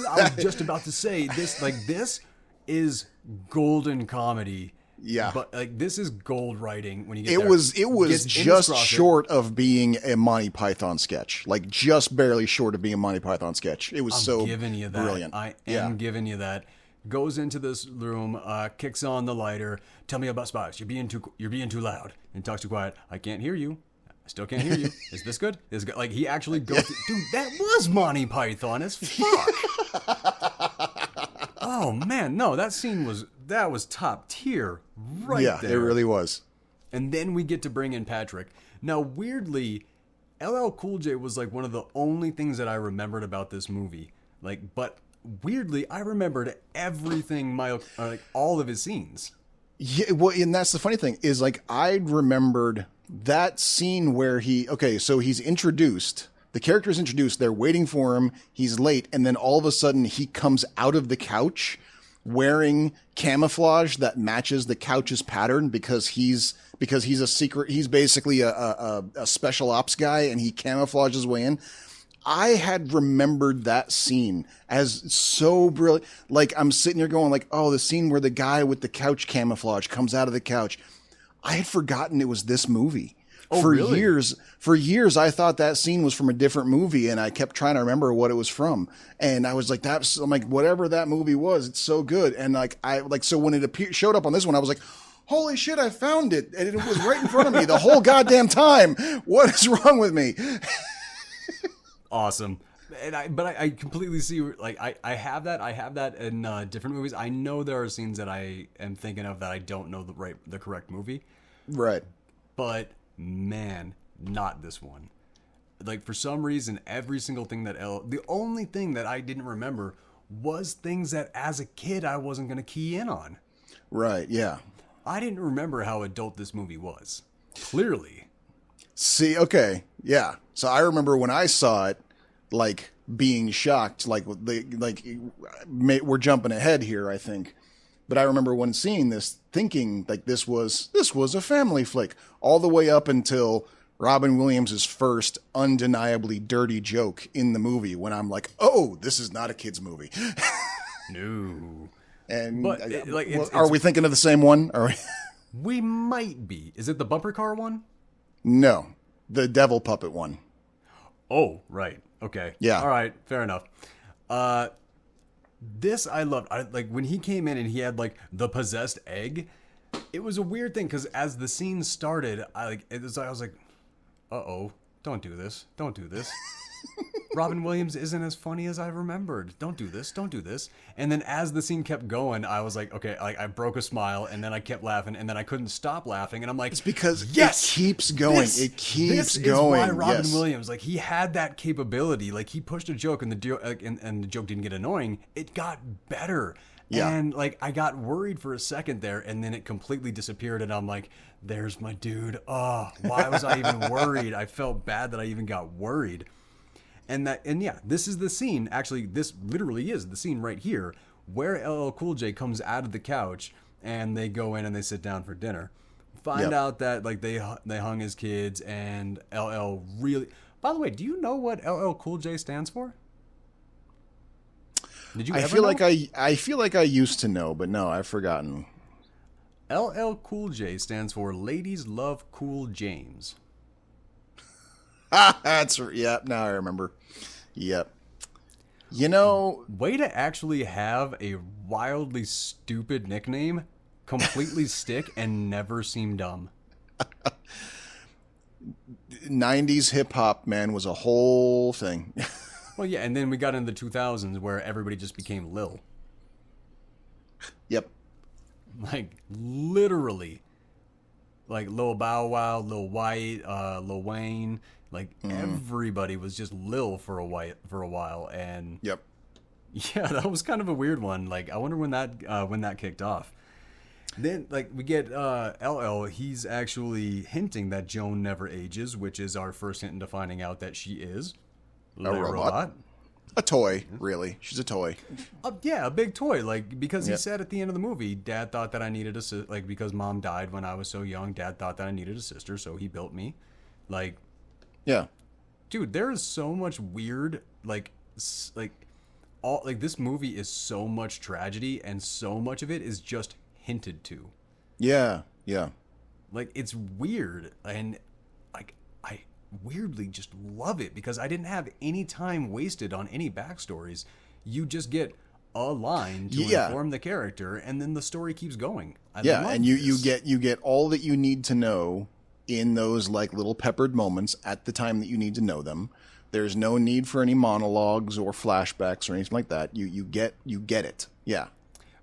A: I was just about to say, this is golden comedy.
B: Yeah,
A: but like, this is gold writing when you get
B: it
A: there.
B: It was just short of being a Monty Python sketch, like just barely short of being a Monty Python sketch. It was
A: giving you that.
B: Brilliant.
A: I am giving you that. Goes into this room, kicks on the lighter. "Tell me about spies. You're being too loud." And talks too quiet. "I can't hear you. I still can't hear you. Is this good? Is it good? Like, he actually goes, dude, that was Monty Python as fuck. Oh, man, no, that scene was top tier right there.
B: Yeah, it really was.
A: And then we get to bring in Patrick. Now, weirdly, LL Cool J was like one of the only things that I remembered about this movie. Like, but weirdly, I remembered everything, like all of his scenes.
B: Yeah, well, and that's the funny thing is, like, I remembered that scene where so he's introduced. The character is introduced. They're waiting for him. He's late, and then all of a sudden he comes out of the couch wearing camouflage that matches the couch's pattern because he's a secret. He's basically a special ops guy, and he camouflages his way in. I had remembered that scene as so brilliant. Like, I'm sitting here going like, oh, the scene where the guy with the couch camouflage comes out of the couch. I had forgotten it was this movie.
A: Oh,
B: for
A: really?
B: years, I thought that scene was from a different movie, and I kept trying to remember what it was from. And I was like, I'm like, whatever that movie was, it's so good. And so when it showed up on this one, I was like, holy shit, I found it. And it was right in front of me the whole goddamn time. What is wrong with me?
A: Awesome. And I completely see, like, I have that in different movies. I know there are scenes that I am thinking of that I don't know the correct movie.
B: Right.
A: But man, not this one. Like, for some reason, every single thing the only thing that I didn't remember was things that as a kid I wasn't going to key in on.
B: Right, yeah.
A: I didn't remember how adult this movie was. Clearly.
B: See, okay, yeah. So I remember when I saw it, like, being shocked, we're jumping ahead here, I think. But I remember when seeing this, thinking like this was a family flick, all the way up until Robin Williams' first undeniably dirty joke in the movie, when I'm like, oh, this is not a kid's movie.
A: No.
B: And
A: but
B: are we thinking of the same one?
A: We might be. Is it the bumper car one?
B: No, the devil puppet one.
A: Oh, right. Okay.
B: Yeah.
A: All right. Fair enough. This I loved. Like, when he came in and he had like the possessed egg. It was a weird thing because as the scene started, I was like, uh-oh, don't do this. Don't do this. Robin Williams isn't as funny as I remembered. Don't do this. Don't do this. And then as the scene kept going, I was like, okay, like, I broke a smile, and then I kept laughing, and then I couldn't stop laughing, and I'm like,
B: it's because
A: yes,
B: it keeps going. It keeps going.
A: This is why Robin
B: yes.
A: Williams, like, he had that capability. Like, he pushed a joke, and the joke didn't get annoying. It got better.
B: Yeah.
A: And, like, I got worried for a second there, and then it completely disappeared, and I'm like, there's my dude. Oh, why was I even worried? I felt bad that I even got worried. And yeah, this is the scene. Actually, this literally is the scene right here where LL Cool J comes out of the couch and they go in and they sit down for dinner. Find out that, like, they hung his kids, and LL really. By the way, do you know what LL Cool J stands for? Did you?
B: I feel like I used to know, but no, I've forgotten.
A: LL Cool J stands for Ladies Love Cool James.
B: That's yep. Now I remember. Yep. You know,
A: way to actually have a wildly stupid nickname completely stick and never seem dumb.
B: 90s hip hop, man, was a whole thing.
A: Well, yeah, and then we got into the 2000s where everybody just became Lil.
B: Yep.
A: Like, literally. Like Lil Bow Wow, Lil White, Lil Wayne. Like, everybody was just Lil for a while, and
B: yep,
A: yeah, that was kind of a weird one. Like, I wonder when that kicked off. Then, like, we get LL. He's actually hinting that Joan never ages, which is our first hint into finding out that she is
B: a robot. A toy, really. She's a toy.
A: Yeah, a big toy. Like, because he said at the end of the movie, Dad thought that I needed a sister. Like, because Mom died when I was so young, Dad thought that I needed a sister, so he built me. Like.
B: Yeah,
A: dude, there is so much weird, this movie is so much tragedy, and so much of it is just hinted to.
B: Yeah, yeah.
A: Like, it's weird, and like, I weirdly just love it because I didn't have any time wasted on any backstories. You just get a line to inform the character, and then the story keeps going.
B: And you get all that you need to know in those like little peppered moments at the time that you need to know them. There's no need for any monologues or flashbacks or anything like that. You get it. Yeah.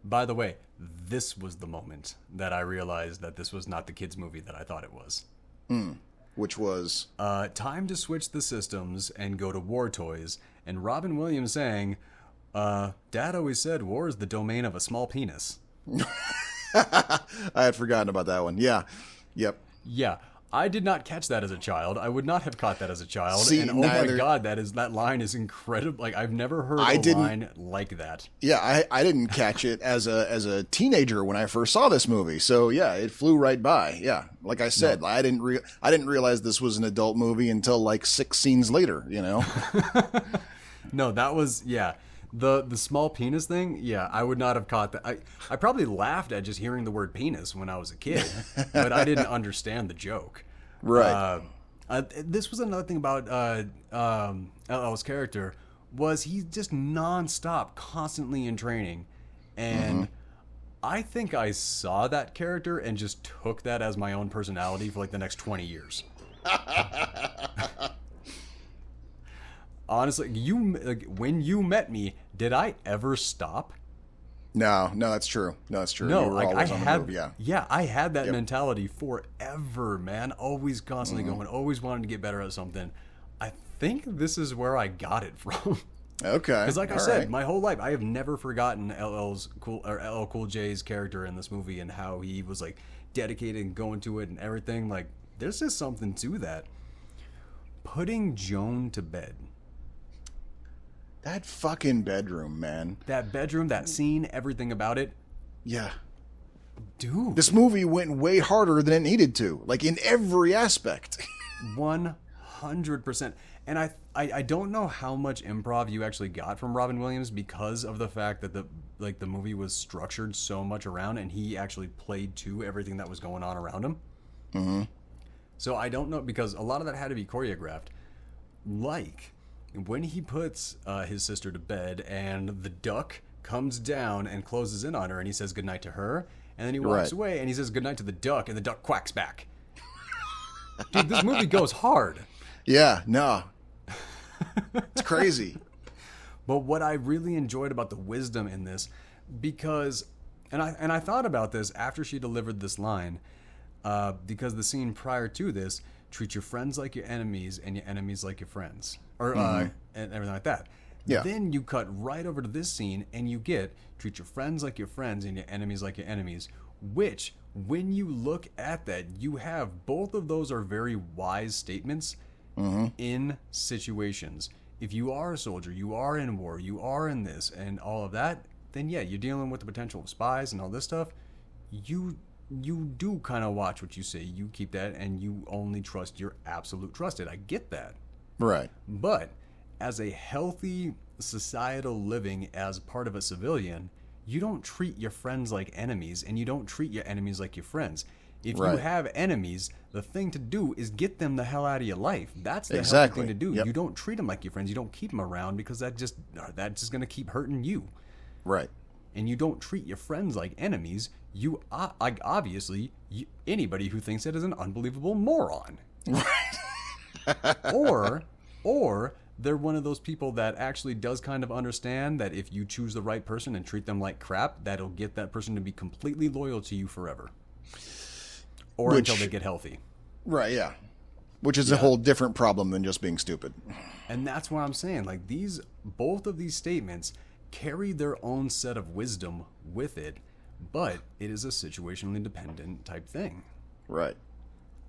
A: By the way, this was the moment that I realized that this was not the kids' movie that I thought it was.
B: Which was?
A: Time to switch the systems and go to war toys. And Robin Williams saying, Dad always said war is the domain of a small penis.
B: I had forgotten about that one. Yeah. Yep.
A: Yeah. I did not catch that as a child. I would not have caught that as a child.
B: See,
A: and oh my God, that line is incredible. Like, I've never heard a line like that.
B: Yeah, I didn't catch it as a teenager when I first saw this movie. So yeah, it flew right by. Yeah, like I said, I didn't realize this was an adult movie until like 6 scenes later. You know.
A: No, that was The small penis thing, I would not have caught that. I probably laughed at just hearing the word penis when I was a kid, but I didn't understand the joke.
B: Right.
A: This was another thing about LL's character, was he's just nonstop, constantly in training. And I think I saw that character and just took that as my own personality for like the next 20 years. Honestly, when you met me, did I ever stop?
B: No, that's true. No, that's true.
A: No,
B: you were
A: like
B: always
A: I
B: on the
A: had,
B: move,
A: I had that mentality forever, man. Always constantly going, always wanting to get better at something. I think this is where I got it from.
B: Okay.
A: Because like I said, my whole life, I have never forgotten LL Cool J's character in this movie and how he was like dedicated and going to it and everything. Like, there's just something to that. Putting Joan to bed.
B: That fucking bedroom, man.
A: That bedroom, that scene, everything about it.
B: Yeah.
A: Dude.
B: This movie went way harder than it needed to, like in every aspect.
A: 100%. And I don't know how much improv you actually got from Robin Williams because of the fact that the movie was structured so much around and he actually played to everything that was going on around him.
B: Mm-hmm.
A: So I don't know, because a lot of that had to be choreographed. Like when he puts his sister to bed and the duck comes down and closes in on her and he says goodnight to her, and then he walks away and he says goodnight to the duck and the duck quacks back. Dude, this movie goes hard.
B: Yeah, no. It's crazy.
A: But what I really enjoyed about the wisdom in this, because, and I thought about this after she delivered this line, because the scene prior to this, treat your friends like your enemies and your enemies like your friends. Or and everything like that.
B: Yeah.
A: Then you cut right over to this scene and you get treat your friends like your friends and your enemies like your enemies, which when you look at that, you have both of those are very wise statements in situations. If you are a soldier, you are in war, you are in this and all of that, then yeah, you're dealing with the potential of spies and all this stuff. You do kind of watch what you say. You keep that and you only trust your absolute trusted. I get that.
B: Right.
A: But as a healthy societal living as part of a civilian, you don't treat your friends like enemies and you don't treat your enemies like your friends. If you have enemies, the thing to do is get them the hell out of your life. That's the healthy thing to do.
B: Yep.
A: You don't treat them like your friends. You don't keep them around because that's just going to keep hurting you.
B: Right.
A: And you don't treat your friends like enemies. You anybody who thinks it is an unbelievable moron. Right. or they're one of those people that actually does kind of understand that if you choose the right person and treat them like crap, that'll get that person to be completely loyal to you forever. Or until they get healthy.
B: Right, yeah. Which is a whole different problem than just being stupid.
A: And that's what I'm saying. Like both of these statements carry their own set of wisdom with it, but it is a situationally dependent type thing.
B: Right.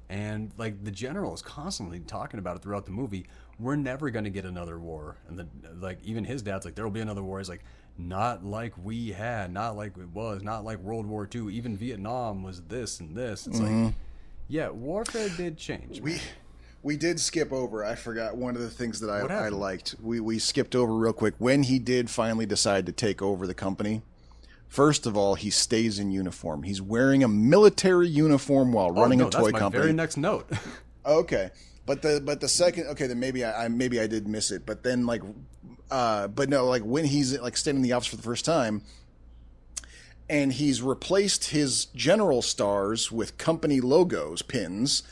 A: And like the general is constantly talking about it throughout the movie. We're never going to get another war. And like even his dad's like, there will be another war. He's like, not like we had, not like it was, not like World War II. Even Vietnam was this and this. It's like, yeah, warfare did change.
B: We did skip over. I forgot one of the things that I liked. We skipped over real quick when he did finally decide to take over the company. First of all, he stays in uniform. He's wearing a military uniform while running a toy company.
A: That's my very next note.
B: Okay, but the second, okay, then maybe I did miss it. But then but no, like when he's like standing in the office for the first time, and he's replaced his general stars with company logos pins,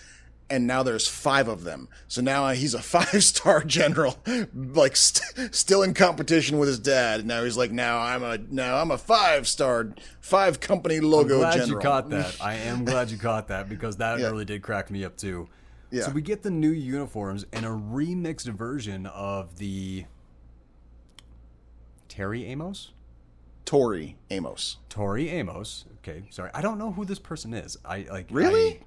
B: and now there's 5 of them. So now he's a 5-star general, like still in competition with his dad. And now he's like, now I'm a 5-star, 5 company logo
A: I'm glad
B: general.
A: you caught that. I am glad you caught that because that really did crack me up too.
B: Yeah.
A: So we get the new uniforms and a remixed version of the Tori Amos.
B: Tori
A: Amos. Okay, sorry. I don't know who this person is.
B: Really?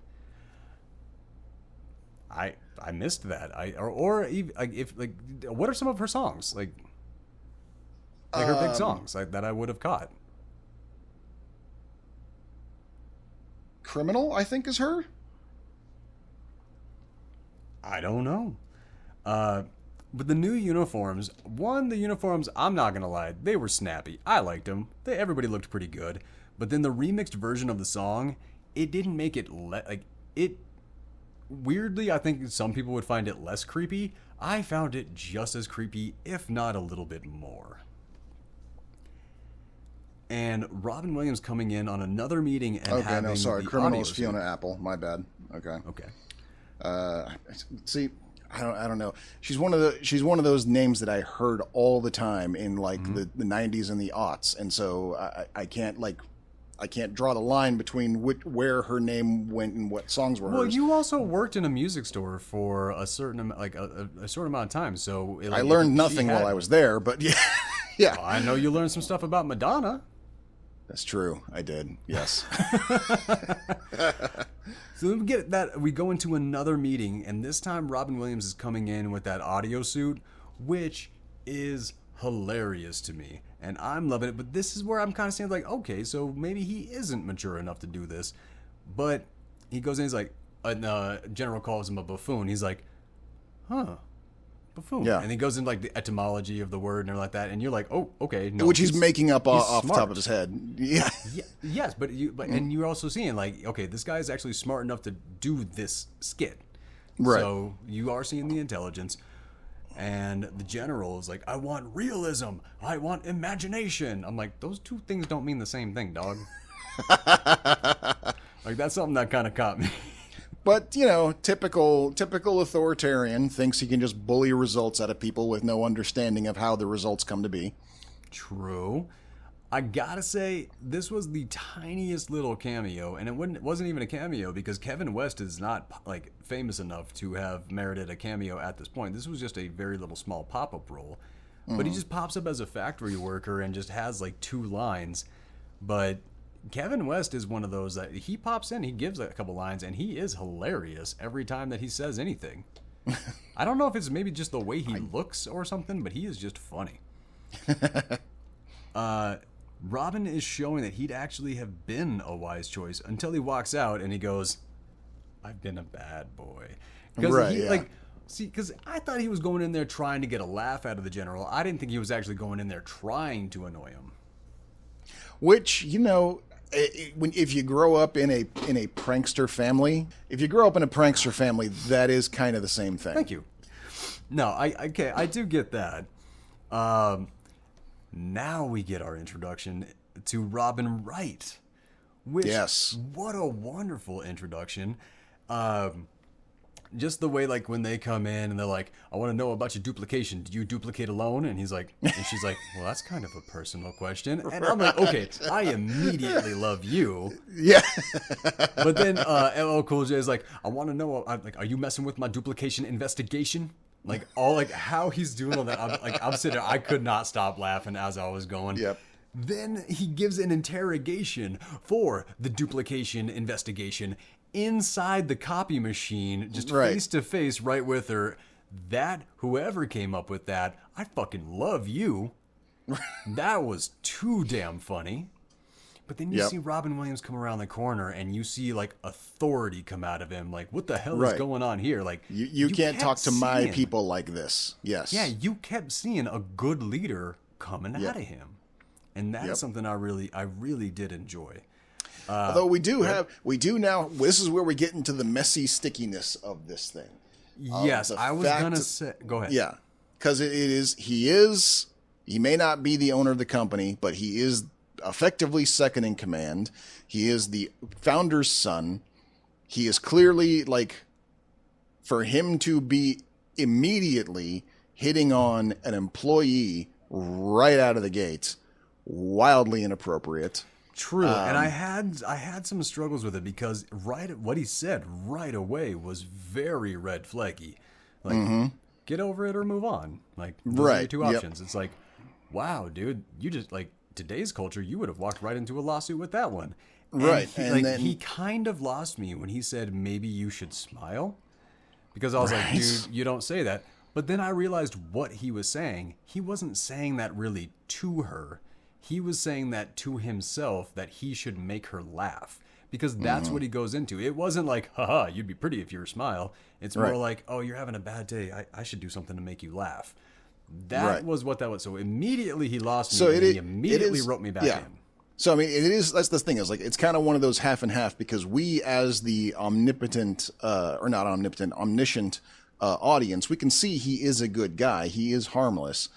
A: I missed that. Or even, like, if like what are some of her songs like her big songs that I would have caught?
B: Criminal, I think, is her.
A: I don't know. But the new uniforms, the uniforms, I'm not going to lie, they were snappy. I liked them. Everybody looked pretty good. But then the remixed version of the song, it didn't make it, weirdly, I think some people would find it less creepy. I found it just as creepy, if not a little bit more. And Robin Williams coming in on another meeting and having
B: no, sorry.
A: the
B: Criminal is
A: audio
B: Fiona Apple. My bad. Okay. See, I don't know. She's one of those names that I heard all the time in like the 90s and the aughts, and so I can't draw the line between where her name went and what songs were hers.
A: Well, you also worked in a music store for a certain a certain amount of time, so
B: I learned nothing while I was there, but yeah. Yeah.
A: Well, I know you learned some stuff about Madonna.
B: That's true. I did. Yes.
A: So we get that. We go into another meeting, and this time Robin Williams is coming in with that audio suit, which is hilarious to me, and I'm loving it. But this is where I'm kind of saying, like, okay, so maybe he isn't mature enough to do this. But he goes in, he's like, General calls him a buffoon. He's like, huh. Buffoon.
B: Yeah.
A: And he goes into like the etymology of the word and everything like that, and you're like, oh, okay. No,
B: which he's making up off the top of his head. Yeah.
A: Yes, but and you're also seeing like, okay, this guy is actually smart enough to do this skit.
B: Right.
A: So you are seeing the intelligence. And the general is like, I want realism. I want imagination. I'm like, those two things don't mean the same thing, dog. Like, that's something that kind of caught me.
B: But, you know, typical authoritarian thinks he can just bully results out of people with no understanding of how the results come to be.
A: True. I gotta say, this was the tiniest little cameo, and it wasn't even a cameo because Kevin West is not like famous enough to have merited a cameo at this point. This was just a very little small pop-up role. But he just pops up as a factory worker and just has like 2 lines. But Kevin West is one of those that he pops in, he gives a couple lines, and he is hilarious every time that he says anything. I don't know if it's maybe just the way he looks or something, but he is just funny. Robin is showing that he'd actually have been a wise choice until he walks out and he goes, I've been a bad boy. Because I thought he was going in there trying to get a laugh out of the general. I didn't think he was actually going in there trying to annoy him.
B: Which, you know, if you grow up in a prankster family, that is kind of the same thing.
A: Thank you. No, I do get that. Now we get our introduction to Robin Wright. Which,
B: yes.
A: What a wonderful introduction. Just the way, like, when they come in and they're like, I want to know about your duplication. Do you duplicate alone? And he's like, and she's like, well, that's kind of a personal question. And I'm like, okay, I immediately love you.
B: Yeah.
A: But then LL Cool J is like, I want to know, like, are you messing with my duplication investigation? Like, all, like, how he's doing all that. I'm sitting there, I could not stop laughing as I was going.
B: Yep.
A: Then he gives an interrogation for the duplication investigation inside the copy machine, just face to face right with her. That, whoever came up with that, I fucking love you. That was too damn funny. But then you see Robin Williams come around the corner and you see like authority come out of him. Like, what the hell is going on here? Like,
B: you can't talk to my people like this. Yes.
A: Yeah, you kept seeing a good leader coming out of him. And that's something I really did enjoy.
B: Although we do now, this is where we get into the messy stickiness of this thing.
A: Yes, I was going to say, go ahead.
B: Yeah, because he may not be the owner of the company, but he is effectively second in command. He is the founder's son. He is clearly like for him to be immediately hitting on an employee right out of the gate, wildly inappropriate.
A: True, and I had some struggles with it because what he said right away was very red flaggy. Like, get over it or move on. Like, those are your two options. It's like, wow, dude, you just, like, today's culture, you would have walked right into a lawsuit with that one.
B: Right.
A: And then he kind of lost me when he said, maybe you should smile. Because I was like, dude, you don't say that. But then I realized what he was saying. He wasn't saying that really to her. He was saying that to himself, that he should make her laugh. Because that's what he goes into. It wasn't like, haha, you'd be pretty if you were smile. It's more like, oh, you're having a bad day. I should do something to make you laugh. That was what that was. So immediately he lost me, and he immediately wrote me back in.
B: So, I mean, that's the thing is, like, it's kind of one of those half and half, because we, as the omniscient audience, we can see he is a good guy. He is harmless.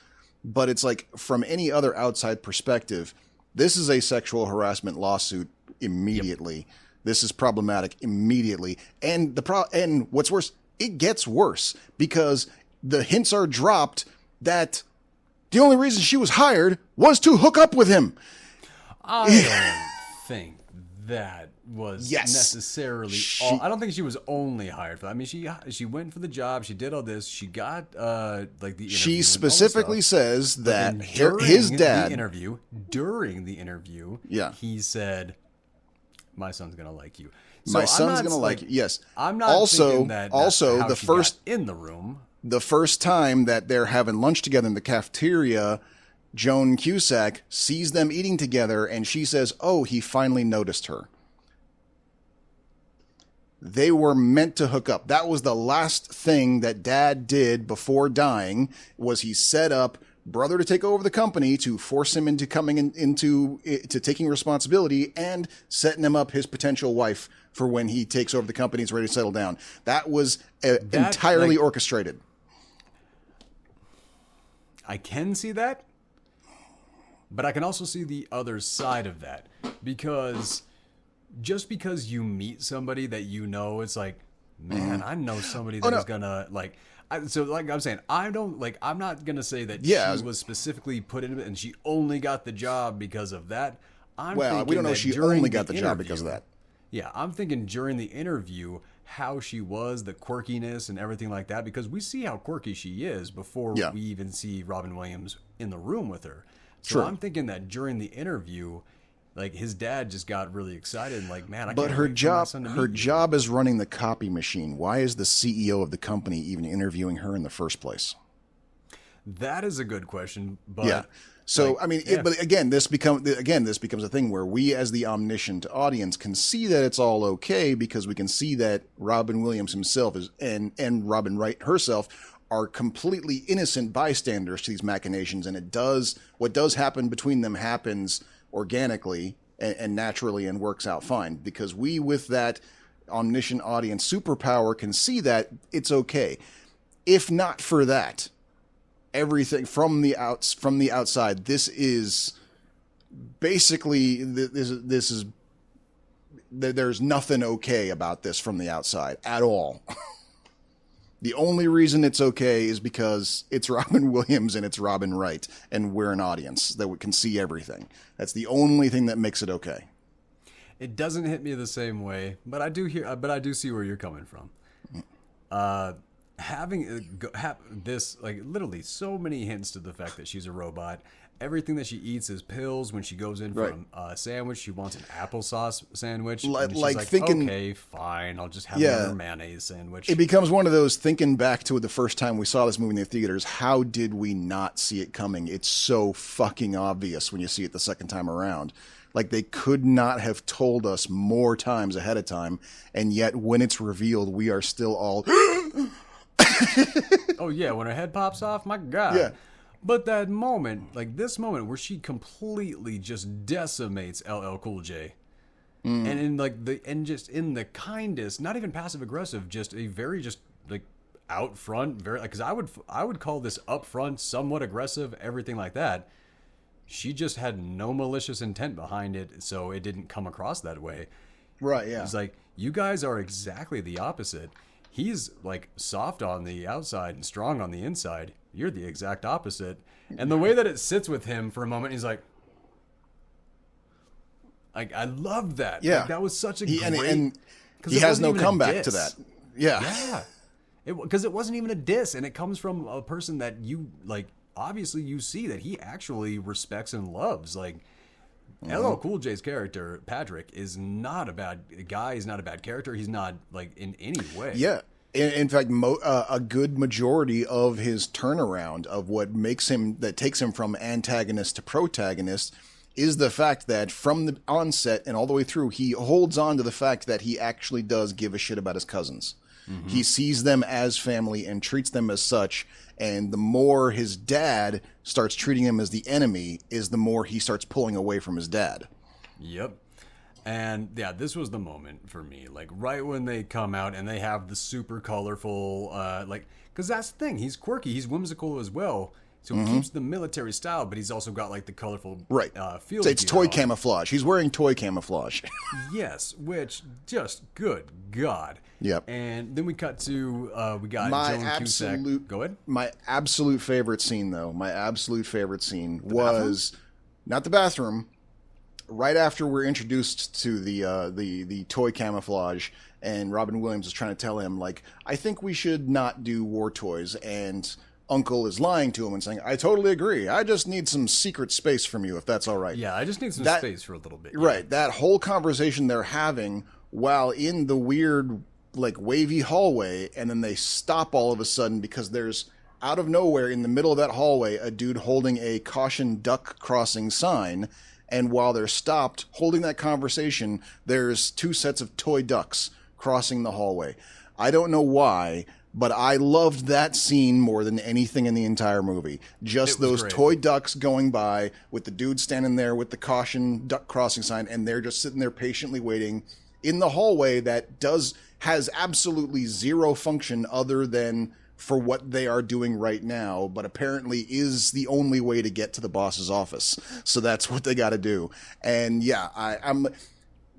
B: But it's like, from any other outside perspective, this is a sexual harassment lawsuit immediately. Yep. This is problematic immediately. And and what's worse, it gets worse, because the hints are dropped that the only reason she was hired was to hook up with him.
A: I don't think that was necessarily all. I don't think she was only hired for that. I mean, she went for the job. She did all this. She got like the interview.
B: She specifically says that his dad
A: during the interview, he said, "My son's gonna like you." So
B: my son's gonna like you. Yes.
A: I'm not thinking that
B: also the first
A: in the room.
B: The first time that they're having lunch together in the cafeteria, Joan Cusack sees them eating together, and she says, "Oh, he finally noticed her." They were meant to hook up. That was the last thing that Dad did before dying, was he set up brother to take over the company, to force him into coming into taking responsibility, and setting him up his potential wife for when he takes over the company and is ready to settle down. That was entirely orchestrated.
A: I can see that, but I can also see the other side of that, because just because you meet somebody that you know, it's like, man, I know somebody that is gonna like. So like I'm saying, I'm not gonna say that she was specifically put in it and she only got the job because of that.
B: We don't know if she only got the job because of that.
A: Yeah, I'm thinking during the interview, how she was, the quirkiness and everything like that, because we see how quirky she is before we even see Robin Williams in the room with her. So I'm thinking that during the interview, like, his dad just got really excited and like, man, I can't wait for my son to meet you.
B: Her job is running the copy machine. Why is the CEO of the company even interviewing her in the first place?
A: That is a good question, but
B: So, like, I mean, but again, this becomes a thing where we, as the omniscient audience, can see that it's all okay, because we can see that Robin Williams himself and Robin Wright herself are completely innocent bystanders to these machinations, and what does happen between them happens organically and naturally and works out fine, because we, with that omniscient audience superpower, can see that it's okay. If not for that, everything from the outside, this is basically there's nothing okay about this from the outside at all. The only reason it's okay is because it's Robin Williams and it's Robin Wright, and we're an audience that we can see everything. That's the only thing that makes it okay.
A: It doesn't hit me the same way, but I do see where you're coming from. Having this, like, literally so many hints to the fact that she's a robot. Everything that she eats is pills. When she goes in from a sandwich, she wants an applesauce sandwich. She's like thinking, okay, fine, I'll just have another mayonnaise sandwich.
B: It becomes one of those, thinking back to the first time we saw this movie in the theaters, how did we not see it coming? It's so fucking obvious when you see it the second time around. Like, they could not have told us more times ahead of time, and yet when it's revealed, we are still all...
A: Oh yeah, when her head pops off, my God. Yeah. But that moment, like this moment where she completely just decimates LL Cool J. And in the kindest, not even passive aggressive, just a very just like out front, very, like, cuz I would call this upfront, somewhat aggressive, everything like that. She just had no malicious intent behind it, so it didn't come across that way.
B: Right, yeah.
A: It's like, you guys are exactly the opposite. he's like soft on the outside and strong on the inside. You're the exact opposite. And the way that it sits with him for a moment, he's like I love that.
B: Yeah.
A: Like, that was such a great...
B: And he has no comeback to that. Yeah.
A: Yeah. Because it wasn't even a diss, and it comes from a person that you, like, obviously you see that he actually respects and loves. Like, LL Cool J's character, Patrick, is not a bad guy. He's not a bad character. He's not, like, in any way.
B: Yeah. In fact, a good majority of his turnaround of what takes him from antagonist to protagonist is the fact that from the onset and all the way through, he holds on to the fact that he actually does give a shit about his cousins. Mm-hmm. He sees them as family and treats them as such. And the more his dad starts treating him as the enemy is the more he starts pulling away from his dad.
A: Yep. And yeah, this was the moment for me. Like right when they come out and they have the super colorful, because that's the thing. He's quirky. He's whimsical as well. So he keeps the military style, but he's also got like the colorful field.
B: It's toy camouflage. He's wearing toy camouflage.
A: Yes, which just good God.
B: Yep.
A: And then we cut to we got Joan Cusack. Go ahead.
B: My absolute favorite scene, though. My absolute favorite scene was not the bathroom. Right after we're introduced to the toy camouflage, and Robin Williams is trying to tell him, like, I think we should not do war toys, and Uncle is lying to him and saying, I totally agree. I just need some secret space from you, if that's all right.
A: Yeah, I just need some space for a little bit.
B: Yeah. Right. That whole conversation they're having while in the weird, like, wavy hallway, and then they stop all of a sudden because there's, out of nowhere, in the middle of that hallway, a dude holding a caution duck crossing sign. And while they're stopped holding that conversation, there's two sets of toy ducks crossing the hallway. I don't know why, but I loved that scene more than anything in the entire movie. Just those great toy ducks going by with the dude standing there with the caution duck crossing sign, and they're just sitting there patiently waiting in the hallway that has absolutely zero function other than for what they are doing right now, but apparently is the only way to get to the boss's office. So that's what they got to do. And yeah, I'm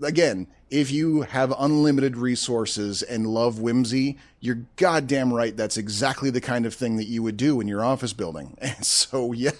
B: again, if you have unlimited resources and love whimsy, you're goddamn right. That's exactly the kind of thing that you would do in your office building. And so, yeah.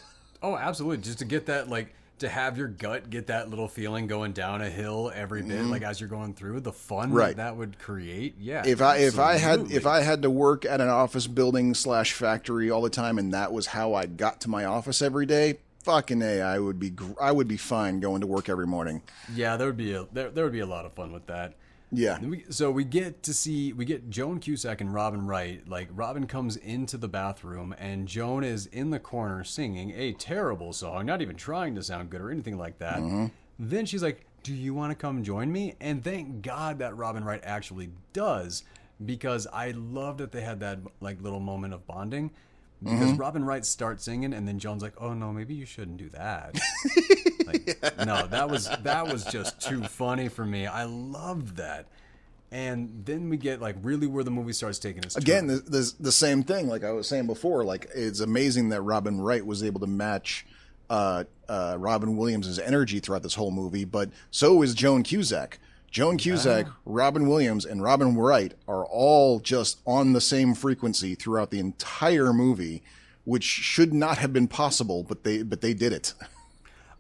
A: Oh, absolutely. Just to get that, like, to have your gut get that little feeling going down a hill every bit, like as you're going through, the fun that would create. Yeah.
B: If I had to work at an office building / factory all the time, and that was how I got to my office every day, fucking A, I would be fine going to work every morning.
A: Yeah, there would be a lot of fun with that.
B: Yeah.
A: So we get Joan Cusack and Robin Wright. Like, Robin comes into the bathroom and Joan is in the corner singing a terrible song, not even trying to sound good or anything like that. Mm-hmm. Then she's like, do you want to come join me? And thank God that Robin Wright actually does, because I love that they had that like little moment of bonding. Because Robin Wright starts singing, and then Joan's like, "Oh no, maybe you shouldn't do that." No, that was just too funny for me. I loved that. And then we get like really where the movie starts taking its
B: again. The same thing, like I was saying before. Like, it's amazing that Robin Wright was able to match Robin Williams' energy throughout this whole movie, but so is Joan Cusack. Joan Cusack, Robin Williams, and Robin Wright are all just on the same frequency throughout the entire movie, which should not have been possible, but they did it.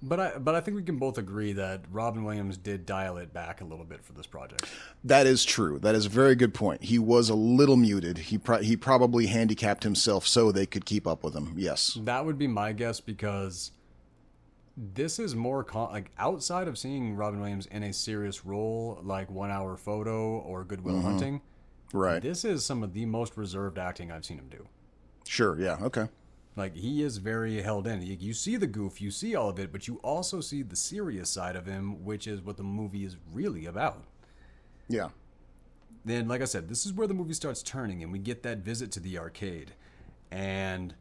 A: But I think we can both agree that Robin Williams did dial it back a little bit for this project.
B: That is true. That is a very good point. He was a little muted. He probably handicapped himself so they could keep up with him. Yes.
A: That would be my guess, because this is more like outside of seeing Robin Williams in a serious role like 1 Hour Photo or Good Will Hunting.
B: Right.
A: This is some of the most reserved acting I've seen him do.
B: Sure. Yeah. Okay.
A: Like, he is very held in. You see the goof, you see all of it, but you also see the serious side of him, which is what the movie is really about.
B: Yeah.
A: Then, like I said, this is where the movie starts turning, and we get that visit to the arcade. And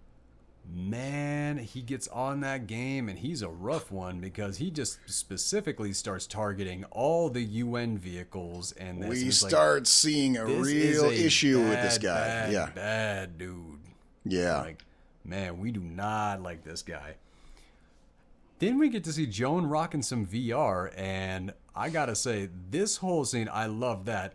A: man, he gets on that game, and he's a rough one, because he just specifically starts targeting all the UN vehicles. And
B: we start seeing a real issue with this guy.
A: Bad dude.
B: Yeah.
A: Like, man, we do not like this guy. Then we get to see Joan rocking some VR, and I gotta say, this whole scene, I love that.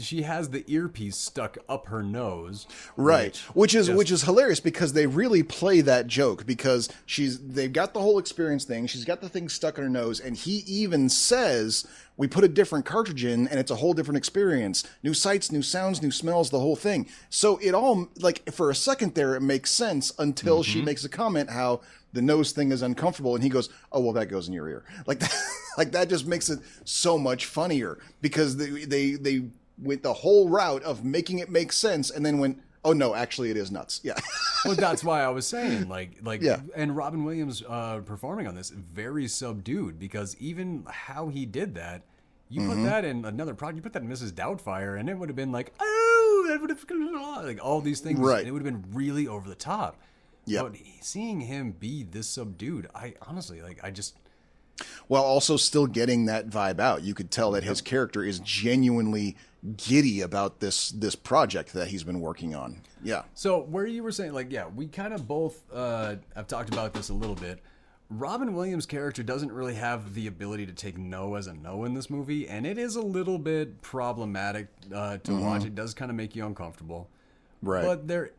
A: she has the earpiece stuck up her nose,
B: right? Which is hilarious because they really play that joke because they've got the whole experience thing. She's got the thing stuck in her nose, and he even says we put a different cartridge in, and it's a whole different experience. New sights, new sounds, new smells, the whole thing. So it all like for a second there it makes sense until she makes a comment how the nose thing is uncomfortable, and he goes, "Oh well, that goes in your ear." Like that, like that just makes it so much funnier because they went the whole route of making it make sense and then went, oh no, actually it is nuts. Yeah.
A: Well, that's why I was saying and Robin Williams performing on this very subdued because even how he did that, you put that in another project, you put that in Mrs. Doubtfire and it would have been like, oh, that would have like all these things.
B: Right.
A: And it would have been really over the top.
B: Yeah.
A: But seeing him be this subdued, I honestly
B: While also still getting that vibe out. You could tell that his character is genuinely giddy about this project that he's been working on. Yeah.
A: So where you were saying, we kind of both have talked about this a little bit. Robin Williams' character doesn't really have the ability to take no as a no in this movie, and it is a little bit problematic to watch. It does kind of make you uncomfortable.
B: Right.
A: But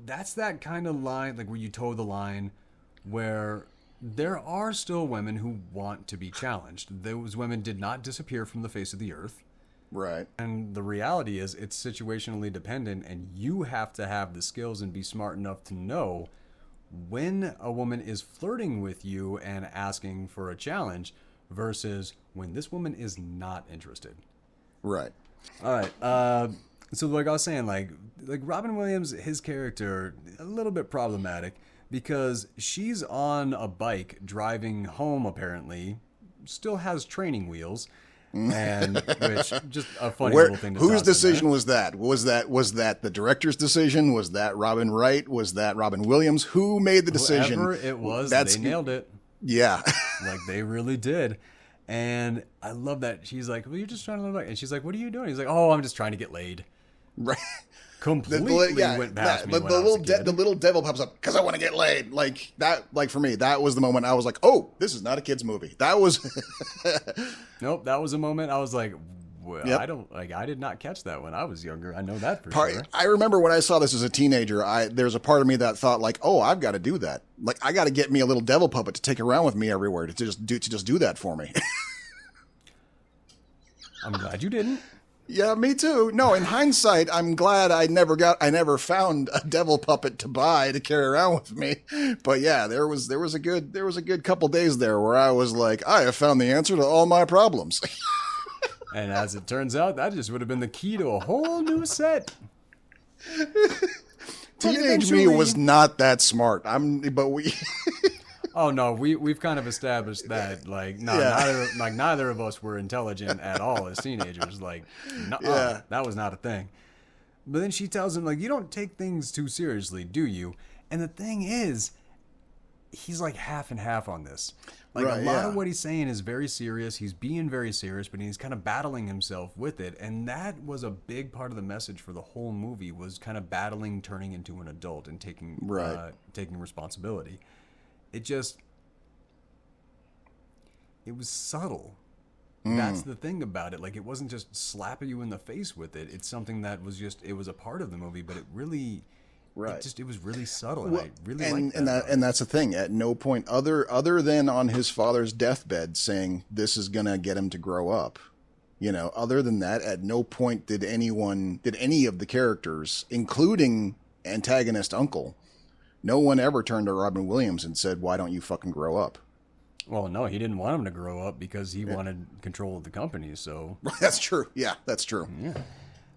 A: that's that kind of line, like where you toe the line, where there are still women who want to be challenged. Those women did not disappear from the face of the earth.
B: Right.
A: And the reality is it's situationally dependent, and you have to have the skills and be smart enough to know when a woman is flirting with you and asking for a challenge versus when this woman is not interested.
B: Right.
A: All right. So like I was saying, like Robin Williams, his character, a little bit problematic because she's on a bike driving home, apparently, still has training wheels. And which just a funny little thing to
B: whose decision was that? Was that the director's decision? Was that Robin Wright? Was that Robin Williams? Who made the decision?
A: Whoever it was, they nailed it.
B: Yeah.
A: Like they really did. And I love that she's like, well, you're just trying to live. And she's like, what are you doing? He's like, oh, I'm just trying to get laid.
B: Right.
A: Completely went past me.
B: But the little devil pops up because I want to get laid. Like that. Like for me, that was the moment I was like, "Oh, this is not a kid's movie." That was.
A: Nope, that was a moment I was like, "Well,
B: Yep.
A: I did not catch that when I was younger. I know that for sure."
B: I remember when I saw this as a teenager. There's a part of me that thought like, "Oh, I've got to do that. Like, I got to get me a little devil puppet to take around with me everywhere to just do that for me."
A: I'm glad you didn't.
B: Yeah, me too. No, in hindsight, I'm glad I never found a devil puppet to buy to carry around with me. But yeah, there was a good couple days there where I was like, I have found the answer to all my problems.
A: And as it turns out, that just would have been the key to a whole new set.
B: Teenage me was not that smart.
A: Oh no, we've kind of established that neither of us were intelligent at all as teenagers. That was not a thing. But then she tells him like, you don't take things too seriously, do you? And the thing is, he's like half and half on this. Like a lot of what he's saying is very serious. He's being very serious, but he's kind of battling himself with it. And that was a big part of the message for the whole movie was kind of battling, turning into an adult and taking responsibility. It was subtle. That's the thing about it. Like, it wasn't just slapping you in the face with it. It's something that was it was a part of the movie, but it really, it was really subtle. And I really liked that.
B: And that's the thing. At no point other than on his father's deathbed saying this is going to get him to grow up. You know, other than that, at no point did any of the characters, including antagonist Uncle, no one ever turned to Robin Williams and said, why don't you fucking grow up?
A: Well, no, he didn't want him to grow up because he wanted control of the company, so...
B: That's true. Yeah, that's true.
A: Yeah.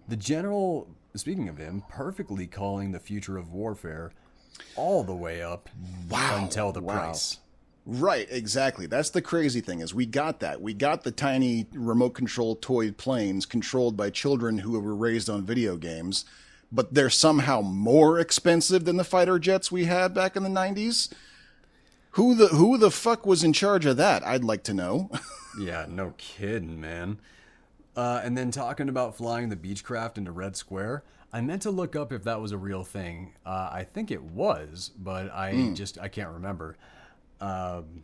A: The general, speaking of him, perfectly calling the future of warfare all the way up until the price.
B: Right, exactly. That's the crazy thing is we got that. We got the tiny remote control toy planes controlled by children who were raised on video games, but they're somehow more expensive than the fighter jets we had back in the 90s. Who the fuck was in charge of that? I'd like to know.
A: Yeah, no kidding, man. And then talking about flying the Beechcraft into Red Square, I meant to look up if that was a real thing. I think it was, but I can't remember. And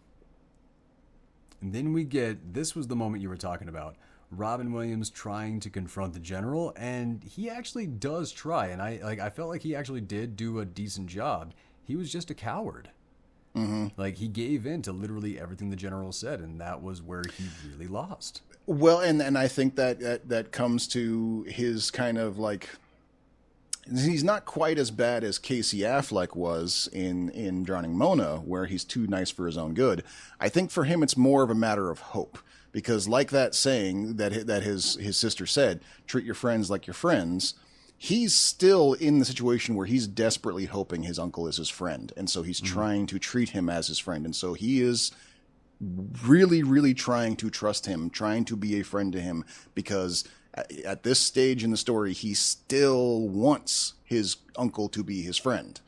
A: then this was the moment you were talking about. Robin Williams trying to confront the general, and he actually does try, and I felt like he actually did do a decent job. He was just a coward. Mm-hmm. Like, he gave in to literally everything the general said, and that was where he really lost.
B: Well, and I think that comes to his kind of like, he's not quite as bad as Casey Affleck was in Drowning Mona, where he's too nice for his own good. I think for him it's more of a matter of hope, because like that saying that his sister said, treat your friends like your friends. He's still in the situation where he's desperately hoping his uncle is his friend, and so he's trying to treat him as his friend, and so he is really, really trying to trust him, trying to be a friend to him, because at this stage in the story, he still wants his uncle to be his friend.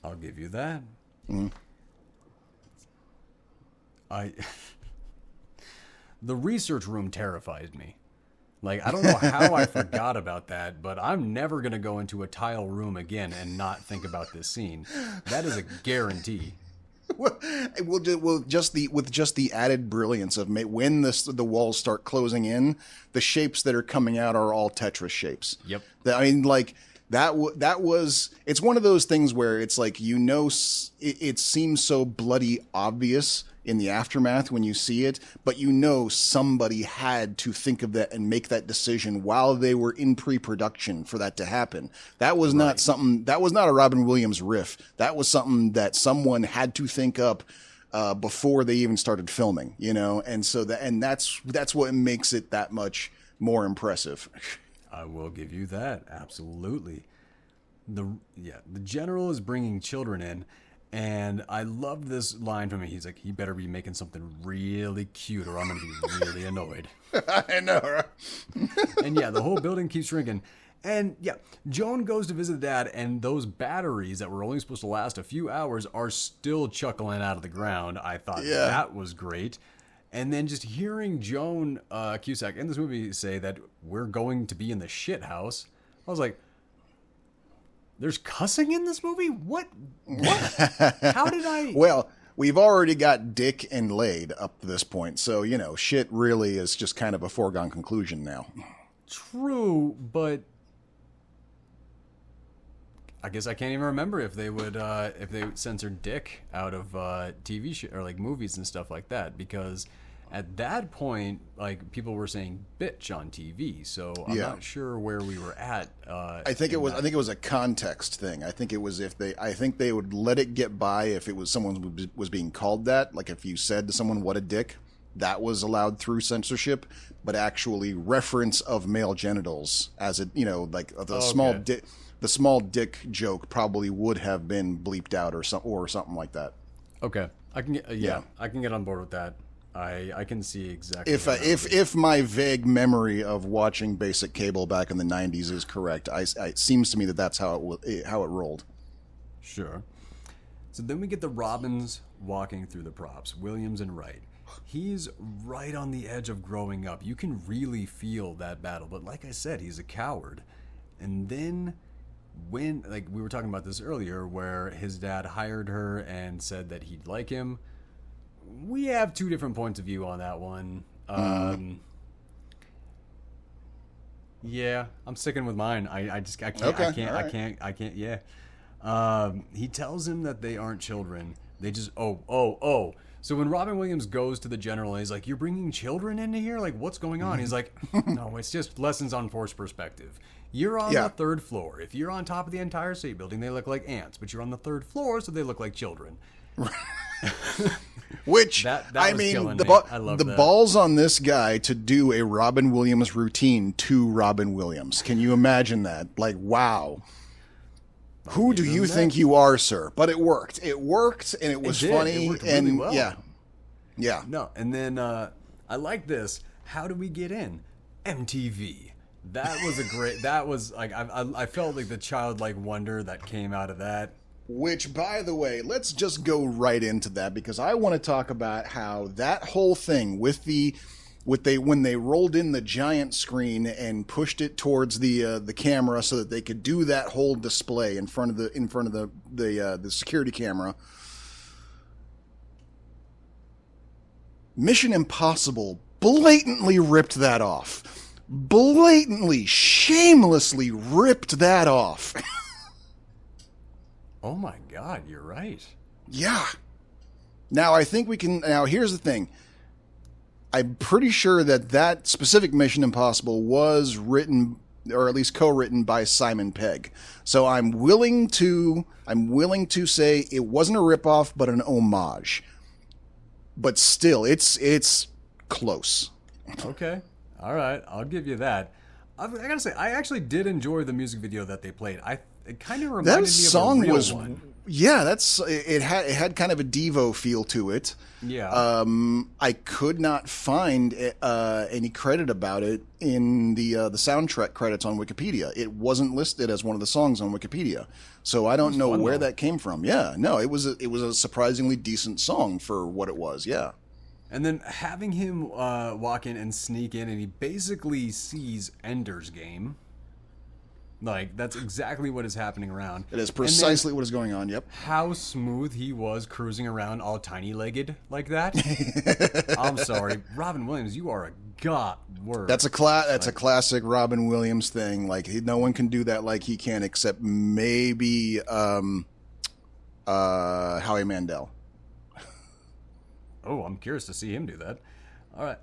A: I'll give you that. The research room terrifies me. Like, I don't know how I forgot about that, but I'm never going to go into a tile room again and not think about this scene. That is a guarantee. With
B: just the added brilliance of when the walls start closing in, the shapes that are coming out are all Tetris shapes.
A: Yep.
B: I mean, like that was. It's one of those things where it's like, you know, it seems so bloody obvious in the aftermath when you see it, but you know somebody had to think of that and make that decision while they were in pre-production for that to happen. That was not something, that was not a Robin Williams riff. That was something that someone had to think up before they even started filming, you know? And so that's what makes it that much more impressive.
A: I will give you that. Absolutely. The general is bringing children in. And I love this line from him. He's like, he better be making something really cute or I'm going to be really annoyed.
B: I know, right?
A: And yeah, the whole building keeps shrinking. And yeah, Joan goes to visit dad, and those batteries that were only supposed to last a few hours are still chuckling out of the ground. I thought that was great. And then just hearing Joan Cusack in this movie say that we're going to be in the shit house, I was like, there's cussing in this movie? What? How did I...
B: Well, we've already got Dick and Laid up to this point, so, you know, shit really is just kind of a foregone conclusion now.
A: True, but I guess I can't even remember if they would censor Dick out of TV show or like movies and stuff like that, because at that point, like, people were saying bitch on TV, so I'm not sure where we were at.
B: I think it was a context thing. I think they would let it get by if it was someone was being called that. Like, if you said to someone, "What a dick," that was allowed through censorship. But actually, reference of male genitals, as it, you know, like the small dick joke probably would have been bleeped out or something like that.
A: Okay, I can get I can get on board with that. I can see exactly.
B: If my vague memory of watching basic cable back in the 90s is correct, it seems to me that's how it rolled.
A: Sure. So then we get the Robins walking through the props, Williams and Wright. He's right on the edge of growing up. You can really feel that battle, but like I said, he's a coward. And then when, like we were talking about this earlier, where his dad hired her and said that he'd like him. We have two different points of view on that one. Yeah, I'm sticking with mine. I can't. Yeah. He tells him that they aren't children. They just oh. So when Robin Williams goes to the general, he's like, "You're bringing children into here? Like, what's going on?" He's like, "No, it's just lessons on forced perspective. You're on the third floor. If you're on top of the entire state building, they look like ants, but you're on the third floor, so they look like children."
B: Which, I mean, the balls on this guy to do a Robin Williams routine to Robin Williams. Can you imagine that? Like, wow. Who do you think you are, sir? But it worked. It worked, and it was funny.
A: It worked really well.
B: Yeah.
A: No, and then I like this. How do we get in? MTV. That was a great. That was like I felt like the childlike wonder that came out of that.
B: Which, by the way, let's just go right into that, because I want to talk about how that whole thing when they rolled in the giant screen and pushed it towards the camera so that they could do that whole display in front of the security camera. Mission Impossible blatantly ripped that off. Blatantly, shamelessly ripped that off.
A: Oh my God, you're right.
B: Yeah. Now, I think we can... Now, here's the thing. I'm pretty sure that specific Mission Impossible was written, or at least co-written, by Simon Pegg. So I'm willing to say it wasn't a ripoff, but an homage. But still, it's close.
A: Okay. All right. I'll give you that. I gotta say, I actually did enjoy the music video that they played. It kind of reminded me of a real one.
B: Yeah, it had kind of a Devo feel to it.
A: Yeah.
B: I could not find any credit about it in the soundtrack credits on Wikipedia. It wasn't listed as one of the songs on Wikipedia, so I don't know where that came from. Yeah, no, it was a surprisingly decent song for what it was. Yeah.
A: And then having him walk in and sneak in, and he basically sees Ender's Game. Like, that's exactly what is happening around.
B: It is precisely what is going on, yep.
A: How smooth he was cruising around all tiny-legged like that. I'm sorry. Robin Williams, you are a god word.
B: That's a classic Robin Williams thing. Like, no one can do that like he can, except maybe Howie Mandel.
A: Oh, I'm curious to see him do that. All right.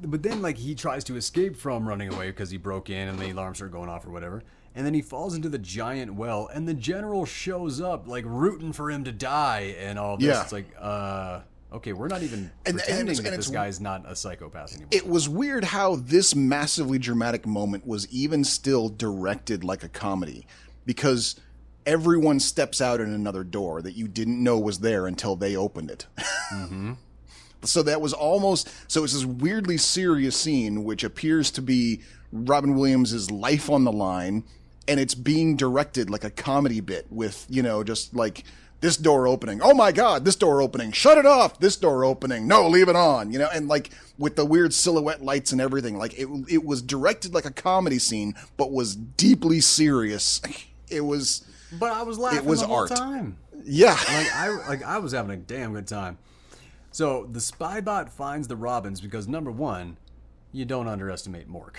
A: But then, like, he tries to escape from running away because he broke in and the alarms are going off or whatever. And then he falls into the giant well, and the general shows up, like, rooting for him to die and all this. Yeah. It's like, okay, we're not even pretending that this guy's not a psychopath anymore.
B: It was weird how this massively dramatic moment was even still directed like a comedy, because everyone steps out in another door that you didn't know was there until they opened it. Mm-hmm. So that was almost... So it's this weirdly serious scene, which appears to be Robin Williams' life on the line, and it's being directed like a comedy bit with, just like, this door opening. Oh my God, this door opening. Shut it off. This door opening. No, leave it on. And like with the weird silhouette lights and everything. Like it was directed like a comedy scene, but was deeply serious. It was...
A: But I was laughing the whole time.
B: Yeah.
A: I was having a damn good time. So the spy bot finds the Robins because, number one, you don't underestimate Mork.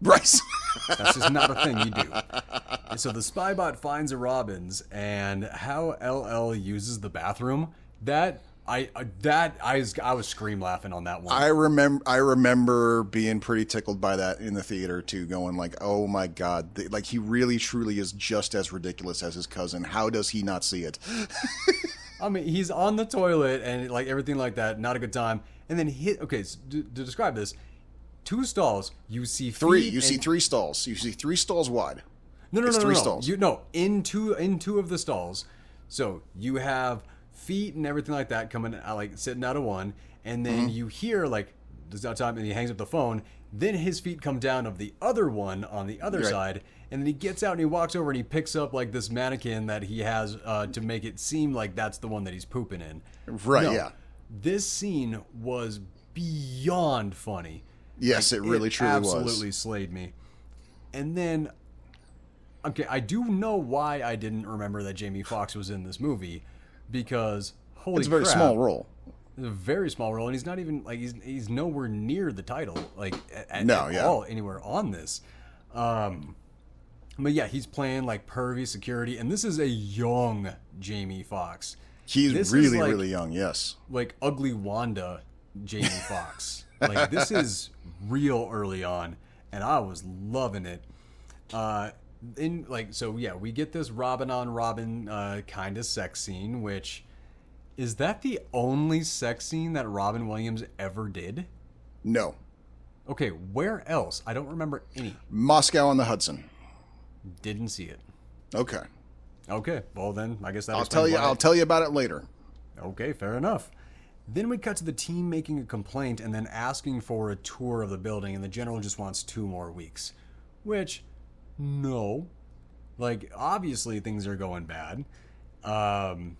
B: Right.
A: That's just not a thing you do. And so the spy bot finds the Robins, and how LL uses the bathroom, I was scream laughing on that one.
B: I remember being pretty tickled by that in the theater too, going like, oh my God, like he really truly is just as ridiculous as his cousin. How does he not see it?
A: I mean, he's on the toilet and like everything like that. Not a good time. And then so to describe this, 2 stalls. You see
B: three. You see 3 stalls. You see 3 stalls wide.
A: No.
B: 3 stalls.
A: In two of the stalls. So you have feet and everything like that coming out, like sitting out of one, and then you hear like this time, and he hangs up the phone. Then his feet come down of the other one on the other side. And then he gets out and he walks over and he picks up like this mannequin that he has to make it seem like that's the one that he's pooping in.
B: Right, yeah.
A: This scene was beyond funny.
B: Yes, it really truly was.
A: Absolutely slayed me. And then, okay, I do know why I didn't remember that Jamie Foxx was in this movie, because holy crap.
B: It's a very small role.
A: It's a very small role, and he's not even, like, he's nowhere near the title, like, at all, anywhere on this. But yeah, he's playing like pervy security, and this is a young Jamie Foxx.
B: He's really young, yes.
A: Like Ugly Wanda Jamie Foxx. Like this is real early on, and I was loving it. We get this Robin on Robin kind of sex scene, which is that the only sex scene that Robin Williams ever did?
B: No.
A: Okay, where else? I don't remember any.
B: Moscow on the Hudson.
A: Didn't see it.
B: Okay.
A: Well then, I guess that.
B: I'll tell you about it later.
A: Okay, fair enough. Then we cut to the team making a complaint and then asking for a tour of the building, and the general just wants 2 more weeks. Which, no, like obviously things are going bad. Then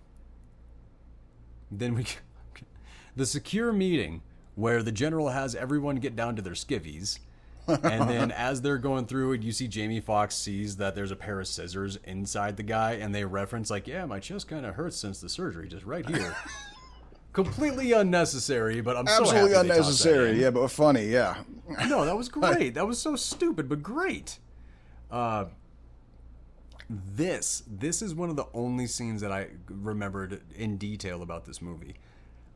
A: the secure meeting where the general has everyone get down to their skivvies. And then as they're going through it, you see Jamie Foxx sees that there's a pair of scissors inside the guy, and they reference like, yeah, my chest kind of hurts since the surgery, just right here. Completely unnecessary, but I'm
B: Absolutely
A: so happy
B: unnecessary. Yeah, but funny. Yeah.
A: No, that was great. That was so stupid, but great. This is one of the only scenes that I remembered in detail about this movie.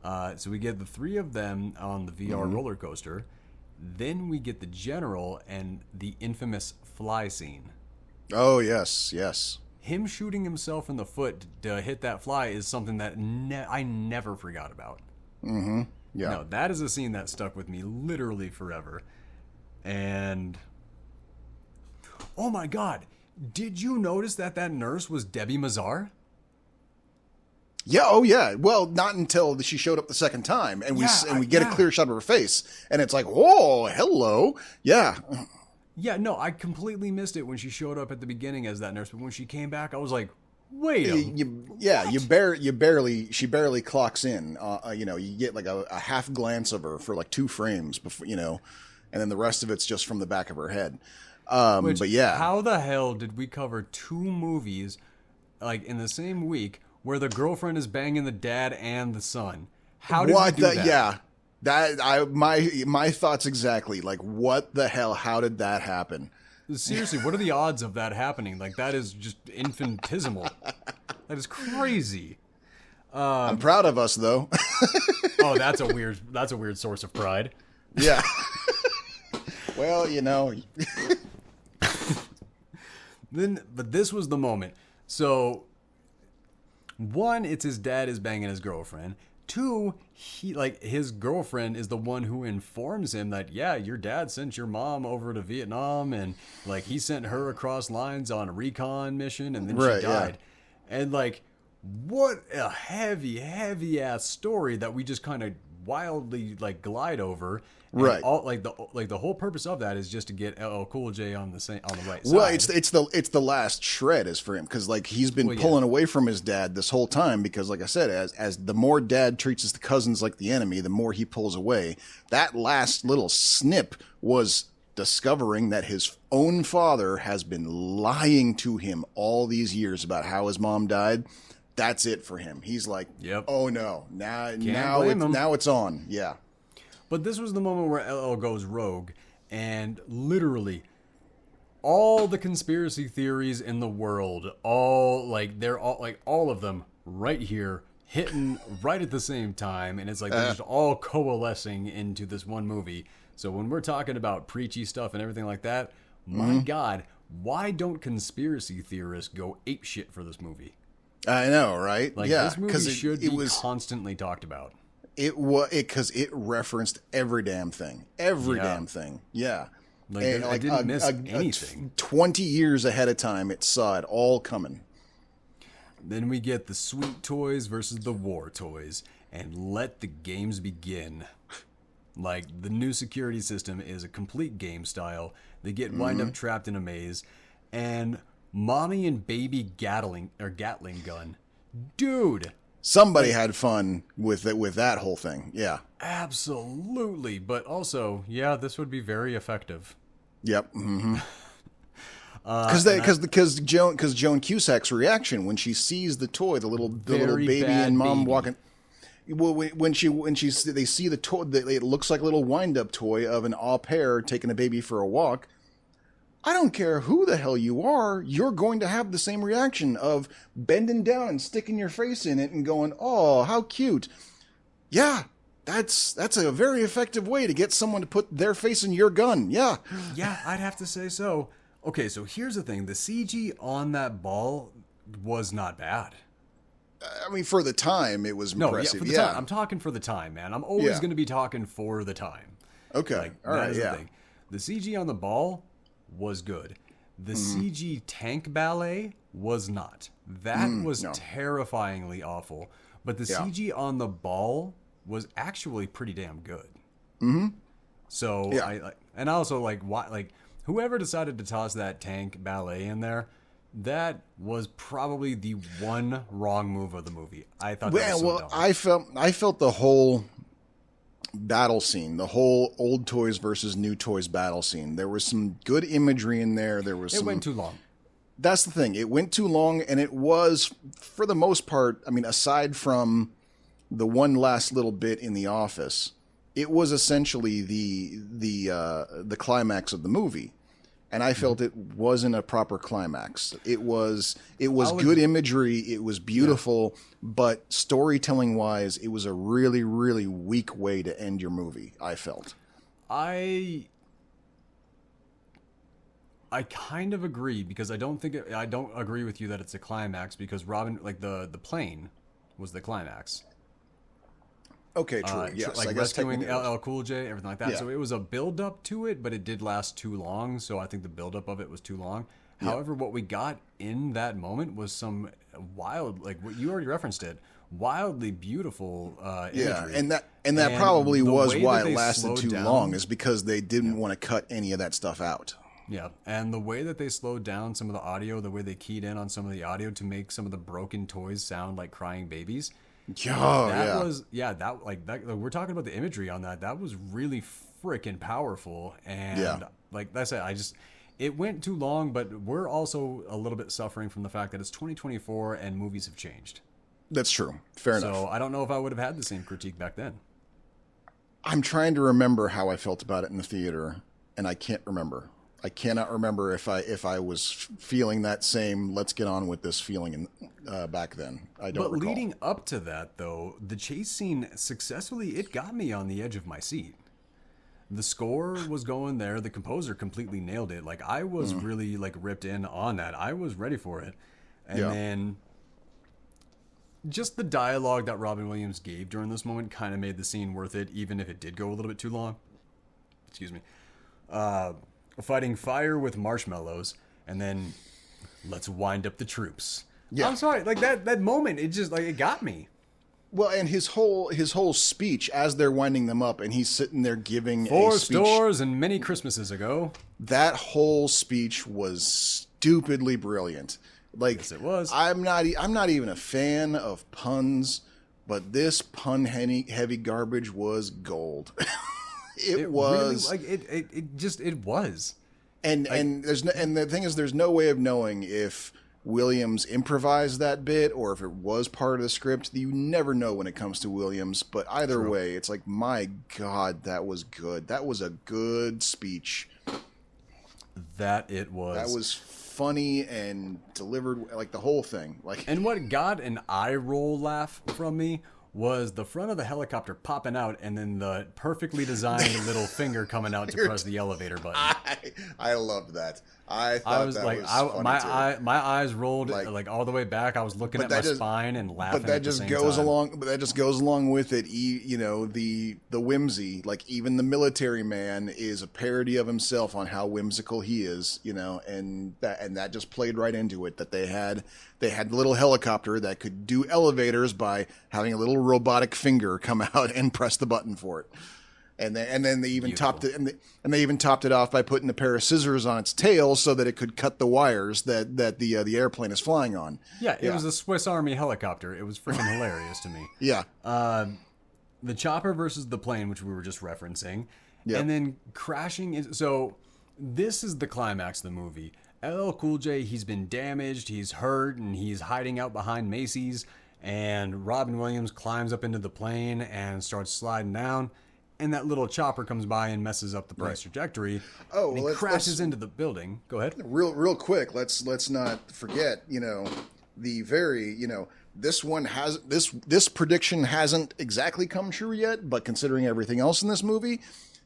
A: So we get the three of them on the VR roller coaster. Then we get the general and the infamous fly scene.
B: Oh, yes, yes.
A: Him shooting himself in the foot to hit that fly is something that I never forgot about.
B: Mm-hmm. Yeah.
A: No, that is a scene that stuck with me literally forever. And oh my God, did you notice that nurse was Debi Mazar?
B: Yeah. Oh, yeah. Well, not until she showed up the second time, and we get a clear shot of her face, and it's like, whoa, hello, yeah.
A: Yeah, no, I completely missed it when she showed up at the beginning as that nurse, but when she came back, I was like, wait
B: she barely clocks in. You get like a half glance of her for like 2 frames before, and then the rest of it's just from the back of her head. But yeah.
A: How the hell did we cover 2 movies like in the same week where the girlfriend is banging the dad and the son? How did we do that?
B: Yeah. My thoughts exactly. Like, what the hell? How did that happen?
A: Seriously, what are the odds of that happening? Like, that is just infinitesimal. That is crazy.
B: I'm proud of us, though.
A: Oh, that's a weird source of pride.
B: Yeah. Well,
A: But this was the moment. So, 1, it's his dad is banging his girlfriend. 2, his girlfriend is the one who informs him that, yeah, your dad sent your mom over to Vietnam, and like he sent her across lines on a recon mission, and then she died. Yeah. And like, what a heavy ass story that we just kind of wildly like glide over. And
B: right.
A: All the whole purpose of that is just to get LL Cool J on the right side.
B: Well, it's the last shred is for him, because like he's been pulling away from his dad this whole time, because like I said, as the more dad treats his cousins like the enemy, the more he pulls away. That last little snip was discovering that his own father has been lying to him all these years about how his mom died. That's it for him. He's like, oh no, now it's on. Yeah.
A: But this was the moment where LL goes rogue, and literally all the conspiracy theories in the world, all of them right here, hitting right at the same time, and it's like they're just all coalescing into this one movie. So when we're talking about preachy stuff and everything like that, my God, why don't conspiracy theorists go apeshit for this movie?
B: I know, right?
A: Like, this movie should be constantly talked about.
B: It was because it referenced every damn thing. Damn thing. Yeah.
A: Like, I didn't miss anything.
B: 20 years ahead of time, it saw it all coming.
A: Then we get the sweet toys versus the war toys, and let the games begin. Like, the new security system is a complete game style. They wind up trapped in a maze, and mommy and baby Gatling gun. Dude.
B: Somebody had fun with that whole thing. Yeah.
A: Absolutely. But also, yeah, this would be very effective.
B: Yep. Mm-hmm. Because Joan Cusack's reaction when she sees the toy, the little baby and mom walking. Well, when they see the toy, it looks like a little wind-up toy of an au pair taking a baby for a walk. I don't care who the hell you are, you're going to have the same reaction of bending down and sticking your face in it and going, oh, how cute. Yeah, that's a very effective way to get someone to put their face in your gun. Yeah.
A: Yeah, I'd have to say so. Okay, so here's the thing. The CG on that ball was not bad.
B: I mean, for the time, it was impressive.
A: For the time. I'm talking for the time, man. I'm always going to be talking for the time.
B: Okay, all right,
A: the thing. The CG on the ball was good. The CG tank ballet was not. That was terrifyingly awful. But the CG on the ball was actually pretty damn good. Mm-hmm. So I also whoever decided to toss that tank ballet in there, that was probably the one wrong move of the movie. I thought that was so dumb.
B: I felt the whole battle scene, the whole old toys versus new toys battle scene. There was some good imagery in there. It
A: went too long.
B: That's the thing. It went too long, and it was, for the most part, I mean, aside from the one last little bit in the office, it was essentially the climax of the movie. And I felt it wasn't a proper climax. It was good imagery. It was beautiful, but storytelling wise, it was a really, really weak way to end your movie. I felt.
A: I kind of agree, because I don't agree with you that it's a climax, because Robin, like the plane was the climax.
B: Okay, true. Yes,
A: like
B: I guess
A: rescuing
B: technically
A: LL Cool J, everything like that.
B: Yeah.
A: So it was a build up to it, but it did last too long. So I think the build up of it was too long. However, what we got in that moment was some wild, like what you already referenced it, wildly beautiful imagery.
B: Yeah, and that probably was why it lasted
A: slowed
B: too
A: down,
B: long, is because they didn't want to cut any of that stuff out.
A: Yeah, and the way that they slowed down some of the audio, the way they keyed in on some of the audio to make some of the broken toys sound like crying babies. We're talking about the imagery on that. That was really freaking powerful. And like I said, it went too long, but we're also a little bit suffering from the fact that it's 2024 and movies have changed.
B: That's true. Fair enough.
A: So I don't know if I would have had the same critique back then.
B: I'm trying to remember how I felt about it in the theater, and I can't remember. I cannot remember if I was feeling that same "let's get on with this" feeling back then. I don't recall. But
A: leading up to that, though, the chase scene it got me on the edge of my seat. The score was going there. The composer completely nailed it. Like, I was really like ripped in on that. I was ready for it. And then just the dialogue that Robin Williams gave during this moment kind of made the scene worth it, even if it did go a little bit too long. Excuse me. Fighting fire with marshmallows, and then let's wind up the troops. Yeah. I'm sorry, like that moment, it just, like, it got me.
B: Well, and his whole speech as they're winding them up, and he's sitting there giving
A: Four
B: a speech.
A: stores and many Christmases ago.
B: That whole speech was stupidly brilliant. Like,
A: yes, it was.
B: I'm not even a fan of puns, but this pun heavy garbage was gold. It was
A: really, like it was.
B: And the thing is, there's no way of knowing if Williams improvised that bit or if it was part of the script. You never know when it comes to Williams, but either way, it's like, my God, that was good. That was a good speech.
A: That it was.
B: That was funny and delivered, like, the whole thing. Like,
A: and what got an eye roll laugh from me was the front of the helicopter popping out, and then the perfectly designed little finger coming out to press the elevator button.
B: I loved that. I thought that was funny too.
A: My eyes rolled like all the way back. I was looking at my spine and laughing.
B: But that just goes along. But that just goes along with it. You know, the whimsy. Like, even the military man is a parody of himself on how whimsical he is. You know, and that just played right into it. That they had the little helicopter that could do elevators by having a little robotic finger come out and press the button for it. And then they even topped it, and they even topped it off by putting a pair of scissors on its tail so that it could cut the wires that the airplane is flying on.
A: Yeah, it was a Swiss Army helicopter. It was freaking hilarious to me.
B: Yeah.
A: The chopper versus the plane, which we were just referencing, and then crashing. So this is the climax of the movie. LL Cool J, he's been damaged, he's hurt, and he's hiding out behind Macy's. And Robin Williams climbs up into the plane and starts sliding down. And that little chopper comes by and messes up the price trajectory. Oh, and he crashes into the building. Go ahead.
B: Real quick. Let's not forget. You know, this one has this prediction hasn't exactly come true yet. But considering everything else in this movie,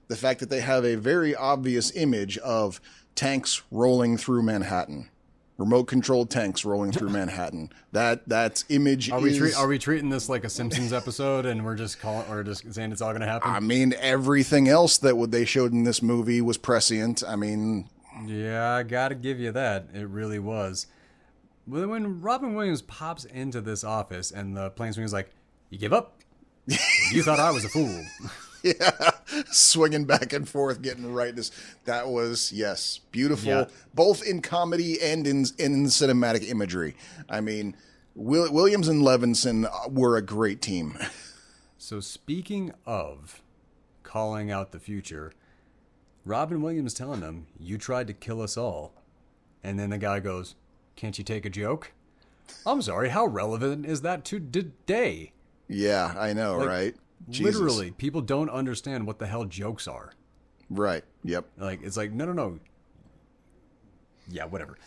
B: the fact that they have a very obvious image of tanks rolling through Manhattan. Remote-controlled tanks rolling through Manhattan. That image is...
A: Are we treating this like a Simpsons episode, and we're just saying it's all going to happen?
B: I mean, everything else that they showed in this movie was prescient. I mean...
A: Yeah, I got to give you that. It really was. But when Robin Williams pops into this office, and the planeswinger's is like, "You give up? You thought I was a fool."
B: Yeah, swinging back and forth, getting right. That was, yes, beautiful, both in comedy and in cinematic imagery. I mean, Williams and Levinson were a great team.
A: So speaking of calling out the future, Robin Williams telling them, "You tried to kill us all." And then the guy goes, "Can't you take a joke?" I'm sorry, how relevant is that to today?
B: Yeah, I know,
A: Like,
B: right? Jesus.
A: Literally, people don't understand what the hell jokes are.
B: Right. Yep.
A: Like, it's like, no. Yeah, whatever.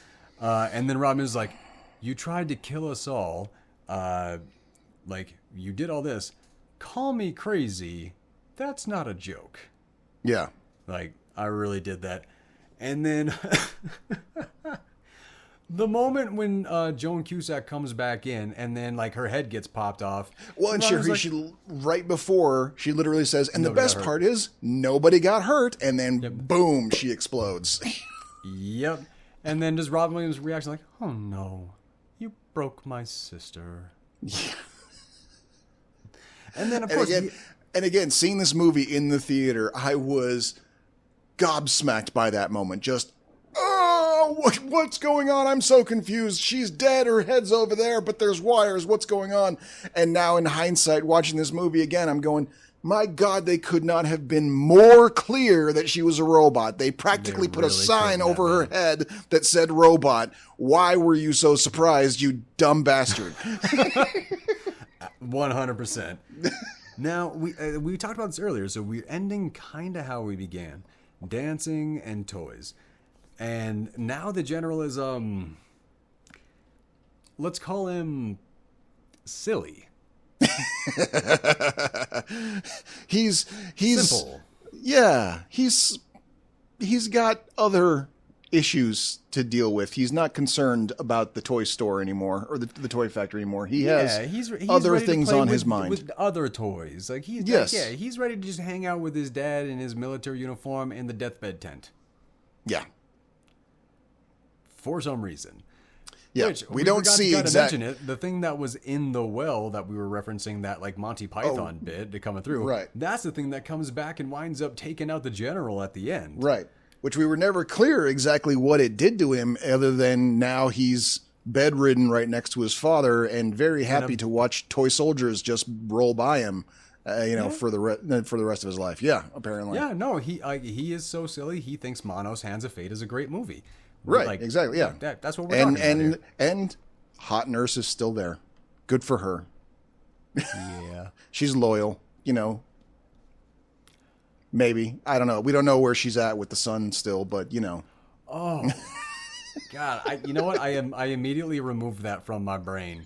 A: And then Robin is like, you tried to kill us all. Like, you did all this. Call me crazy. That's not a joke.
B: Yeah.
A: Like, I really did that. And then the moment when Joan Cusack comes back in and then, like, her head gets popped off.
B: Well, and she right before, she literally says, and the best part is, nobody got hurt. And then, boom, she explodes.
A: Yep. And then does Robin Williams' reaction like, oh, no, you broke my sister.
B: Yeah.
A: And then, of course...
B: And again, seeing this movie in the theater, I was gobsmacked by that moment. Just, oh, what's going on? I'm so confused. She's dead. Her head's over there, but there's wires. What's going on? And now in hindsight, watching this movie again, I'm going, my God, they could not have been more clear that she was a robot. They practically put a sign over her head that said robot. Why were you so surprised, you dumb bastard?
A: 100%. Now, we talked about this earlier, so we're ending kind of how we began. Dancing and toys. And now the general is, let's call him silly.
B: He's
A: simple.
B: Yeah, he's got other issues to deal with. He's not concerned about the toy store anymore or the toy factory anymore. He has
A: he's
B: other
A: ready
B: things
A: to play
B: on
A: with,
B: his mind.
A: with other toys. Like he's ready to just hang out with his dad in his military uniform in the deathbed tent.
B: Yeah.
A: For some reason.
B: Yeah,
A: Which,
B: we don't see exactly.
A: Mention it. The thing that was in the well that we were referencing, that like Monty Python bit coming through.
B: Right.
A: That's the thing that comes back and winds up taking out the general at the end.
B: Right. Which we were never clear exactly what it did to him, other than now he's bedridden right next to his father and very happy to watch toy soldiers just roll by him, for the rest of his life. Yeah, apparently.
A: Yeah. No, he is so silly. He thinks Mono's Hands of Fate is a great movie.
B: Right,
A: like,
B: exactly, yeah.
A: That's what we're talking about here.
B: And Hot Nurse is still there. Good for her.
A: Yeah.
B: She's loyal, Maybe. I don't know. We don't know where she's at with the son still, but,
A: Oh, God. You know what? I immediately removed that from my brain.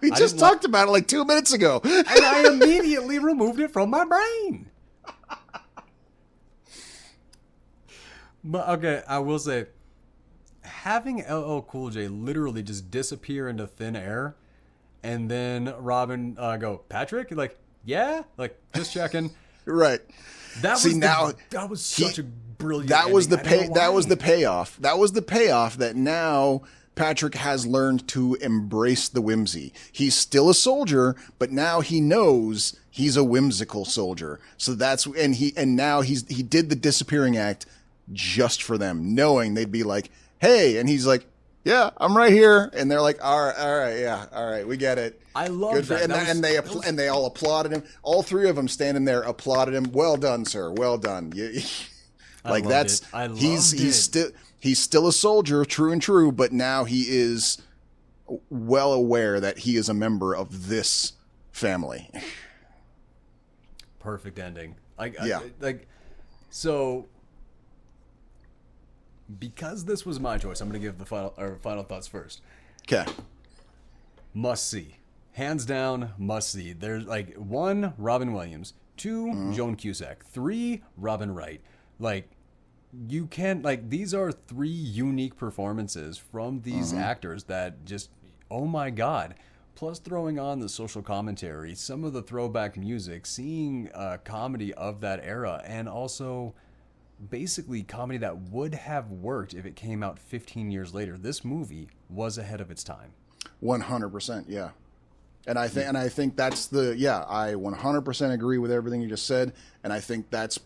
B: We just talked about it like 2 minutes ago.
A: And I immediately removed it from my brain. But, okay, I will say... having LL Cool J literally just disappear into thin air, and then Robin go, Patrick? Like, yeah? Like, just checking.
B: Right.
A: That was such a brilliant
B: That was the
A: ending.
B: That was the payoff. That was the payoff that now Patrick has learned to embrace the whimsy. He's still a soldier, but now he knows he's a whimsical soldier. So now he did the disappearing act just for them, knowing they'd be like, hey, and he's like, yeah, I'm right here, and they're like, all right, we get it.
A: I love that.
B: And they all applauded him. All three of them standing there applauded him. Well done, sir. Well done. He's still a soldier, true and true, but now he is well aware that he is a member of this family.
A: Perfect ending. So. Because this was my choice, I'm going to give the final thoughts first.
B: Okay.
A: Must see. Hands down, must see. There's 1, Robin Williams. 2, Joan Cusack. 3, Robin Wright. You can't, these are 3 unique performances from these actors that just, oh my God. Plus throwing on the social commentary, some of the throwback music, seeing comedy of that era, and also... basically comedy that would have worked if it came out 15 years later. This movie was ahead of its time.
B: 100%, yeah. And I think that's I 100% agree with everything you just said, and I think that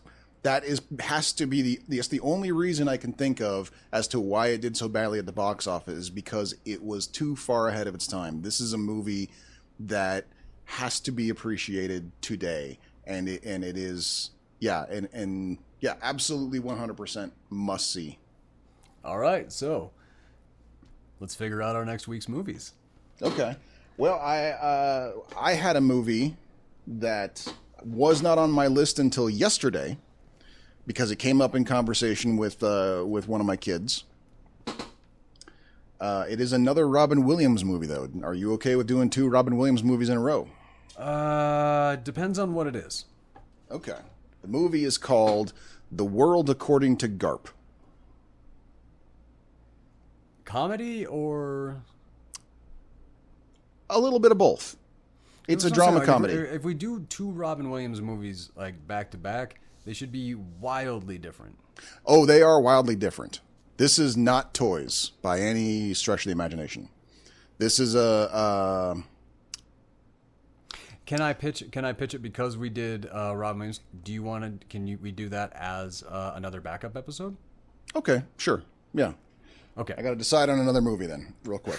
B: has to be the only reason I can think of as to why it did so badly at the box office, is because it was too far ahead of its time. This is a movie that has to be appreciated today, and it is yeah, absolutely 100% must see.
A: All right, so let's figure out our next week's movies.
B: Okay. Well, I had a movie that was not on my list until yesterday because it came up in conversation with one of my kids. It is another Robin Williams movie, though. Are you okay with doing 2 Robin Williams movies in a row?
A: Depends on what it is.
B: Okay. The movie is called The World According to Garp.
A: Comedy or
B: a little bit of both. It's a drama comedy.
A: If we do 2 Robin Williams movies like back to back, they should be wildly different.
B: Oh, they are wildly different. This is not Toys by any stretch of the imagination. This is a.
A: Can I pitch it because we did Robin Williams? Do you want to? We do that as another backup episode?
B: Okay, sure. Yeah.
A: Okay.
B: I got to decide on another movie then, real quick.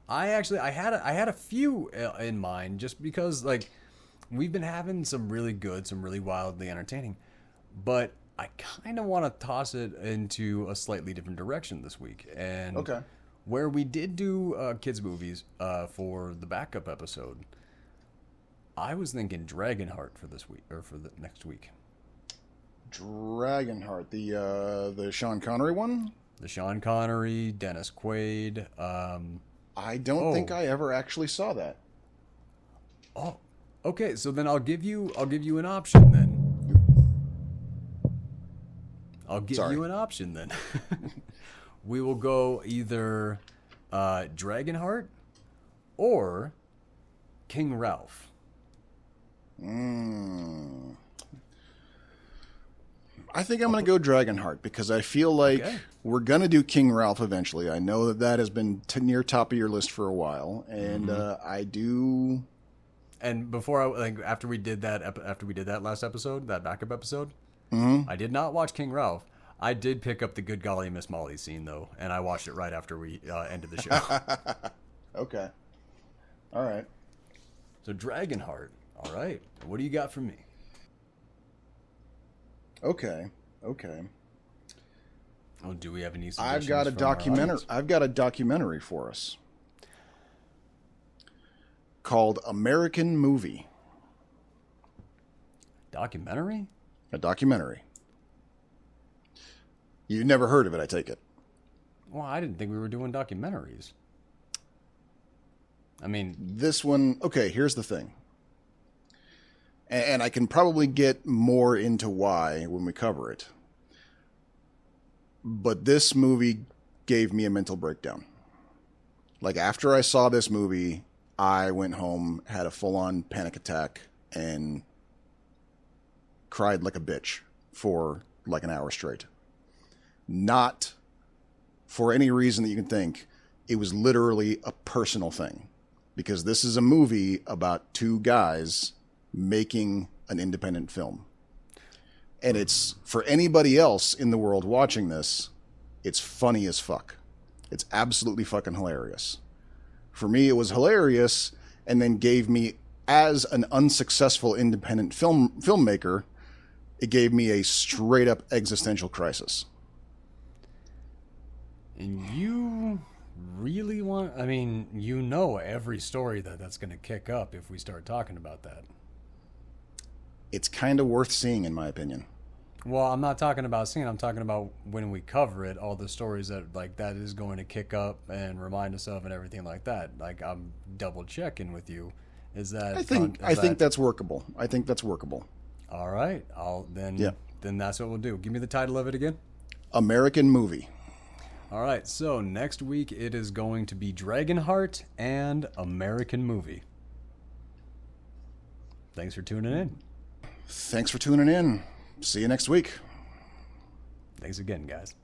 A: I had a few in mind just because like we've been having some really good, some really wildly entertaining, but I kind of want to toss it into a slightly different direction this week. And
B: okay.
A: Where we did do kids movies for the backup episode, I was thinking Dragonheart for this week or for the next week.
B: Dragonheart, the Sean Connery one?
A: The Sean Connery, Dennis Quaid.
B: I don't think I ever actually saw that.
A: Oh, okay. So then I'll give you an option then. You an option then. We will go either Dragonheart or King Ralph.
B: I think I'm going to go Dragonheart because I feel like we're going to do King Ralph eventually. I know that has been near top of your list for a while, and I do.
A: And before after we did that last episode, that backup episode, I did not watch King Ralph. I did pick up the Good Golly Miss Molly scene though, and I watched it right after we ended the show.
B: Okay. All right.
A: So Dragonheart. All right. What do you got for me?
B: Okay.
A: Oh, do we have any
B: I've
A: suggestions?
B: got a documentary for us called American Movie.
A: Documentary?
B: A documentary. You've never heard of it, I take it.
A: Well, I didn't think we were doing documentaries. I mean,
B: this one. Okay, here's the thing. And I can probably get more into why when we cover it. But this movie gave me a mental breakdown. Like, after I saw this movie, I went home, had a full-on panic attack, and cried like a bitch for like an hour straight. Not for any reason that you can think. It was literally a personal thing. Because this is a movie about 2 guys making an independent film. And it's, for anybody else in the world watching this, it's funny as fuck. It's absolutely fucking hilarious. For me, it was hilarious, and then gave me, as an unsuccessful independent filmmaker, it gave me a straight up existential crisis.
A: And you really want, I mean, you know every story that's going to kick up if we start talking about that.
B: It's kind of worth seeing, in my opinion.
A: Well, I'm not talking about seeing. I'm talking about when we cover it, all the stories that that is going to kick up and remind us of, and everything like that. Like, I'm double checking with you. Is that?
B: I think that's workable. I think that's workable.
A: All right. Then that's what we'll do. Give me the title of it again.
B: American Movie.
A: All right. So next week it is going to be Dragonheart and American Movie. Thanks for tuning in.
B: Thanks for tuning in. See you next week.
A: Thanks again, guys.